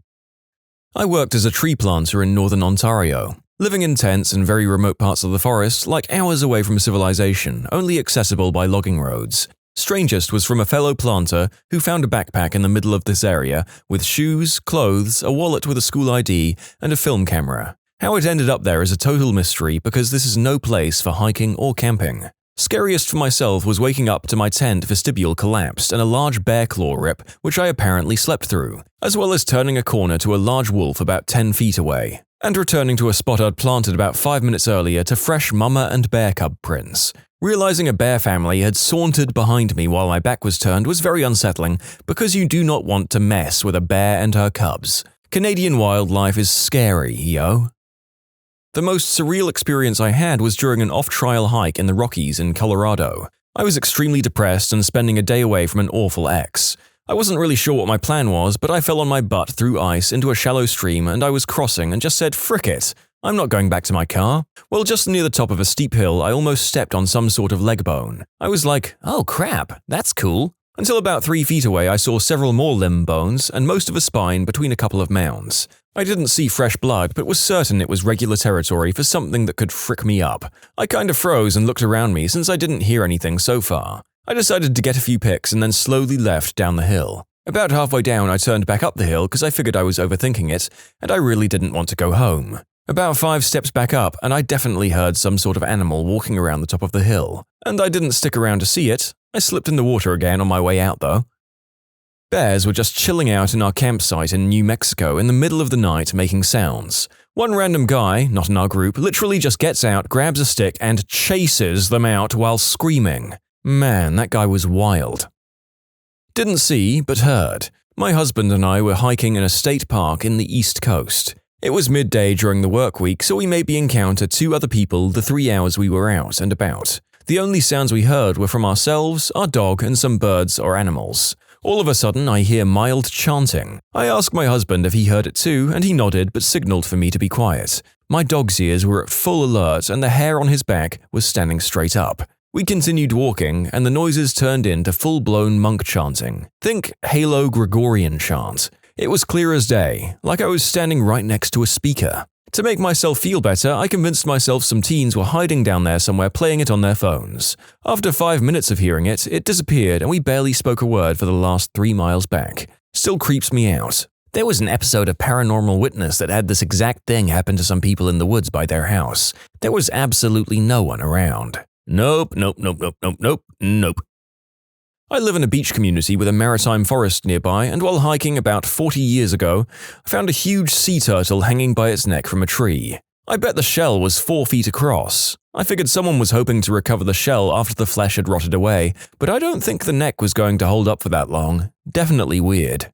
I worked as a tree planter in northern Ontario, living in tents in very remote parts of the forest, like hours away from civilization, only accessible by logging roads. Strangest was from a fellow planter who found a backpack in the middle of this area with shoes, clothes, a wallet with a school ID, and a film camera. How it ended up there is a total mystery because this is no place for hiking or camping. Scariest for myself was waking up to my tent vestibule collapsed and a large bear claw rip which I apparently slept through, as well as turning a corner to a large wolf about 10 feet away, and returning to a spot I'd planted about 5 minutes earlier to fresh mama and bear cub prints. Realizing a bear family had sauntered behind me while my back was turned was very unsettling because you do not want to mess with a bear and her cubs. Canadian wildlife is scary, yo. The most surreal experience I had was during an off-trail hike in the Rockies in Colorado. I was extremely depressed and spending a day away from an awful ex. I wasn't really sure what my plan was, but I fell on my butt through ice into a shallow stream and I was crossing and just said, frick it, I'm not going back to my car. Well, just near the top of a steep hill, I almost stepped on some sort of leg bone. I was like, oh crap, that's cool. Until about 3 feet away, I saw several more limb bones and most of a spine between a couple of mounds. I didn't see fresh blood, but was certain it was regular territory for something that could frick me up. I kind of froze and looked around me since I didn't hear anything so far. I decided to get a few pics and then slowly left down the hill. About halfway down, I turned back up the hill because I figured I was overthinking it, and I really didn't want to go home. About 5 steps back up, and I definitely heard some sort of animal walking around the top of the hill. And I didn't stick around to see it. I slipped in the water again on my way out though. Bears were just chilling out in our campsite in New Mexico in the middle of the night making sounds. One random guy, not in our group, literally just gets out, grabs a stick, and chases them out while screaming. Man, that guy was wild. Didn't see, but heard. My husband and I were hiking in a state park in the East Coast. It was midday during the work week, so we maybe encountered 2 other people the 3 hours we were out and about. The only sounds we heard were from ourselves, our dog, and some birds or animals. All of a sudden, I hear mild chanting. I asked my husband if he heard it too, and he nodded but signaled for me to be quiet. My dog's ears were at full alert and the hair on his back was standing straight up. We continued walking, and the noises turned into full-blown monk chanting. Think Halo Gregorian chant. It was clear as day, like I was standing right next to a speaker. To make myself feel better, I convinced myself some teens were hiding down there somewhere playing it on their phones. After 5 minutes of hearing it, it disappeared and we barely spoke a word for the last 3 miles back. Still creeps me out. There was an episode of Paranormal Witness that had this exact thing happen to some people in the woods by their house. There was absolutely no one around. Nope. I live in a beach community with a maritime forest nearby, and while hiking about 40 years ago, I found a huge sea turtle hanging by its neck from a tree. I bet the shell was 4 feet across. I figured someone was hoping to recover the shell after the flesh had rotted away, but I don't think the neck was going to hold up for that long. Definitely weird.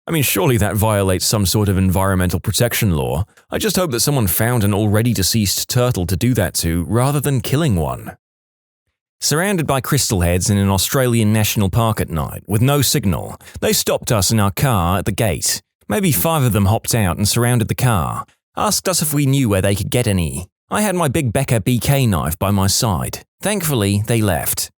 I mean, surely that violates some sort of environmental protection law. I just hope that someone found an already deceased turtle to do that to, rather than killing one. Surrounded by crystal heads in an Australian national park at night, with no signal, they stopped us in our car at the gate. Maybe 5 of them hopped out and surrounded the car, asked us if we knew where they could get any. I had my big Becca BK knife by my side. Thankfully, they left.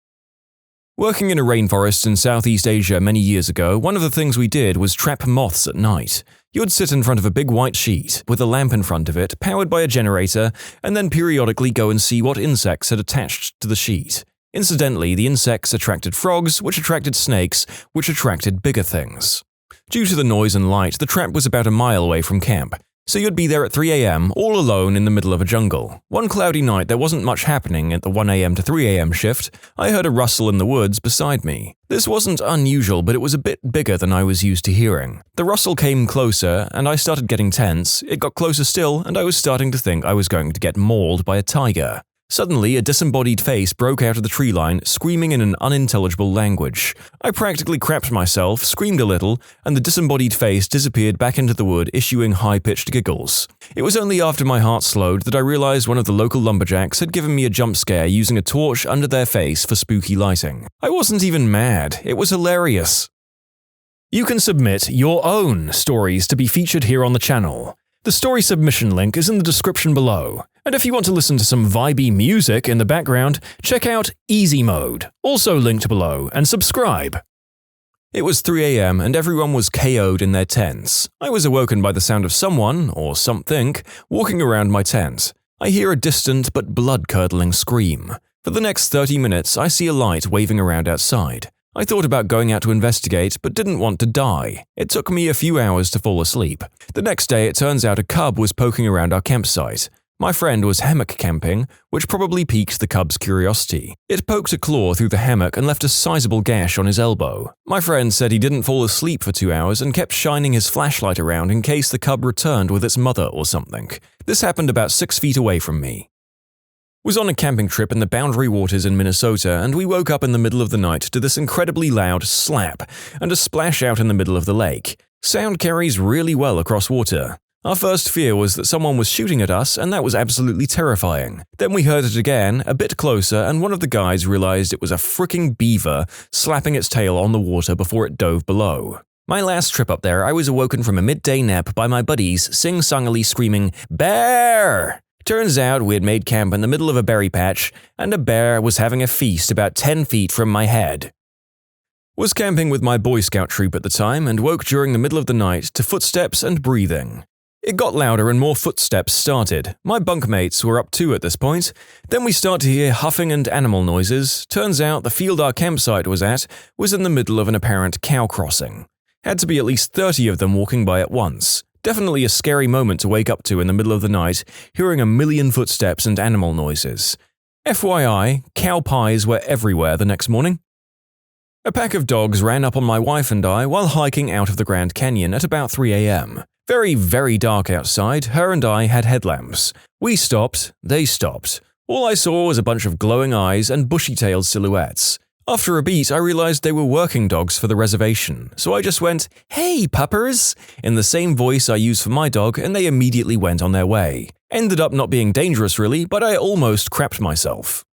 Working in a rainforest in Southeast Asia many years ago, one of the things we did was trap moths at night. You would sit in front of a big white sheet, with a lamp in front of it, powered by a generator, and then periodically go and see what insects had attached to the sheet. Incidentally, the insects attracted frogs, which attracted snakes, which attracted bigger things. Due to the noise and light, the trap was about a mile away from camp, so you'd be there at 3 a.m., all alone in the middle of a jungle. One cloudy night there wasn't much happening at the 1 a.m. to 3 a.m. shift. I heard a rustle in the woods beside me. This wasn't unusual, but it was a bit bigger than I was used to hearing. The rustle came closer, and I started getting tense. It got closer still, and I was starting to think I was going to get mauled by a tiger. Suddenly, a disembodied face broke out of the tree line, screaming in an unintelligible language. I practically crapped myself, screamed a little, and the disembodied face disappeared back into the wood, issuing high-pitched giggles. It was only after my heart slowed that I realized one of the local lumberjacks had given me a jump scare using a torch under their face for spooky lighting. I wasn't even mad. It was hilarious. You can submit your own stories to be featured here on the channel. The story submission link is in the description below. And if you want to listen to some vibey music in the background, check out easymode, also linked below, and subscribe. It was 3 a.m. and everyone was KO'd in their tents. I was awoken by the sound of someone, or something, walking around my tent. I hear a distant but blood-curdling scream. For the next 30 minutes, I see a light waving around outside. I thought about going out to investigate, but didn't want to die. It took me a few hours to fall asleep. The next day, it turns out a cub was poking around our campsite. My friend was hammock camping, which probably piqued the cub's curiosity. It poked a claw through the hammock and left a sizable gash on his elbow. My friend said he didn't fall asleep for 2 hours and kept shining his flashlight around in case the cub returned with its mother or something. This happened about 6 feet away from me. Was on a camping trip in the Boundary Waters in Minnesota, and we woke up in the middle of the night to this incredibly loud slap and a splash out in the middle of the lake. Sound carries really well across water. Our first fear was that someone was shooting at us, and that was absolutely terrifying. Then we heard it again, a bit closer, and one of the guys realized it was a fricking beaver slapping its tail on the water before it dove below. My last trip up there, I was awoken from a midday nap by my buddies sing-songily screaming, "Bear!" Turns out we had made camp in the middle of a berry patch, and a bear was having a feast about 10 feet from my head. Was camping with my Boy Scout troop at the time, and woke during the middle of the night to footsteps and breathing. It got louder and more footsteps started. My bunkmates were up too at this point. Then we start to hear huffing and animal noises. Turns out the field our campsite was at was in the middle of an apparent cow crossing. Had to be at least 30 of them walking by at once. Definitely a scary moment to wake up to in the middle of the night, hearing a million footsteps and animal noises. FYI, cow pies were everywhere the next morning. A pack of dogs ran up on my wife and I while hiking out of the Grand Canyon at about 3 a.m. Very, very dark outside. Her and I had headlamps. We stopped, they stopped. All I saw was a bunch of glowing eyes and bushy-tailed silhouettes. After a beat, I realized they were working dogs for the reservation, so I just went, "Hey, puppers!" in the same voice I use for my dog, and they immediately went on their way. Ended up not being dangerous really, but I almost crapped myself.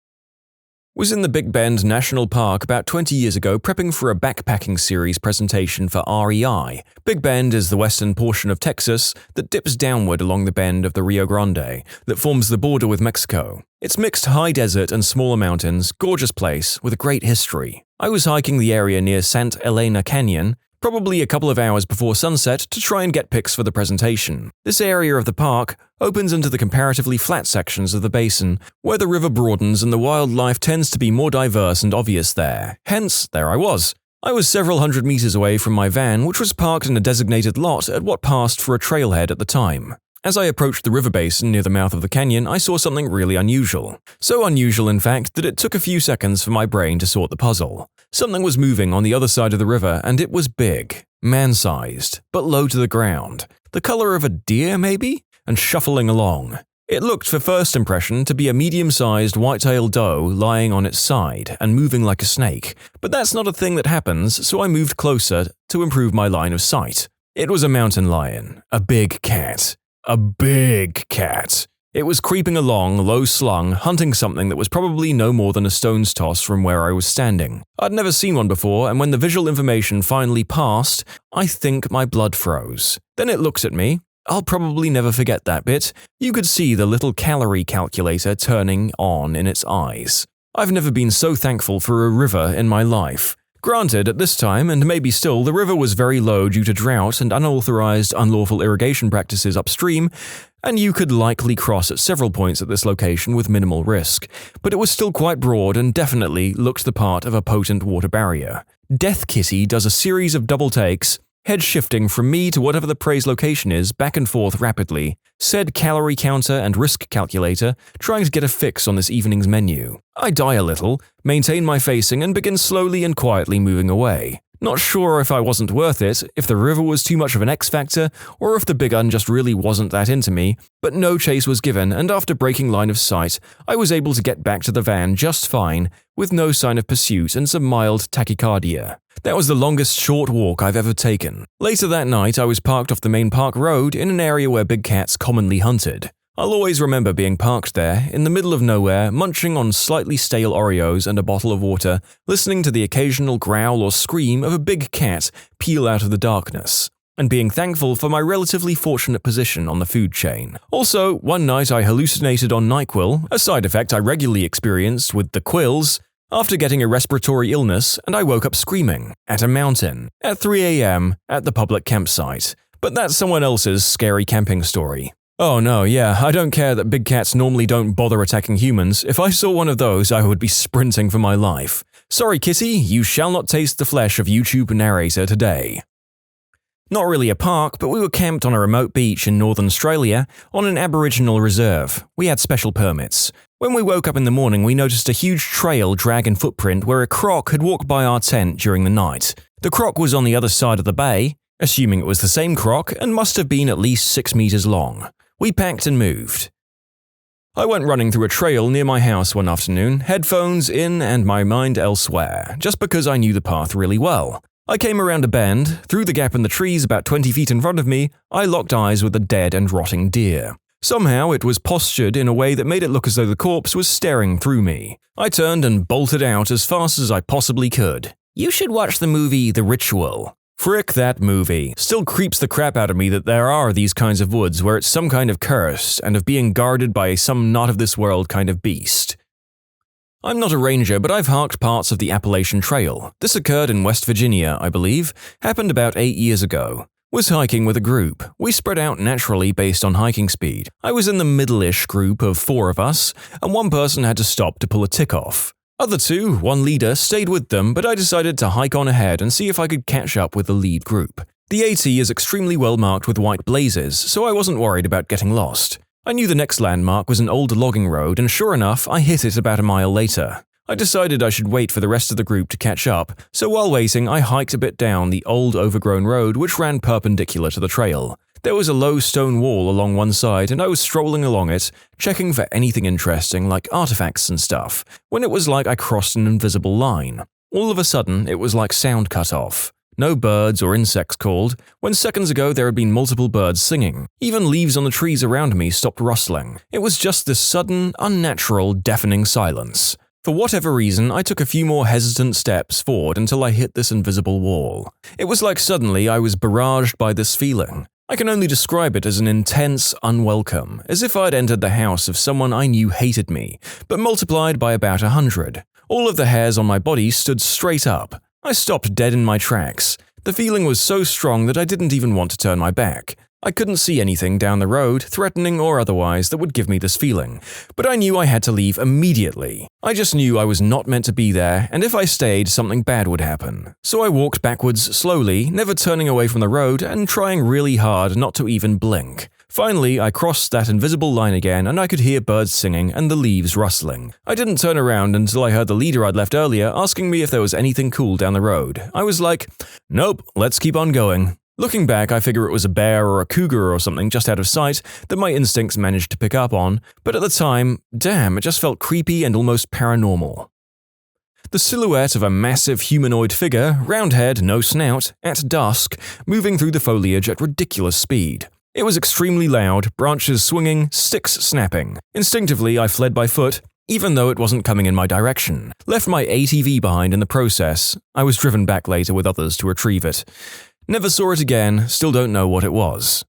Was in the Big Bend National Park about 20 years ago prepping for a backpacking series presentation for REI. Big Bend is the western portion of Texas that dips downward along the bend of the Rio Grande that forms the border with Mexico. It's mixed high desert and smaller mountains, gorgeous place with a great history. I was hiking the area near Santa Elena Canyon, probably a couple of hours before sunset to try and get pics for the presentation. This area of the park opens into the comparatively flat sections of the basin, where the river broadens and the wildlife tends to be more diverse and obvious there. Hence, there I was. I was several hundred meters away from my van, which was parked in a designated lot at what passed for a trailhead at the time. As I approached the river basin near the mouth of the canyon, I saw something really unusual. So unusual, in fact, that it took a few seconds for my brain to sort the puzzle. Something was moving on the other side of the river, and it was big, man-sized, but low to the ground. The color of a deer, maybe? And shuffling along. It looked, for first impression, to be a medium-sized white-tailed doe lying on its side and moving like a snake. But that's not a thing that happens, so I moved closer to improve my line of sight. It was a mountain lion, a big cat. A big cat. It was creeping along, low-slung, hunting something that was probably no more than a stone's toss from where I was standing. I'd never seen one before, and when the visual information finally passed, I think my blood froze. Then it looked at me. I'll probably never forget that bit. You could see the little calorie calculator turning on in its eyes. I've never been so thankful for a river in my life. Granted, at this time, and maybe still, the river was very low due to drought and unauthorized, unlawful irrigation practices upstream, and you could likely cross at several points at this location with minimal risk, but it was still quite broad and definitely looked the part of a potent water barrier. Death Kitty does a series of double takes, head shifting from me to whatever the prey's location is back and forth rapidly, said calorie counter and risk calculator, trying to get a fix on this evening's menu. I die a little, maintain my facing, and begin slowly and quietly moving away. Not sure if I wasn't worth it, if the river was too much of an X factor, or if the big un just really wasn't that into me, but no chase was given, and after breaking line of sight, I was able to get back to the van just fine, with no sign of pursuit and some mild tachycardia. That was the longest short walk I've ever taken. Later that night, I was parked off the main park road in an area where big cats commonly hunted. I'll always remember being parked there, in the middle of nowhere, munching on slightly stale Oreos and a bottle of water, listening to the occasional growl or scream of a big cat peel out of the darkness, and being thankful for my relatively fortunate position on the food chain. Also, one night I hallucinated on NyQuil, a side effect I regularly experienced with the quills, after getting a respiratory illness, and I woke up screaming, at a mountain, at 3 a.m., at the public campsite. But that's someone else's scary camping story. Oh no, yeah, I don't care that big cats normally don't bother attacking humans. If I saw one of those, I would be sprinting for my life. Sorry, kitty, you shall not taste the flesh of YouTube narrator today. Not really a park, but we were camped on a remote beach in Northern Australia on an Aboriginal reserve. We had special permits. When we woke up in the morning, we noticed a huge trail dragging footprint where a croc had walked by our tent during the night. The croc was on the other side of the bay, assuming it was the same croc, and must have been at least 6 meters long. We packed and moved. I went running through a trail near my house one afternoon, headphones in and my mind elsewhere, just because I knew the path really well. I came around a bend, through the gap in the trees about 20 feet in front of me, I locked eyes with a dead and rotting deer. Somehow it was postured in a way that made it look as though the corpse was staring through me. I turned and bolted out as fast as I possibly could. You should watch the movie The Ritual. Frick that movie. Still creeps the crap out of me that there are these kinds of woods where it's some kind of curse and of being guarded by some not-of-this-world kind of beast. I'm not a ranger, but I've hiked parts of the Appalachian Trail. This occurred in West Virginia, I believe. Happened about 8 years ago. Was hiking with a group. We spread out naturally based on hiking speed. I was in the middle-ish group of 4 of us, and one person had to stop to pull a tick off. Other 2, one leader, stayed with them, but I decided to hike on ahead and see if I could catch up with the lead group. The AT is extremely well marked with white blazes, so I wasn't worried about getting lost. I knew the next landmark was an old logging road, and sure enough, I hit it about a mile later. I decided I should wait for the rest of the group to catch up, so while waiting, I hiked a bit down the old overgrown road which ran perpendicular to the trail. There was a low stone wall along one side, and I was strolling along it, checking for anything interesting like artifacts and stuff, when it was like I crossed an invisible line. All of a sudden, it was like sound cut off. No birds or insects called, when seconds ago there had been multiple birds singing. Even leaves on the trees around me stopped rustling. It was just this sudden, unnatural, deafening silence. For whatever reason, I took a few more hesitant steps forward until I hit this invisible wall. It was like suddenly I was barraged by this feeling. I can only describe it as an intense unwelcome, as if I'd entered the house of someone I knew hated me, but multiplied by about 100. All of the hairs on my body stood straight up. I stopped dead in my tracks. The feeling was so strong that I didn't even want to turn my back. I couldn't see anything down the road, threatening or otherwise, that would give me this feeling, but I knew I had to leave immediately. I just knew I was not meant to be there, and if I stayed, something bad would happen. So I walked backwards slowly, never turning away from the road and trying really hard not to even blink. Finally, I crossed that invisible line again and I could hear birds singing and the leaves rustling. I didn't turn around until I heard the leader I'd left earlier asking me if there was anything cool down the road. I was like, nope, let's keep on going. Looking back, I figure it was a bear or a cougar or something just out of sight that my instincts managed to pick up on, but at the time, damn, it just felt creepy and almost paranormal. The silhouette of a massive humanoid figure, round head, no snout, at dusk, moving through the foliage at ridiculous speed. It was extremely loud, branches swinging, sticks snapping. Instinctively, I fled by foot, even though it wasn't coming in my direction. Left my ATV behind in the process. I was driven back later with others to retrieve it. Never saw it again, still don't know what it was.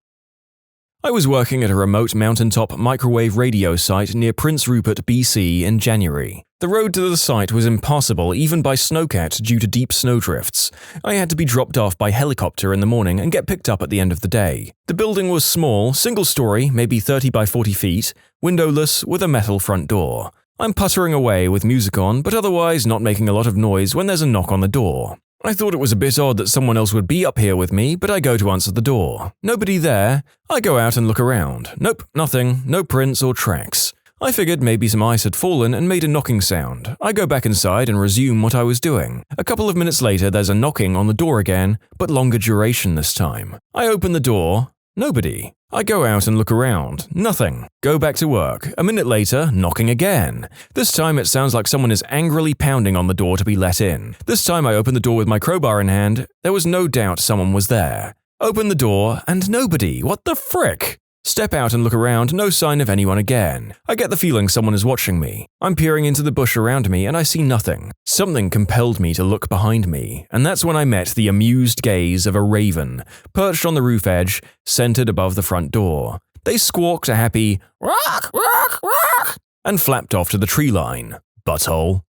I was working at a remote mountaintop microwave radio site near Prince Rupert, BC in January. The road to the site was impassable even by snowcat due to deep snowdrifts. I had to be dropped off by helicopter in the morning and get picked up at the end of the day. The building was small, single-story, maybe 30 by 40 feet, windowless with a metal front door. I'm puttering away with music on, but otherwise not making a lot of noise when there's a knock on the door. I thought it was a bit odd that someone else would be up here with me, but I go to answer the door. Nobody there. I go out and look around. Nope, nothing, no prints or tracks. I figured maybe some ice had fallen and made a knocking sound. I go back inside and resume what I was doing. A couple of minutes later, there's a knocking on the door again, but longer duration this time. I open the door. Nobody. I go out and look around. Nothing. Go back to work. A minute later, knocking again. This time it sounds like someone is angrily pounding on the door to be let in. This time I open the door with my crowbar in hand. There was no doubt someone was there. Open the door and nobody. What the frick? Step out and look around, no sign of anyone again. I get the feeling someone is watching me. I'm peering into the bush around me and I see nothing. Something compelled me to look behind me, and that's when I met the amused gaze of a raven, perched on the roof edge, centered above the front door. They squawked a happy "rock, rock, rock," and flapped off to the tree line. Butthole.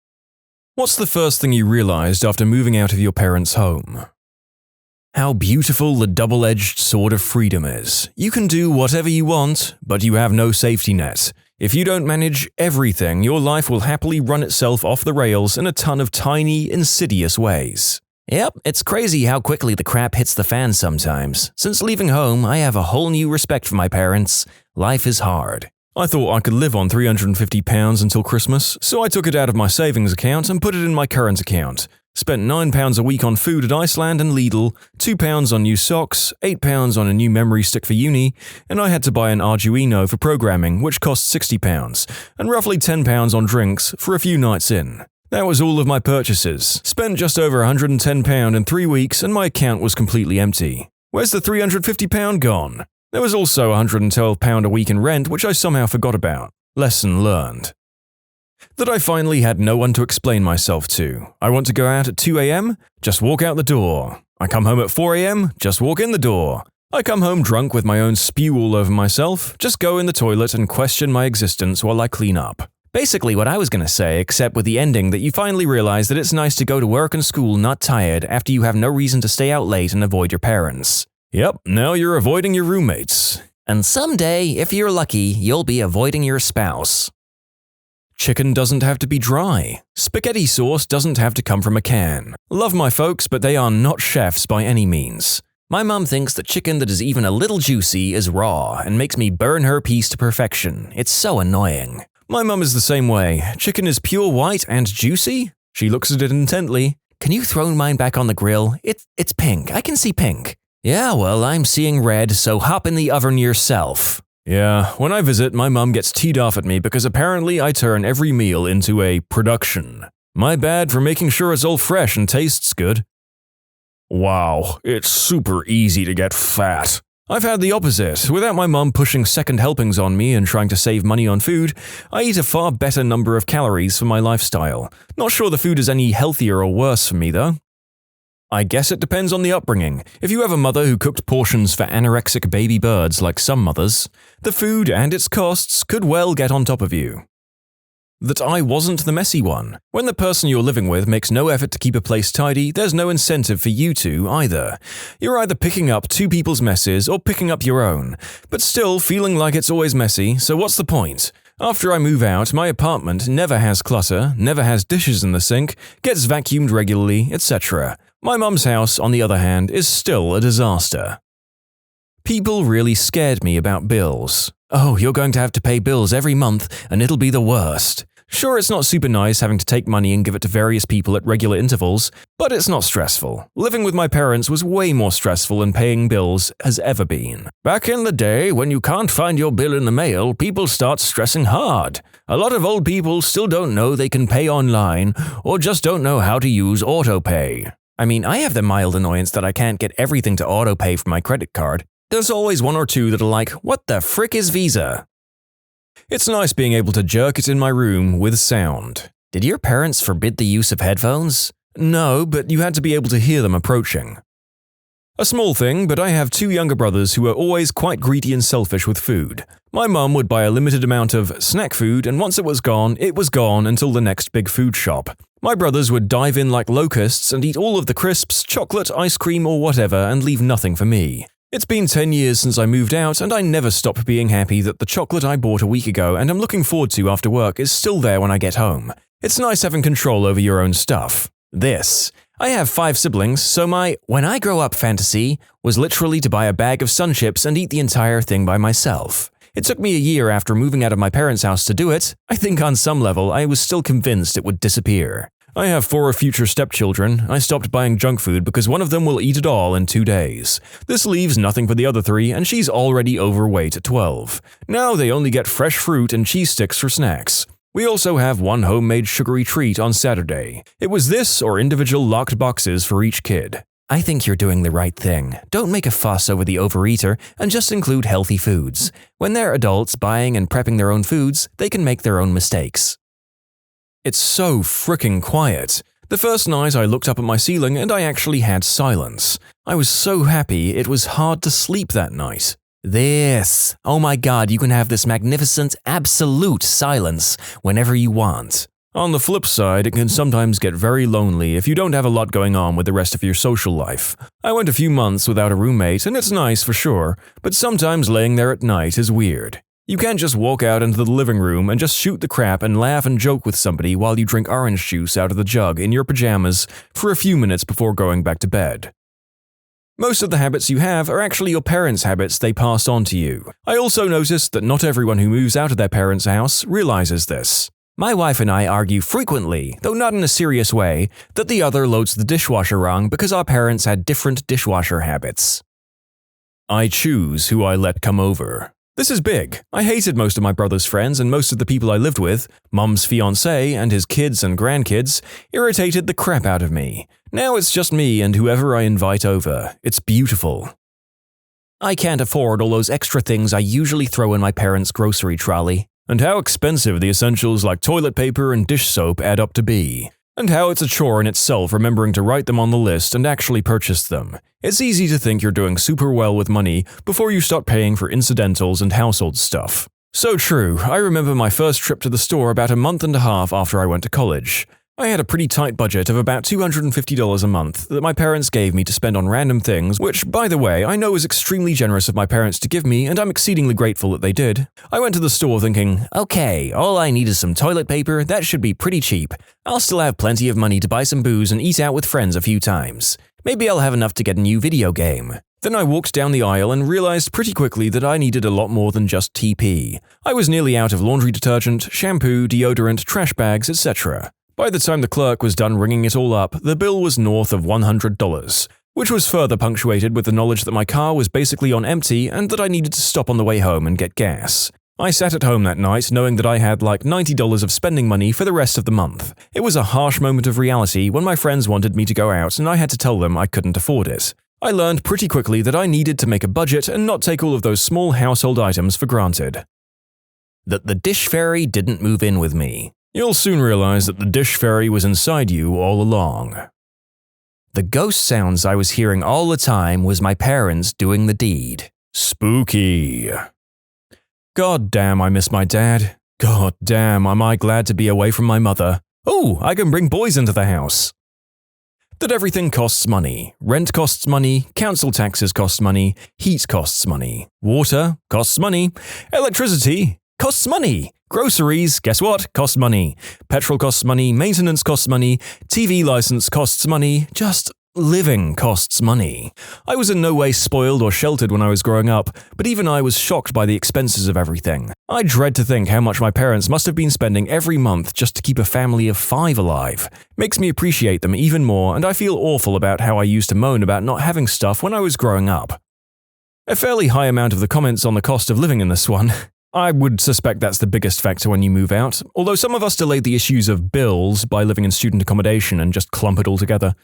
What's the first thing you realized after moving out of your parents' home? How beautiful the double-edged sword of freedom is. You can do whatever you want, but you have no safety net. If you don't manage everything, your life will happily run itself off the rails in a ton of tiny, insidious ways. Yep, it's crazy how quickly the crap hits the fan sometimes. Since leaving home, I have a whole new respect for my parents. Life is hard. I thought I could live on £350 until Christmas, so I took it out of my savings account and put it in my current account. Spent £9 a week on food at Iceland and Lidl, £2 on new socks, £8 on a new memory stick for uni, and I had to buy an Arduino for programming, which cost £60, and roughly £10 on drinks for a few nights in. That was all of my purchases. Spent just over £110 in 3 weeks and my account was completely empty. Where's the £350 gone? There was also £112 a week in rent, which I somehow forgot about. Lesson learned. That I finally had no one to explain myself to. I want to go out at 2 a.m., just walk out the door. I come home at 4 a.m., just walk in the door. I come home drunk with my own spew all over myself, just go in the toilet and question my existence while I clean up. Basically what I was going to say, except with the ending that you finally realize that it's nice to go to work and school not tired after you have no reason to stay out late and avoid your parents. Yep, now you're avoiding your roommates. And someday, if you're lucky, you'll be avoiding your spouse. Chicken doesn't have to be dry. Spaghetti sauce doesn't have to come from a can. Love my folks, but they are not chefs by any means. My mom thinks that chicken that is even a little juicy is raw and makes me burn her piece to perfection. It's so annoying. My mom is the same way. Chicken is pure white and juicy? She looks at it intently. Can you throw mine back on the grill? It's pink. I can see pink. Yeah, well, I'm seeing red, so hop in the oven yourself. Yeah, when I visit, my mum gets teed off at me because apparently I turn every meal into a production. My bad for making sure it's all fresh and tastes good. Wow, it's super easy to get fat. I've had the opposite. Without my mum pushing second helpings on me and trying to save money on food, I eat a far better number of calories for my lifestyle. Not sure the food is any healthier or worse for me, though. I guess it depends on the upbringing. If you have a mother who cooked portions for anorexic baby birds like some mothers, the food and its costs could well get on top of you. That I wasn't the messy one. When the person you're living with makes no effort to keep a place tidy, there's no incentive for you to either. You're either picking up two people's messes or picking up your own, but still feeling like it's always messy, so what's the point? After I move out, my apartment never has clutter, never has dishes in the sink, gets vacuumed regularly, etc. My mum's house, on the other hand, is still a disaster. People really scared me about bills. Oh, you're going to have to pay bills every month, and it'll be the worst. Sure, it's not super nice having to take money and give it to various people at regular intervals, but it's not stressful. Living with my parents was way more stressful than paying bills has ever been. Back in the day, when you can't find your bill in the mail, people start stressing hard. A lot of old people still don't know they can pay online, or just don't know how to use autopay. I mean, I have the mild annoyance that I can't get everything to autopay from my credit card. There's always one or two that are like, what the frick is Visa? It's nice being able to jerk it in my room with sound. Did your parents forbid the use of headphones? No, but you had to be able to hear them approaching. A small thing, but I have two younger brothers who are always quite greedy and selfish with food. My mum would buy a limited amount of snack food, and once it was gone until the next big food shop. My brothers would dive in like locusts and eat all of the crisps, chocolate, ice cream, or whatever and leave nothing for me. It's been 10 years since I moved out, and I never stop being happy that the chocolate I bought a week ago and I'm looking forward to after work is still there when I get home. It's nice having control over your own stuff. I have 5 siblings, so my when I grow up fantasy was literally to buy a bag of Sun Chips and eat the entire thing by myself. It took me a year after moving out of my parents' house to do it. I think on some level I was still convinced it would disappear. I have 4 future stepchildren. I stopped buying junk food because one of them will eat it all in 2 days. This leaves nothing for the other 3, and she's already overweight at 12. Now they only get fresh fruit and cheese sticks for snacks. We also have one homemade sugary treat on Saturday. It was this or individual locked boxes for each kid. I think you're doing the right thing. Don't make a fuss over the overeater and just include healthy foods. When they're adults buying and prepping their own foods, they can make their own mistakes. It's so fricking quiet. The first night I looked up at my ceiling and I actually had silence. I was so happy it was hard to sleep that night. Oh my god, you can have this magnificent, absolute silence whenever you want. On the flip side, it can sometimes get very lonely if you don't have a lot going on with the rest of your social life. I went a few months without a roommate and it's nice for sure, but sometimes laying there at night is weird. You can't just walk out into the living room and just shoot the crap and laugh and joke with somebody while you drink orange juice out of the jug in your pajamas for a few minutes before going back to bed. Most of the habits you have are actually your parents' habits they passed on to you. I also noticed that not everyone who moves out of their parents' house realizes this. My wife and I argue frequently, though not in a serious way, that the other loads the dishwasher wrong because our parents had different dishwasher habits. I choose who I let come over. This is big. I hated most of my brother's friends and most of the people I lived with. Mum's fiancé and his kids and grandkids irritated the crap out of me. Now it's just me and whoever I invite over. It's beautiful. I can't afford all those extra things I usually throw in my parents' grocery trolley. And how expensive the essentials like toilet paper and dish soap add up to be. And how it's a chore in itself remembering to write them on the list and actually purchase them. It's easy to think you're doing super well with money before you start paying for incidentals and household stuff. So true, I remember my first trip to the store about a month and a half after I went to college. I had a pretty tight budget of about $250 a month that my parents gave me to spend on random things, which, by the way, I know is extremely generous of my parents to give me, and I'm exceedingly grateful that they did. I went to the store thinking, okay, all I need is some toilet paper, that should be pretty cheap. I'll still have plenty of money to buy some booze and eat out with friends a few times. Maybe I'll have enough to get a new video game. Then I walked down the aisle and realized pretty quickly that I needed a lot more than just TP. I was nearly out of laundry detergent, shampoo, deodorant, trash bags, etc. By the time the clerk was done ringing it all up, the bill was north of $100, which was further punctuated with the knowledge that my car was basically on empty and that I needed to stop on the way home and get gas. I sat at home that night knowing that I had like $90 of spending money for the rest of the month. It was a harsh moment of reality when my friends wanted me to go out and I had to tell them I couldn't afford it. I learned pretty quickly that I needed to make a budget and not take all of those small household items for granted. That the dish fairy didn't move in with me. You'll soon realize that the dish fairy was inside you all along. The ghost sounds I was hearing all the time was my parents doing the deed. Spooky. God damn, I miss my dad. God damn, am I glad to be away from my mother. Oh, I can bring boys into the house. That everything costs money. Rent costs money, council taxes cost money, heat costs money, water costs money, electricity costs money, groceries, guess what, cost money, petrol costs money, maintenance costs money, TV license costs money, just living costs money. I was in no way spoiled or sheltered when I was growing up, but even I was shocked by the expenses of everything. I dread to think how much my parents must have been spending every month just to keep a family of 5 alive. Makes me appreciate them even more, and I feel awful about how I used to moan about not having stuff when I was growing up. A fairly high amount of the comments on the cost of living in this one. I would suspect that's the biggest factor when you move out, although some of us delayed the issues of bills by living in student accommodation and just clump it all together.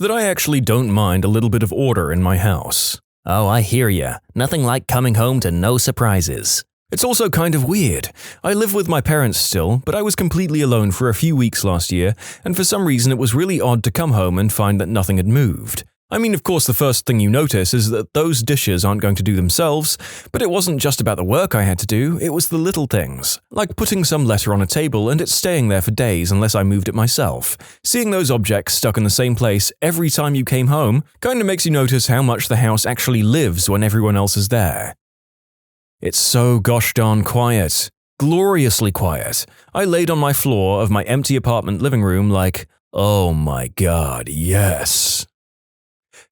That I actually don't mind a little bit of order in my house. Oh, I hear ya. Nothing like coming home to no surprises. It's also kind of weird. I live with my parents still, but I was completely alone for a few weeks last year, and for some reason it was really odd to come home and find that nothing had moved. I mean, of course, the first thing you notice is that those dishes aren't going to do themselves, but it wasn't just about the work I had to do, it was the little things, like putting some letter on a table and it staying there for days unless I moved it myself. Seeing those objects stuck in the same place every time you came home kind of makes you notice how much the house actually lives when everyone else is there. It's so gosh darn quiet. Gloriously quiet. I laid on my floor of my empty apartment living room like, oh my god, yes.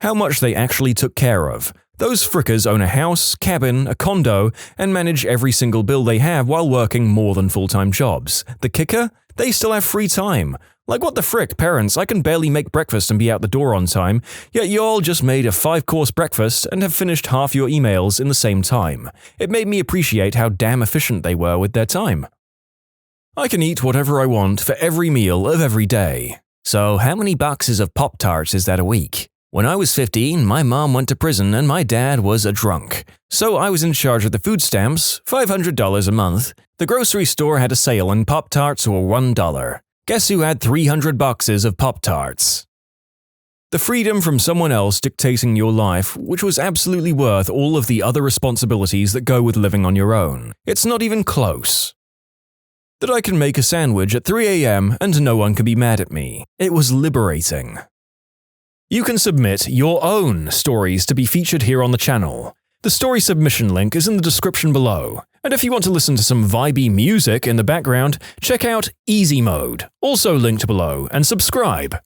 How much they actually took care of. Those frickers own a house, cabin, a condo, and manage every single bill they have while working more than full-time jobs. The kicker? They still have free time. Like what the frick, parents, I can barely make breakfast and be out the door on time, yet y'all just made a 5-course breakfast and have finished half your emails in the same time. It made me appreciate how damn efficient they were with their time. I can eat whatever I want for every meal of every day. So how many boxes of Pop-Tarts is that a week? When I was 15, my mom went to prison and my dad was a drunk. So I was in charge of the food stamps, $500 a month. The grocery store had a sale and Pop-Tarts were $1. Guess who had 300 boxes of Pop-Tarts? The freedom from someone else dictating your life, which was absolutely worth all of the other responsibilities that go with living on your own. It's not even close. That I can make a sandwich at 3 a.m. and no one can be mad at me. It was liberating. You can submit your own stories to be featured here on the channel. The story submission link is in the description below. And if you want to listen to some vibey music in the background, check out easymode, also linked below, and subscribe.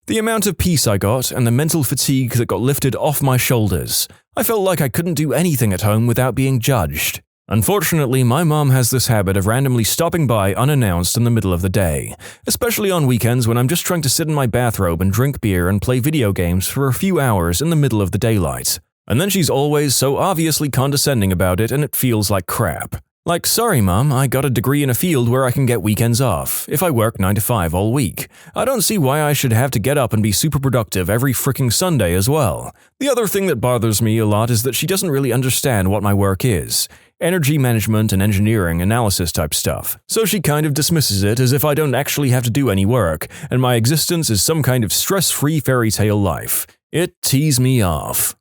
The amount of peace I got and the mental fatigue that got lifted off my shoulders. I felt like I couldn't do anything at home without being judged. Unfortunately, my mom has this habit of randomly stopping by unannounced in the middle of the day, especially on weekends when I'm just trying to sit in my bathrobe and drink beer and play video games for a few hours in the middle of the daylight. And then she's always so obviously condescending about it and it feels like crap. Like, sorry mom, I got a degree in a field where I can get weekends off, if I work 9 to 5 all week. I don't see why I should have to get up and be super productive every fricking Sunday as well. The other thing that bothers me a lot is that she doesn't really understand what my work is. Energy management and engineering analysis type stuff. So she kind of dismisses it as if I don't actually have to do any work, and my existence is some kind of stress-free fairy tale life. It tees me off.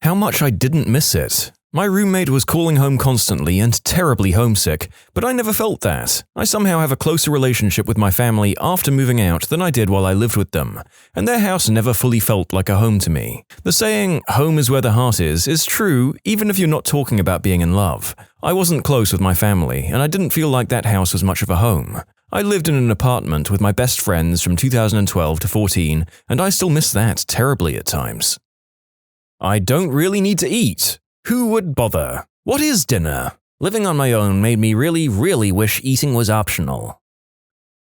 How much I didn't miss it. My roommate was calling home constantly and terribly homesick, but I never felt that. I somehow have a closer relationship with my family after moving out than I did while I lived with them, and their house never fully felt like a home to me. The saying, home is where the heart is true even if you're not talking about being in love. I wasn't close with my family, and I didn't feel like that house was much of a home. I lived in an apartment with my best friends from 2012 to 14, and I still miss that terribly at times. I don't really need to eat. Who would bother? What is dinner? Living on my own made me really wish eating was optional.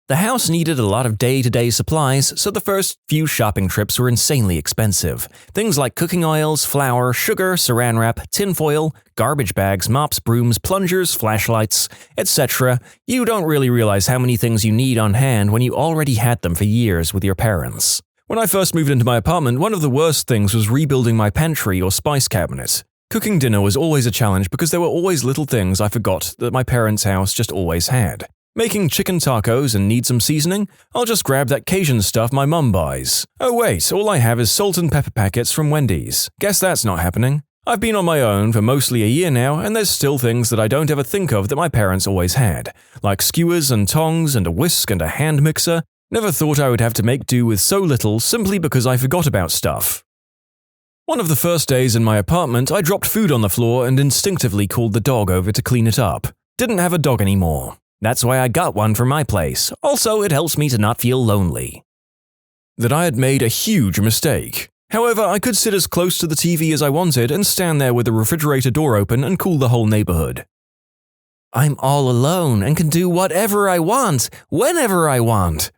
The house needed a lot of day-to-day supplies, so the first few shopping trips were insanely expensive. Things like cooking oils, flour, sugar, saran wrap, tinfoil, garbage bags, mops, brooms, plungers, flashlights, etc. You don't really realize how many things you need on hand when you already had them for years with your parents. When I first moved into my apartment, one of the worst things was rebuilding my pantry or spice cabinet. Cooking dinner was always a challenge because there were always little things I forgot that my parents' house just always had. Making chicken tacos and need some seasoning? I'll just grab that Cajun stuff my mum buys. Oh wait, all I have is salt and pepper packets from Wendy's. Guess that's not happening. I've been on my own for mostly a year now, and there's still things that I don't ever think of that my parents always had, like skewers and tongs and a whisk and a hand mixer. Never thought I would have to make do with so little simply because I forgot about stuff. One of the first days in my apartment, I dropped food on the floor and instinctively called the dog over to clean it up. Didn't have a dog anymore. That's why I got one for my place. Also, it helps me to not feel lonely. That I had made a huge mistake. However, I could sit as close to the TV as I wanted and stand there with the refrigerator door open and cool the whole neighborhood. I'm all alone and can do whatever I want, whenever I want.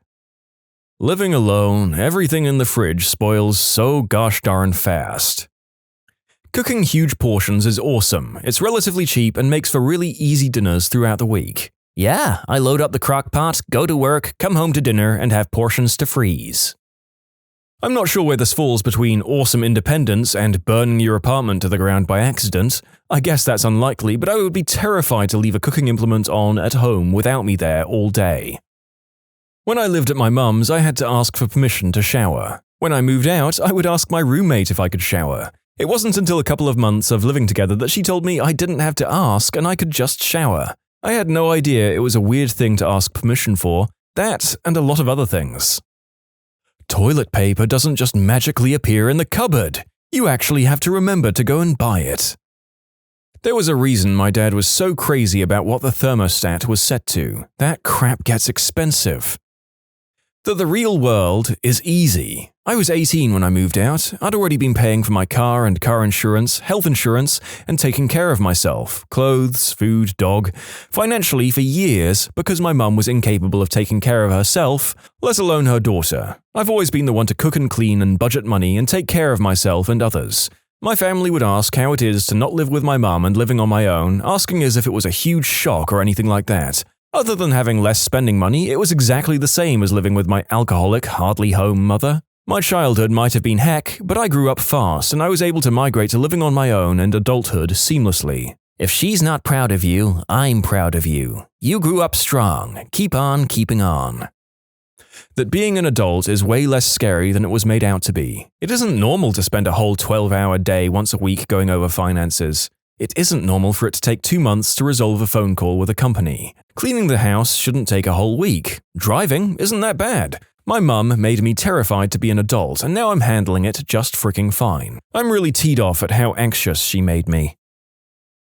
Living alone, everything in the fridge spoils so gosh darn fast. Cooking huge portions is awesome. It's relatively cheap and makes for really easy dinners throughout the week. Yeah, I load up the crock pot, go to work, come home to dinner, and have portions to freeze. I'm not sure where this falls between awesome independence and burning your apartment to the ground by accident. I guess that's unlikely, but I would be terrified to leave a cooking implement on at home without me there all day. When I lived at my mum's, I had to ask for permission to shower. When I moved out, I would ask my roommate if I could shower. It wasn't until a couple of months of living together that she told me I didn't have to ask and I could just shower. I had no idea it was a weird thing to ask permission for, that and a lot of other things. Toilet paper doesn't just magically appear in the cupboard. You actually have to remember to go and buy it. There was a reason my dad was so crazy about what the thermostat was set to. That crap gets expensive. That the real world is easy. I was 18 when I moved out. I'd already been paying for my car and car insurance, health insurance, and taking care of myself, clothes, food, dog, financially for years because my mum was incapable of taking care of herself, let alone her daughter. I've always been the one to cook and clean and budget money and take care of myself and others. My family would ask how it is to not live with my mum and living on my own, asking as if it was a huge shock or anything like that. Other than having less spending money, it was exactly the same as living with my alcoholic, hardly home mother. My childhood might have been heck, but I grew up fast and I was able to migrate to living on my own and adulthood seamlessly. If she's not proud of you, I'm proud of you. You grew up strong. Keep on keeping on. That being an adult is way less scary than it was made out to be. It isn't normal to spend a whole 12-hour day once a week going over finances. It isn't normal for it to take 2 months to resolve a phone call with a company. Cleaning the house shouldn't take a whole week. Driving isn't that bad. My mum made me terrified to be an adult, and now I'm handling it just freaking fine. I'm really teed off at how anxious she made me.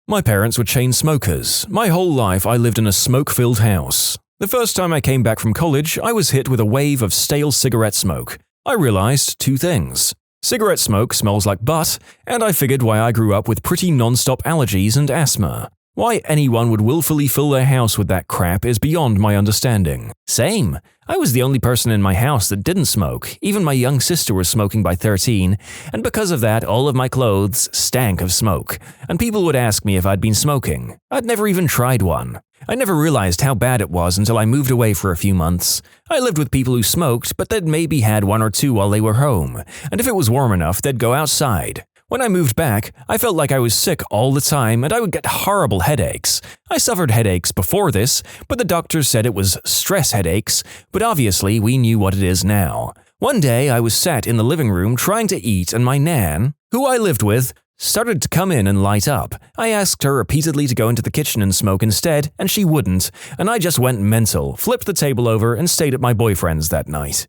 My parents were chain smokers. My whole life I lived in a smoke-filled house. The first time I came back from college, I was hit with a wave of stale cigarette smoke. I realized 2 things. Cigarette smoke smells like butt, and I figured why I grew up with pretty non-stop allergies and asthma. Why anyone would willfully fill their house with that crap is beyond my understanding. Same. I was the only person in my house that didn't smoke. Even my young sister was smoking by 13, and because of that, all of my clothes stank of smoke, and people would ask me if I'd been smoking. I'd never even tried one. I never realized how bad it was until I moved away for a few months. I lived with people who smoked, but they'd maybe had 1 or 2 while they were home, and if it was warm enough, they'd go outside. When I moved back, I felt like I was sick all the time and I would get horrible headaches. I suffered headaches before this, but the doctors said it was stress headaches, but obviously we knew what it is now. One day I was sat in the living room trying to eat and my nan, who I lived with, started to come in and light up. I asked her repeatedly to go into the kitchen and smoke instead, and she wouldn't, and I just went mental, flipped the table over, and stayed at my boyfriend's that night.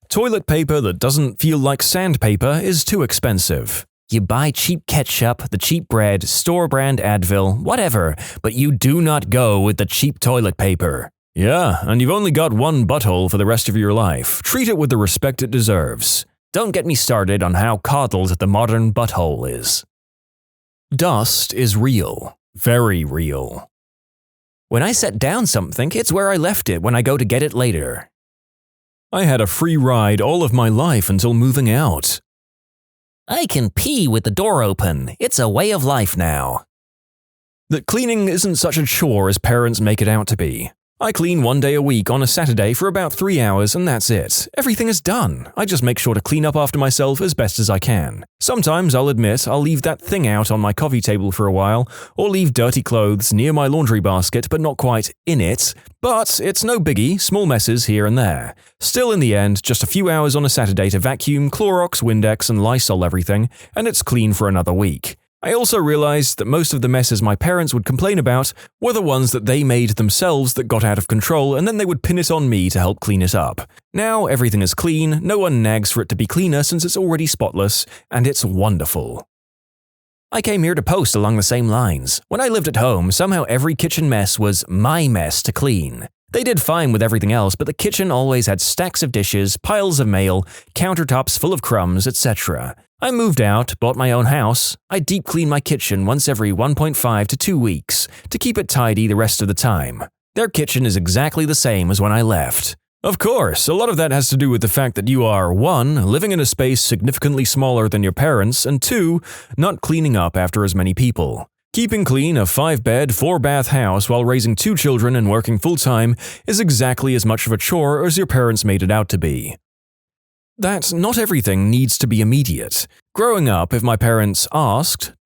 Toilet paper that doesn't feel like sandpaper is too expensive. You buy cheap ketchup, the cheap bread, store-brand Advil, whatever, but you do not go with the cheap toilet paper. Yeah, and you've only got one butthole for the rest of your life. Treat it with the respect it deserves. Don't get me started on how coddled the modern butthole is. Dust is real. Very real. When I set down something, it's where I left it when I go to get it later. I had a free ride all of my life until moving out. I can pee with the door open. It's a way of life now. That cleaning isn't such a chore as parents make it out to be. I clean 1 day a week on a Saturday for about 3 hours and that's it. Everything is done. I just make sure to clean up after myself as best as I can. Sometimes I'll admit I'll leave that thing out on my coffee table for a while, or leave dirty clothes near my laundry basket but not quite in it. But it's no biggie, small messes here and there. Still in the end, just a few hours on a Saturday to vacuum, Clorox, Windex and Lysol everything, and it's clean for another week. I also realized that most of the messes my parents would complain about were the ones that they made themselves that got out of control, and then they would pin it on me to help clean it up. Now everything is clean, no one nags for it to be cleaner since it's already spotless, and it's wonderful. I came here to post along the same lines. When I lived at home, somehow every kitchen mess was my mess to clean. They did fine with everything else, but the kitchen always had stacks of dishes, piles of mail, countertops full of crumbs, etc. I moved out, bought my own house. I deep clean my kitchen once every 1.5 to 2 weeks to keep it tidy the rest of the time. Their kitchen is exactly the same as when I left. Of course, a lot of that has to do with the fact that you are 1. Living in a space significantly smaller than your parents, and 2. Not cleaning up after as many people. Keeping clean a 5-bed, 4-bath house while raising 2 children and working full-time is exactly as much of a chore as your parents made it out to be. That not everything needs to be immediate. Growing up, if my parents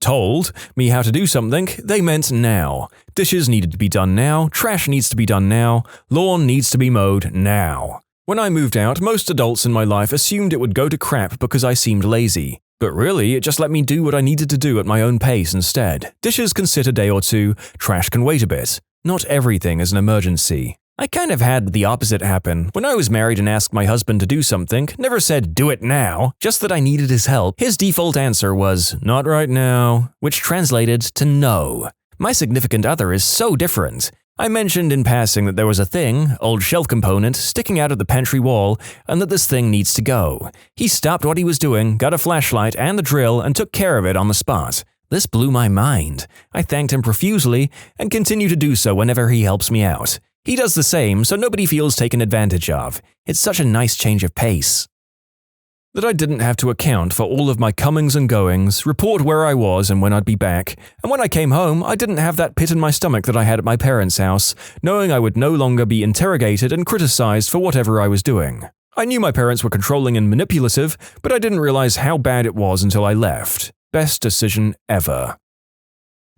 told me how to do something, they meant now. Dishes needed to be done now, trash needs to be done now, lawn needs to be mowed now. When I moved out, most adults in my life assumed it would go to crap because I seemed lazy. But really, it just let me do what I needed to do at my own pace instead. Dishes can sit a day or 2, trash can wait a bit. Not everything is an emergency. I kind of had the opposite happen. When I was married and asked my husband to do something, never said, "Do it now," just that I needed his help. His default answer was, "Not right now," which translated to no. My significant other is so different. I mentioned in passing that there was a thing, old shelf component, sticking out of the pantry wall, and that this thing needs to go. He stopped what he was doing, got a flashlight and the drill, and took care of it on the spot. This blew my mind. I thanked him profusely, and continue to do so whenever he helps me out. He does the same, so nobody feels taken advantage of. It's such a nice change of pace. That I didn't have to account for all of my comings and goings, report where I was and when I'd be back, and when I came home, I didn't have that pit in my stomach that I had at my parents' house, knowing I would no longer be interrogated and criticized for whatever I was doing. I knew my parents were controlling and manipulative, but I didn't realize how bad it was until I left. Best decision ever.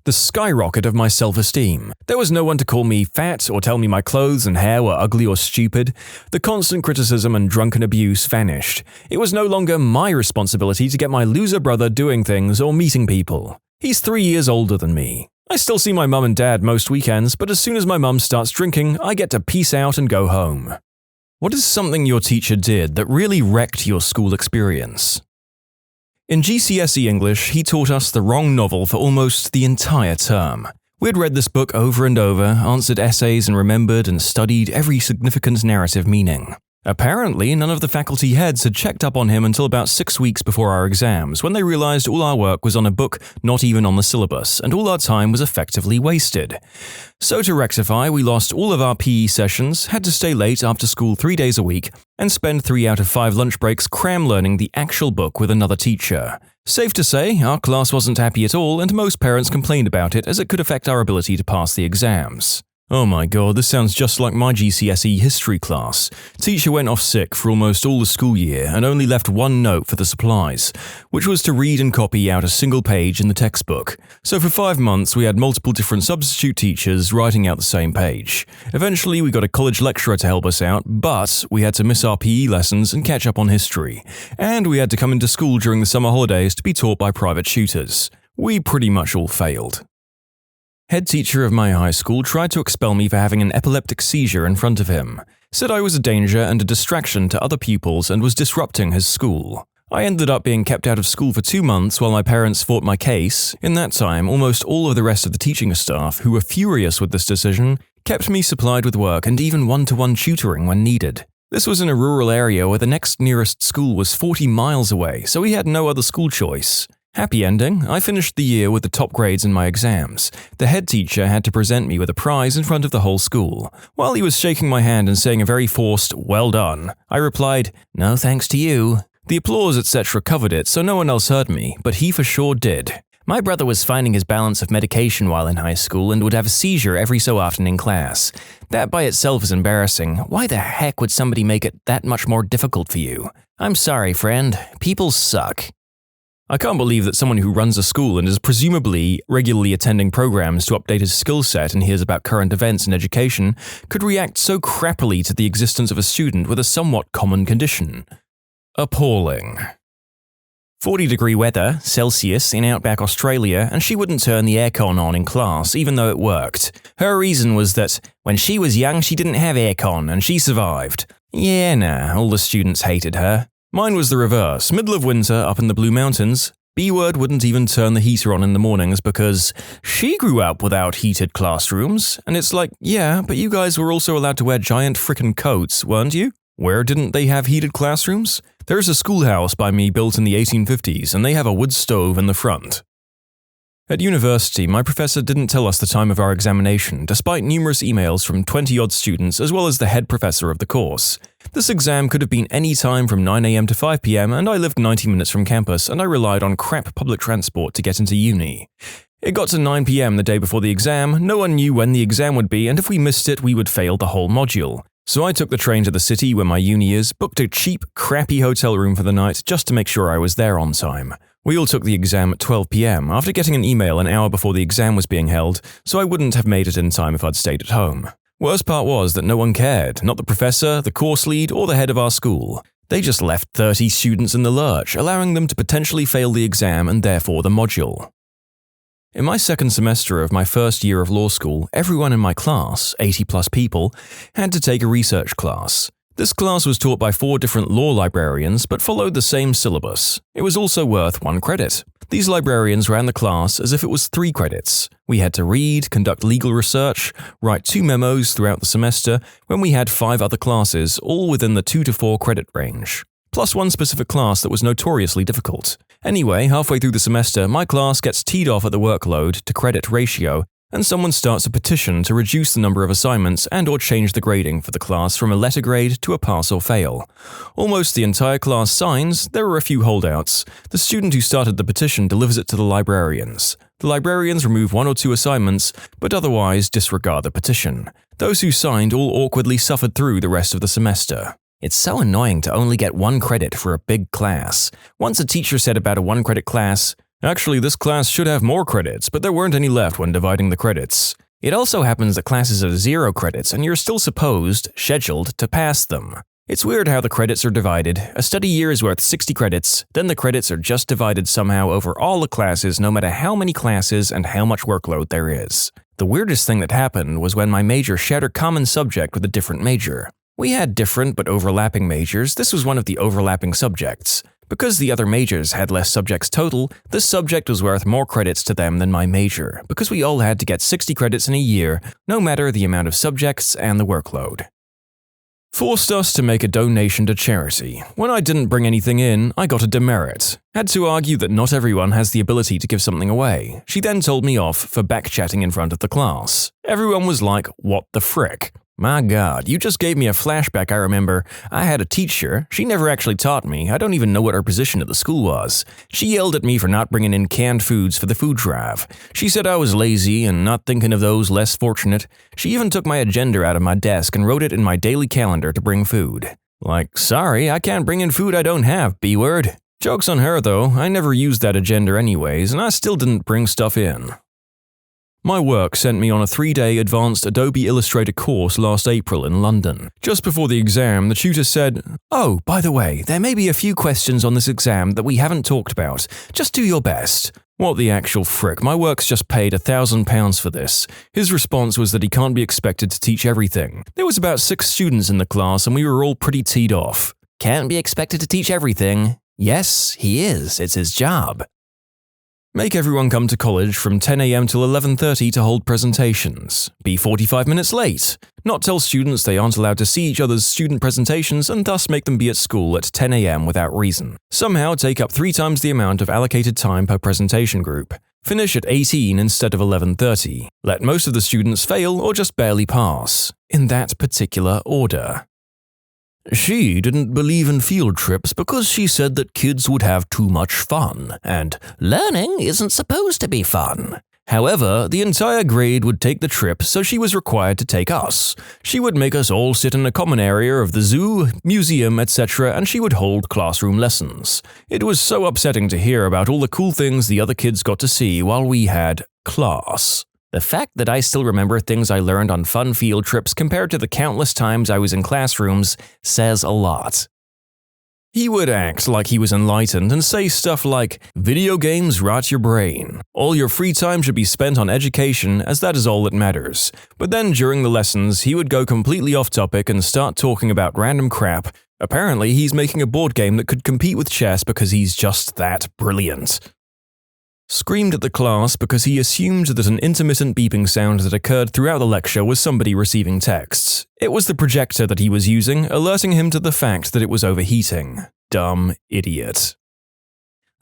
The skyrocket of my self-esteem. There was no one to call me fat or tell me my clothes and hair were ugly or stupid. The constant criticism and drunken abuse vanished. It was no longer my responsibility to get my loser brother doing things or meeting people. He's 3 years older than me. I still see my mum and dad most weekends, but as soon as my mum starts drinking, I get to peace out and go home. What is something your teacher did that really wrecked your school experience? In GCSE English, he taught us the wrong novel for almost the entire term. We'd read this book over and over, answered essays and remembered and studied every significant narrative meaning. Apparently, none of the faculty heads had checked up on him until about 6 weeks before our exams, when they realized all our work was on a book not even on the syllabus, and all our time was effectively wasted. So to rectify, we lost all of our PE sessions, had to stay late after school 3 days a week, and spend 3 out of 5 lunch breaks cram learning the actual book with another teacher. Safe to say, our class wasn't happy at all, and most parents complained about it as it could affect our ability to pass the exams. Oh my god, this sounds just like my GCSE history class. Teacher went off sick for almost all the school year and only left one note for the supplies, which was to read and copy out a single page in the textbook. So for 5 months we had multiple different substitute teachers writing out the same page. Eventually we got a college lecturer to help us out, but we had to miss our PE lessons and catch up on history. And we had to come into school during the summer holidays to be taught by private tutors. We pretty much all failed. Head teacher of my high school tried to expel me for having an epileptic seizure in front of him, said I was a danger and a distraction to other pupils and was disrupting his school. I ended up being kept out of school for 2 months while my parents fought my case. In that time, almost all of the rest of the teaching staff, who were furious with this decision, kept me supplied with work and even one-to-one tutoring when needed. This was in a rural area where the next nearest school was 40 miles away, so we had no other school choice. Happy ending, I finished the year with the top grades in my exams. The head teacher had to present me with a prize in front of the whole school. While he was shaking my hand and saying a very forced, "Well done," I replied, "No thanks to you." The applause etc. covered it, so no one else heard me, but he for sure did. My brother was finding his balance of medication while in high school and would have a seizure every so often in class. That by itself is embarrassing. Why the heck would somebody make it that much more difficult for you? I'm sorry, friend. People suck. I can't believe that someone who runs a school and is presumably regularly attending programs to update his skill set and hears about current events in education could react so crappily to the existence of a student with a somewhat common condition. Appalling. 40-degree weather, Celsius, in outback Australia, and she wouldn't turn the aircon on in class, even though it worked. Her reason was that when she was young she didn't have aircon and she survived. Yeah, nah, all the students hated her. Mine was the reverse. Middle of winter up in the Blue Mountains. B-word wouldn't even turn the heater on in the mornings because she grew up without heated classrooms. And it's like, yeah, but you guys were also allowed to wear giant frickin' coats, weren't you? Where didn't they have heated classrooms? There's a schoolhouse by me built in the 1850s and they have a wood stove in the front. At university, my professor didn't tell us the time of our examination, despite numerous emails from 20-odd students as well as the head professor of the course. This exam could have been any time from 9 a.m. to 5 p.m. and I lived 90 minutes from campus and I relied on crap public transport to get into uni. It got to 9 p.m. the day before the exam, no one knew when the exam would be and if we missed it, we would fail the whole module. So I took the train to the city where my uni is, booked a cheap, crappy hotel room for the night just to make sure I was there on time. We all took the exam at 12 p.m. after getting an email an hour before the exam was being held, so I wouldn't have made it in time if I'd stayed at home. Worst part was that no one cared, not the professor, the course lead, or the head of our school. They just left 30 students in the lurch, allowing them to potentially fail the exam and therefore the module. In my second semester of my first year of law school, everyone in my class, 80+ people, had to take a research class. This class was taught by 4 different law librarians but followed the same syllabus. It was also worth 1 credit. These librarians ran the class as if it was 3 credits. We had to read, conduct legal research, write 2 memos throughout the semester when we had 5 other classes, all within the 2 to 4 credit range. Plus 1 specific class that was notoriously difficult. Anyway, halfway through the semester, my class gets teed off at the workload to credit ratio, and someone starts a petition to reduce the number of assignments and or change the grading for the class from a letter grade to a pass or fail. Almost the entire class signs, there are a few holdouts. The student who started the petition delivers it to the librarians. The librarians remove 1 or 2 assignments, but otherwise disregard the petition. Those who signed all awkwardly suffered through the rest of the semester. It's so annoying to only get 1 credit for a big class. Once a teacher said about a 1-credit class, "Actually, this class should have more credits, but there weren't any left when dividing the credits." It also happens that classes are 0 credits and you're still scheduled to pass them. It's weird how the credits are divided. A study year is worth 60 credits, then the credits are just divided somehow over all the classes no matter how many classes and how much workload there is. The weirdest thing that happened was when my major shared a common subject with a different major. We had different but overlapping majors. This was one of the overlapping subjects. Because the other majors had less subjects total, this subject was worth more credits to them than my major, because we all had to get 60 credits in a year, no matter the amount of subjects and the workload. Forced us to make a donation to charity. When I didn't bring anything in, I got a demerit. Had to argue that not everyone has the ability to give something away. She then told me off for backchatting in front of the class. Everyone was like, "What the frick?" My God, you just gave me a flashback. I remember I had a teacher. She never actually taught me. I don't even know what her position at the school was. She yelled at me for not bringing in canned foods for the food drive. She said I was lazy and not thinking of those less fortunate. She even took my agenda out of my desk and wrote it in my daily calendar to bring food. Like, sorry, I can't bring in food I don't have, B-word. Joke's on her though, I never used that agenda anyways, and I still didn't bring stuff in. My work sent me on a 3-day advanced Adobe Illustrator course last April in London. Just before the exam, the tutor said, "Oh, by the way, there may be a few questions on this exam that we haven't talked about. Just do your best." What the actual frick, my work's just paid £1,000 for this. His response was that he can't be expected to teach everything. There was about 6 students in the class and we were all pretty teed off. Can't be expected to teach everything. Yes, he is. It's his job. Make everyone come to college from 10 a.m. till 11:30 to hold presentations. Be 45 minutes late. Not tell students they aren't allowed to see each other's student presentations and thus make them be at school at 10 a.m. without reason. Somehow take up 3 times the amount of allocated time per presentation group. Finish at 18 instead of 11:30. Let most of the students fail or just barely pass. In that particular order. She didn't believe in field trips because she said that kids would have too much fun, and learning isn't supposed to be fun. However, the entire grade would take the trip, so she was required to take us. She would make us all sit in a common area of the zoo, museum, etc., and she would hold classroom lessons. It was so upsetting to hear about all the cool things the other kids got to see while we had class. The fact that I still remember things I learned on fun field trips compared to the countless times I was in classrooms says a lot. He would act like he was enlightened and say stuff like, "Video games rot your brain. All your free time should be spent on education, as that is all that matters." But then during the lessons, he would go completely off topic and start talking about random crap. Apparently, he's making a board game that could compete with chess because he's just that brilliant. Screamed at the class because he assumed that an intermittent beeping sound that occurred throughout the lecture was somebody receiving texts. It was the projector that he was using, alerting him to the fact that it was overheating. Dumb idiot.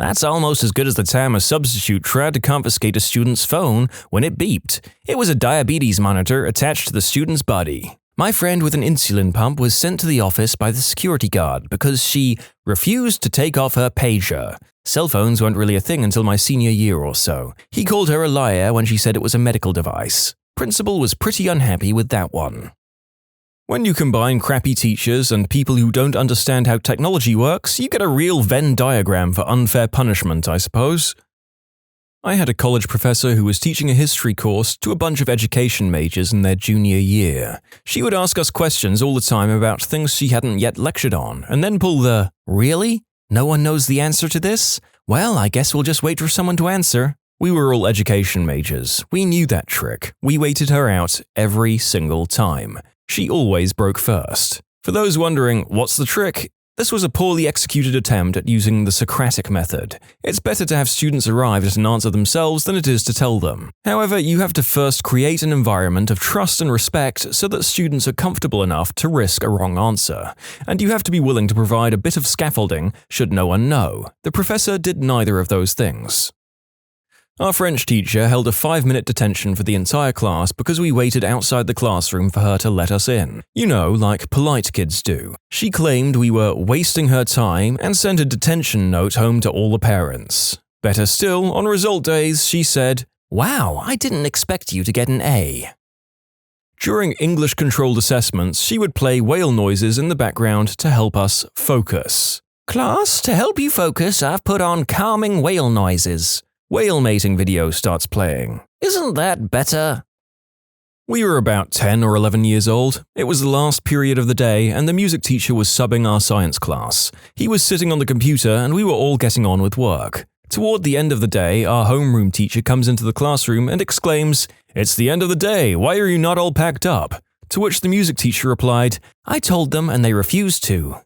That's almost as good as the time a substitute tried to confiscate a student's phone when it beeped. It was a diabetes monitor attached to the student's body. My friend with an insulin pump was sent to the office by the security guard because she refused to take off her pager. Cell phones weren't really a thing until my senior year or so. He called her a liar when she said it was a medical device. Principal was pretty unhappy with that one. When you combine crappy teachers and people who don't understand how technology works, you get a real Venn diagram for unfair punishment, I suppose. I had a college professor who was teaching a history course to a bunch of education majors in their junior year. She would ask us questions all the time about things she hadn't yet lectured on, and then pull the, "Really? No one knows the answer to this? Well, I guess we'll just wait for someone to answer." We were all education majors. We knew that trick. We waited her out every single time. She always broke first. For those wondering, what's the trick? This was a poorly executed attempt at using the Socratic method. It's better to have students arrive at an answer themselves than it is to tell them. However, you have to first create an environment of trust and respect so that students are comfortable enough to risk a wrong answer. And you have to be willing to provide a bit of scaffolding should no one know. The professor did neither of those things. Our French teacher held a 5-minute detention for the entire class because we waited outside the classroom for her to let us in. You know, like polite kids do. She claimed we were wasting her time and sent a detention note home to all the parents. Better still, on result days, she said, "Wow, I didn't expect you to get an A." During English-controlled assessments, she would play whale noises in the background to help us focus. "Class, to help you focus, I've put on calming whale noises." Whale mating video starts playing. Isn't that better? We were about 10 or 11 years old. It was the last period of the day and the music teacher was subbing our science class. He was sitting on the computer and we were all getting on with work. Toward the end of the day, our homeroom teacher comes into the classroom and exclaims, "It's the end of the day, why are you not all packed up?" To which the music teacher replied, "I told them and they refused to."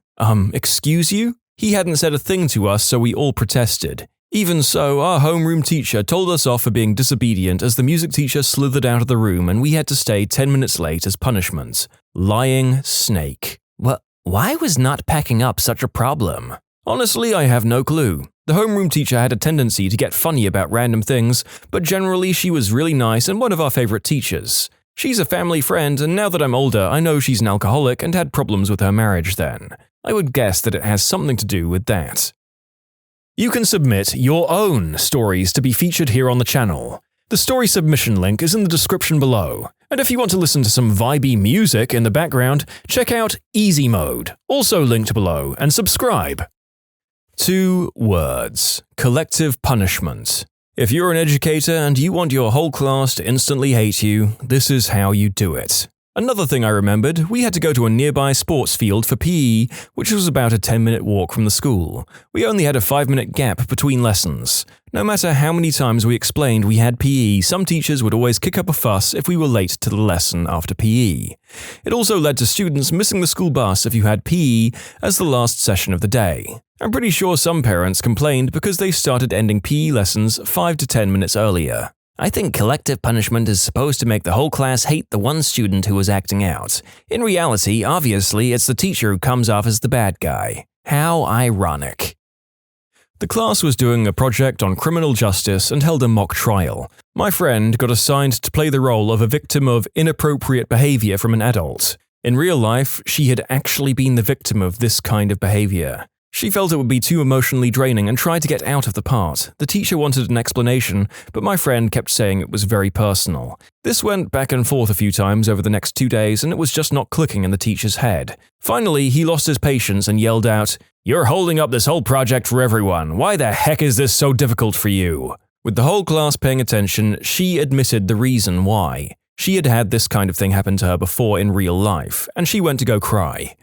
Excuse you? He hadn't said a thing to us, so we all protested. Even so, our homeroom teacher told us off for being disobedient as the music teacher slithered out of the room and we had to stay 10 minutes late as punishment. Lying snake. Why was not packing up such a problem? Honestly, I have no clue. The homeroom teacher had a tendency to get funny about random things, but generally she was really nice and one of our favorite teachers. She's a family friend, and now that I'm older, I know she's an alcoholic and had problems with her marriage then. I would guess that it has something to do with that. You can submit your own stories to be featured here on the channel. The story submission link is in the description below. And if you want to listen to some vibey music in the background, check out easymode, also linked below, and subscribe. 2 words. Collective punishment. If you're an educator and you want your whole class to instantly hate you, this is how you do it. Another thing I remembered, we had to go to a nearby sports field for PE, which was about a 10-minute walk from the school. We only had a 5-minute gap between lessons. No matter how many times we explained we had PE, some teachers would always kick up a fuss if we were late to the lesson after PE. It also led to students missing the school bus if you had PE as the last session of the day. I'm pretty sure some parents complained because they started ending PE lessons 5 to 10 minutes earlier. I think collective punishment is supposed to make the whole class hate the one student who was acting out. In reality, obviously, it's the teacher who comes off as the bad guy. How ironic. The class was doing a project on criminal justice and held a mock trial. My friend got assigned to play the role of a victim of inappropriate behavior from an adult. In real life, she had actually been the victim of this kind of behavior. She felt it would be too emotionally draining and tried to get out of the part. The teacher wanted an explanation, but my friend kept saying it was very personal. This went back and forth a few times over the next 2 days, and it was just not clicking in the teacher's head. Finally, he lost his patience and yelled out, "You're holding up this whole project for everyone. Why the heck is this so difficult for you?" With the whole class paying attention, she admitted the reason why. She had had this kind of thing happen to her before in real life, and she went to go cry.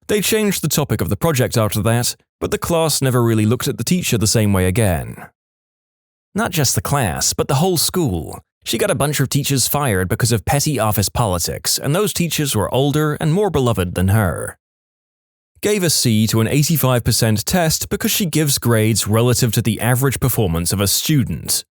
They changed the topic of the project after that, but the class never really looked at the teacher the same way again. Not just the class, but the whole school. She got a bunch of teachers fired because of petty office politics, and those teachers were older and more beloved than her. Gave a C to an 85% test because she gives grades relative to the average performance of a student.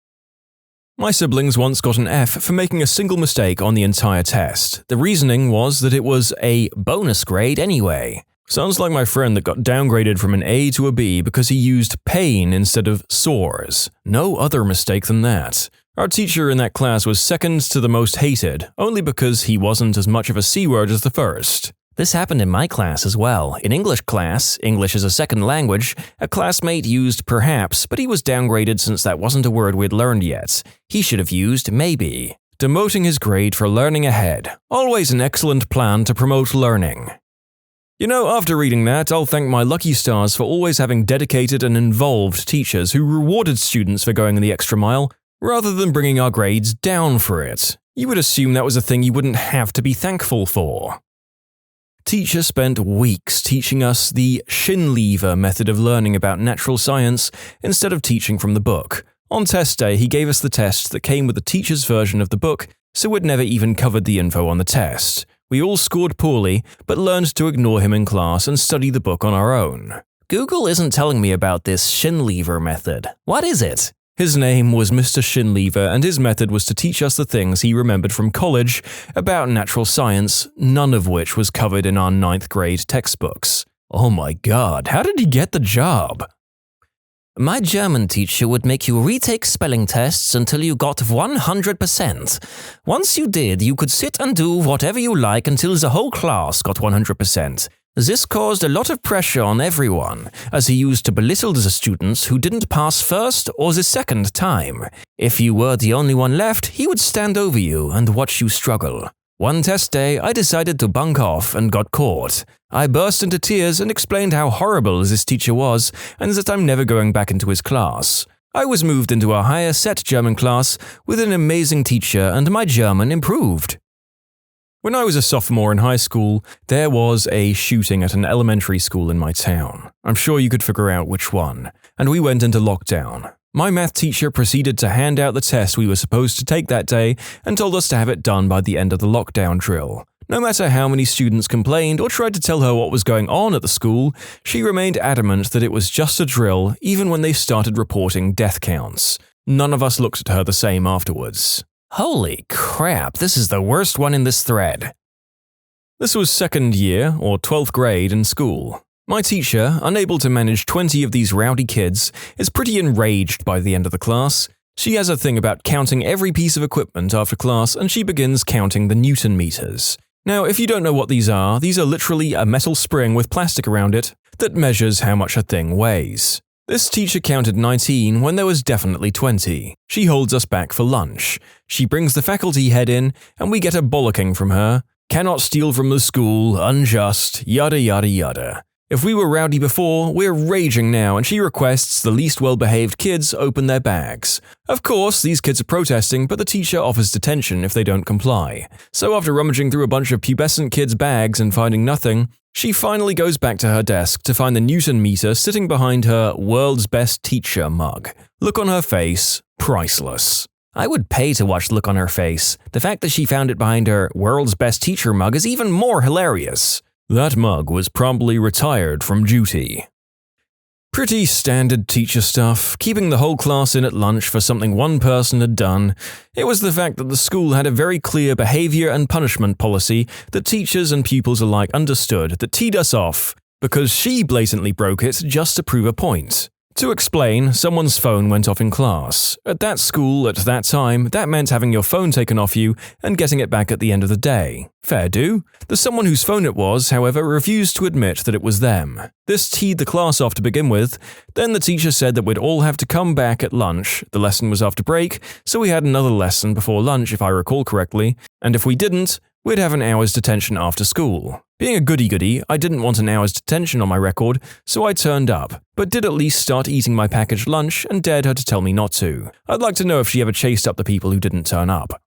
My siblings once got an F for making a single mistake on the entire test. The reasoning was that it was a bonus grade anyway. Sounds like my friend that got downgraded from an A to a B because he used pain instead of sores. No other mistake than that. Our teacher in that class was second to the most hated, only because he wasn't as much of a C-word as the first. This happened in my class as well. In English class, English as a second language, a classmate used perhaps, but he was downgraded since that wasn't a word we'd learned yet. He should have used maybe. Demoting his grade for learning ahead. Always an excellent plan to promote learning. You know, after reading that, I'll thank my lucky stars for always having dedicated and involved teachers who rewarded students for going the extra mile, rather than bringing our grades down for it. You would assume that was a thing you wouldn't have to be thankful for. Teacher spent weeks teaching us the shin lever method of learning about natural science instead of teaching from the book. On test day, he gave us the test that came with the teacher's version of the book, so we'd never even covered the info on the test. We all scored poorly, but learned to ignore him in class and study the book on our own. Google isn't telling me about this shin lever method. What is it? His name was Mr. Shinlever, and his method was to teach us the things he remembered from college about natural science, none of which was covered in our 9th grade textbooks. Oh my god, how did he get the job? My German teacher would make you retake spelling tests until you got 100%. Once you did, you could sit and do whatever you like until the whole class got 100%. This caused a lot of pressure on everyone, as he used to belittle the students who didn't pass first or the second time. If you were the only one left, he would stand over you and watch you struggle. One test day, I decided to bunk off and got caught. I burst into tears and explained how horrible this teacher was and that I'm never going back into his class. I was moved into a higher set German class with an amazing teacher and my German improved. When I was a sophomore in high school, there was a shooting at an elementary school in my town. I'm sure you could figure out which one. And we went into lockdown. My math teacher proceeded to hand out the test we were supposed to take that day and told us to have it done by the end of the lockdown drill. No matter how many students complained or tried to tell her what was going on at the school, she remained adamant that it was just a drill even when they started reporting death counts. None of us looked at her the same afterwards. Holy crap, this is the worst one in this thread. This was second year, or 12th grade, in school. My teacher, unable to manage 20 of these rowdy kids, is pretty enraged by the end of the class. She has a thing about counting every piece of equipment after class, and she begins counting the Newton meters. Now, if you don't know what these are literally a metal spring with plastic around it that measures how much a thing weighs. This teacher counted 19 when there was definitely 20. She holds us back for lunch. She brings the faculty head in, and we get a bollocking from her. Cannot steal from the school, unjust, yada yada yada. If we were rowdy before, we're raging now, and she requests the least well-behaved kids open their bags. Of course, these kids are protesting, but the teacher offers detention if they don't comply. So after rummaging through a bunch of pubescent kids' bags and finding nothing, she finally goes back to her desk to find the Newton meter sitting behind her world's best teacher mug. Look on her face, priceless. I would pay to watch the look on her face. The fact that she found it behind her world's best teacher mug is even more hilarious. That mug was promptly retired from duty. Pretty standard teacher stuff, keeping the whole class in at lunch for something one person had done. It was the fact that the school had a very clear behavior and punishment policy that teachers and pupils alike understood that teed us off, because she blatantly broke it just to prove a point. To explain, someone's phone went off in class. At that school, at that time, that meant having your phone taken off you and getting it back at the end of the day. Fair do. The someone whose phone it was, however, refused to admit that it was them. This teed the class off to begin with. Then the teacher said that we'd all have to come back at lunch. The lesson was after break, so we had another lesson before lunch if I recall correctly, and if we didn't, we'd have an hour's detention after school. Being a goody-goody, I didn't want an hour's detention on my record, so I turned up, but did at least start eating my packaged lunch and dared her to tell me not to. I'd like to know if she ever chased up the people who didn't turn up.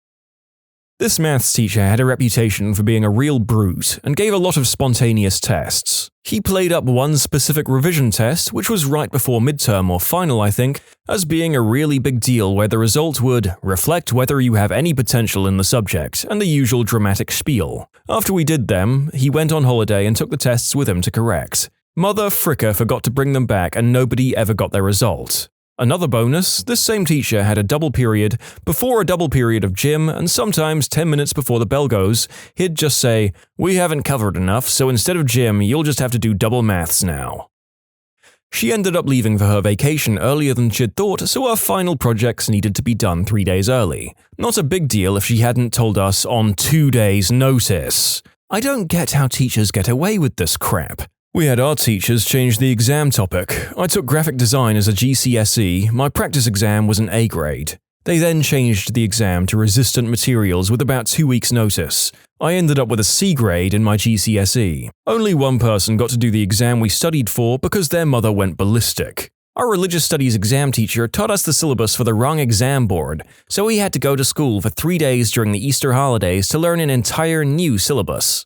This maths teacher had a reputation for being a real brute and gave a lot of spontaneous tests. He played up one specific revision test, which was right before midterm or final I think, as being a really big deal where the result would reflect whether you have any potential in the subject and the usual dramatic spiel. After we did them, he went on holiday and took the tests with him to correct. Mother fricker forgot to bring them back and nobody ever got their result. Another bonus, this same teacher had a double period before a double period of gym, and sometimes 10 minutes before the bell goes, he'd just say, "We haven't covered enough, so instead of gym, you'll just have to do double maths now." She ended up leaving for her vacation earlier than she'd thought, so our final projects needed to be done 3 days early. Not a big deal if she hadn't told us on 2 days' notice. I don't get how teachers get away with this crap. We had our teachers change the exam topic. I took graphic design as a GCSE, my practice exam was an A grade. They then changed the exam to resistant materials with about 2 weeks' notice. I ended up with a C grade in my GCSE. Only one person got to do the exam we studied for because their mother went ballistic. Our religious studies exam teacher taught us the syllabus for the wrong exam board, so we had to go to school for 3 days during the Easter holidays to learn an entire new syllabus.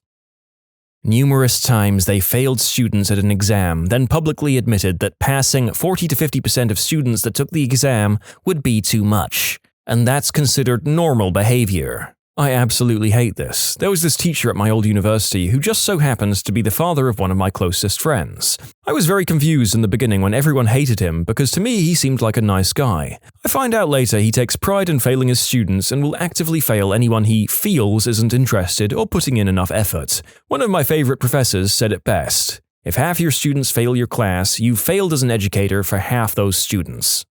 Numerous times they failed students at an exam, then publicly admitted that passing 40 to 50% of students that took the exam would be too much, and that's considered normal behavior. I absolutely hate this. There was this teacher at my old university who just so happens to be the father of one of my closest friends. I was very confused in the beginning when everyone hated him because to me he seemed like a nice guy. I find out later he takes pride in failing his students and will actively fail anyone he feels isn't interested or putting in enough effort. One of my favorite professors said it best: "If half your students fail your class, you've failed as an educator for half those students."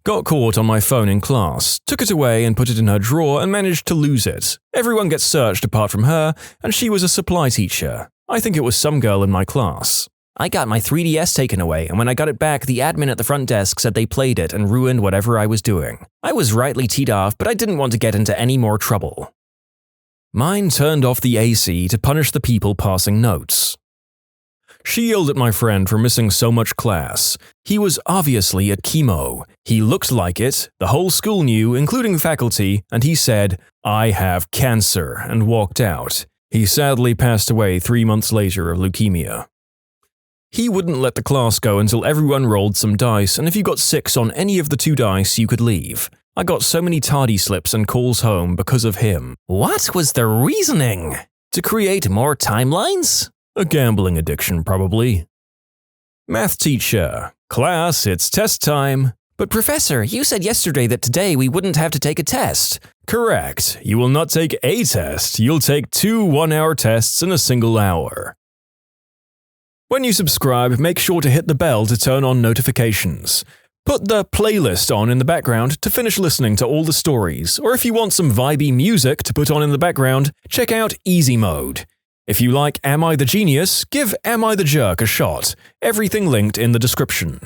Got caught on my phone in class, took it away and put it in her drawer and managed to lose it. Everyone gets searched apart from her, and she was a supply teacher. I think it was some girl in my class. "I got my 3DS taken away, and when I got it back, the admin at the front desk said they played it and ruined whatever I was doing. I was rightly teed off, but I didn't want to get into any more trouble." Mine turned off the AC to punish the people passing notes. She yelled at my friend for missing so much class. He was obviously at chemo. He looked like it, the whole school knew, including faculty, and he said, "I have cancer," and walked out. He sadly passed away 3 months later of leukemia. He wouldn't let the class go until everyone rolled some dice, and if you got 6 on any of the 2 dice, you could leave. I got so many tardy slips and calls home because of him. What was the reasoning? To create more timelines? A gambling addiction, probably. Math teacher. "Class, it's test time." "But professor, you said yesterday that today we wouldn't have to take a test." "Correct. You will not take a test. You'll take 2 one-hour tests in a single hour." When you subscribe, make sure to hit the bell to turn on notifications. Put the playlist on in the background to finish listening to all the stories, or if you want some vibey music to put on in the background, check out easymode. If you like Am I the Genius, give Am I the Jerk a shot. Everything linked in the description.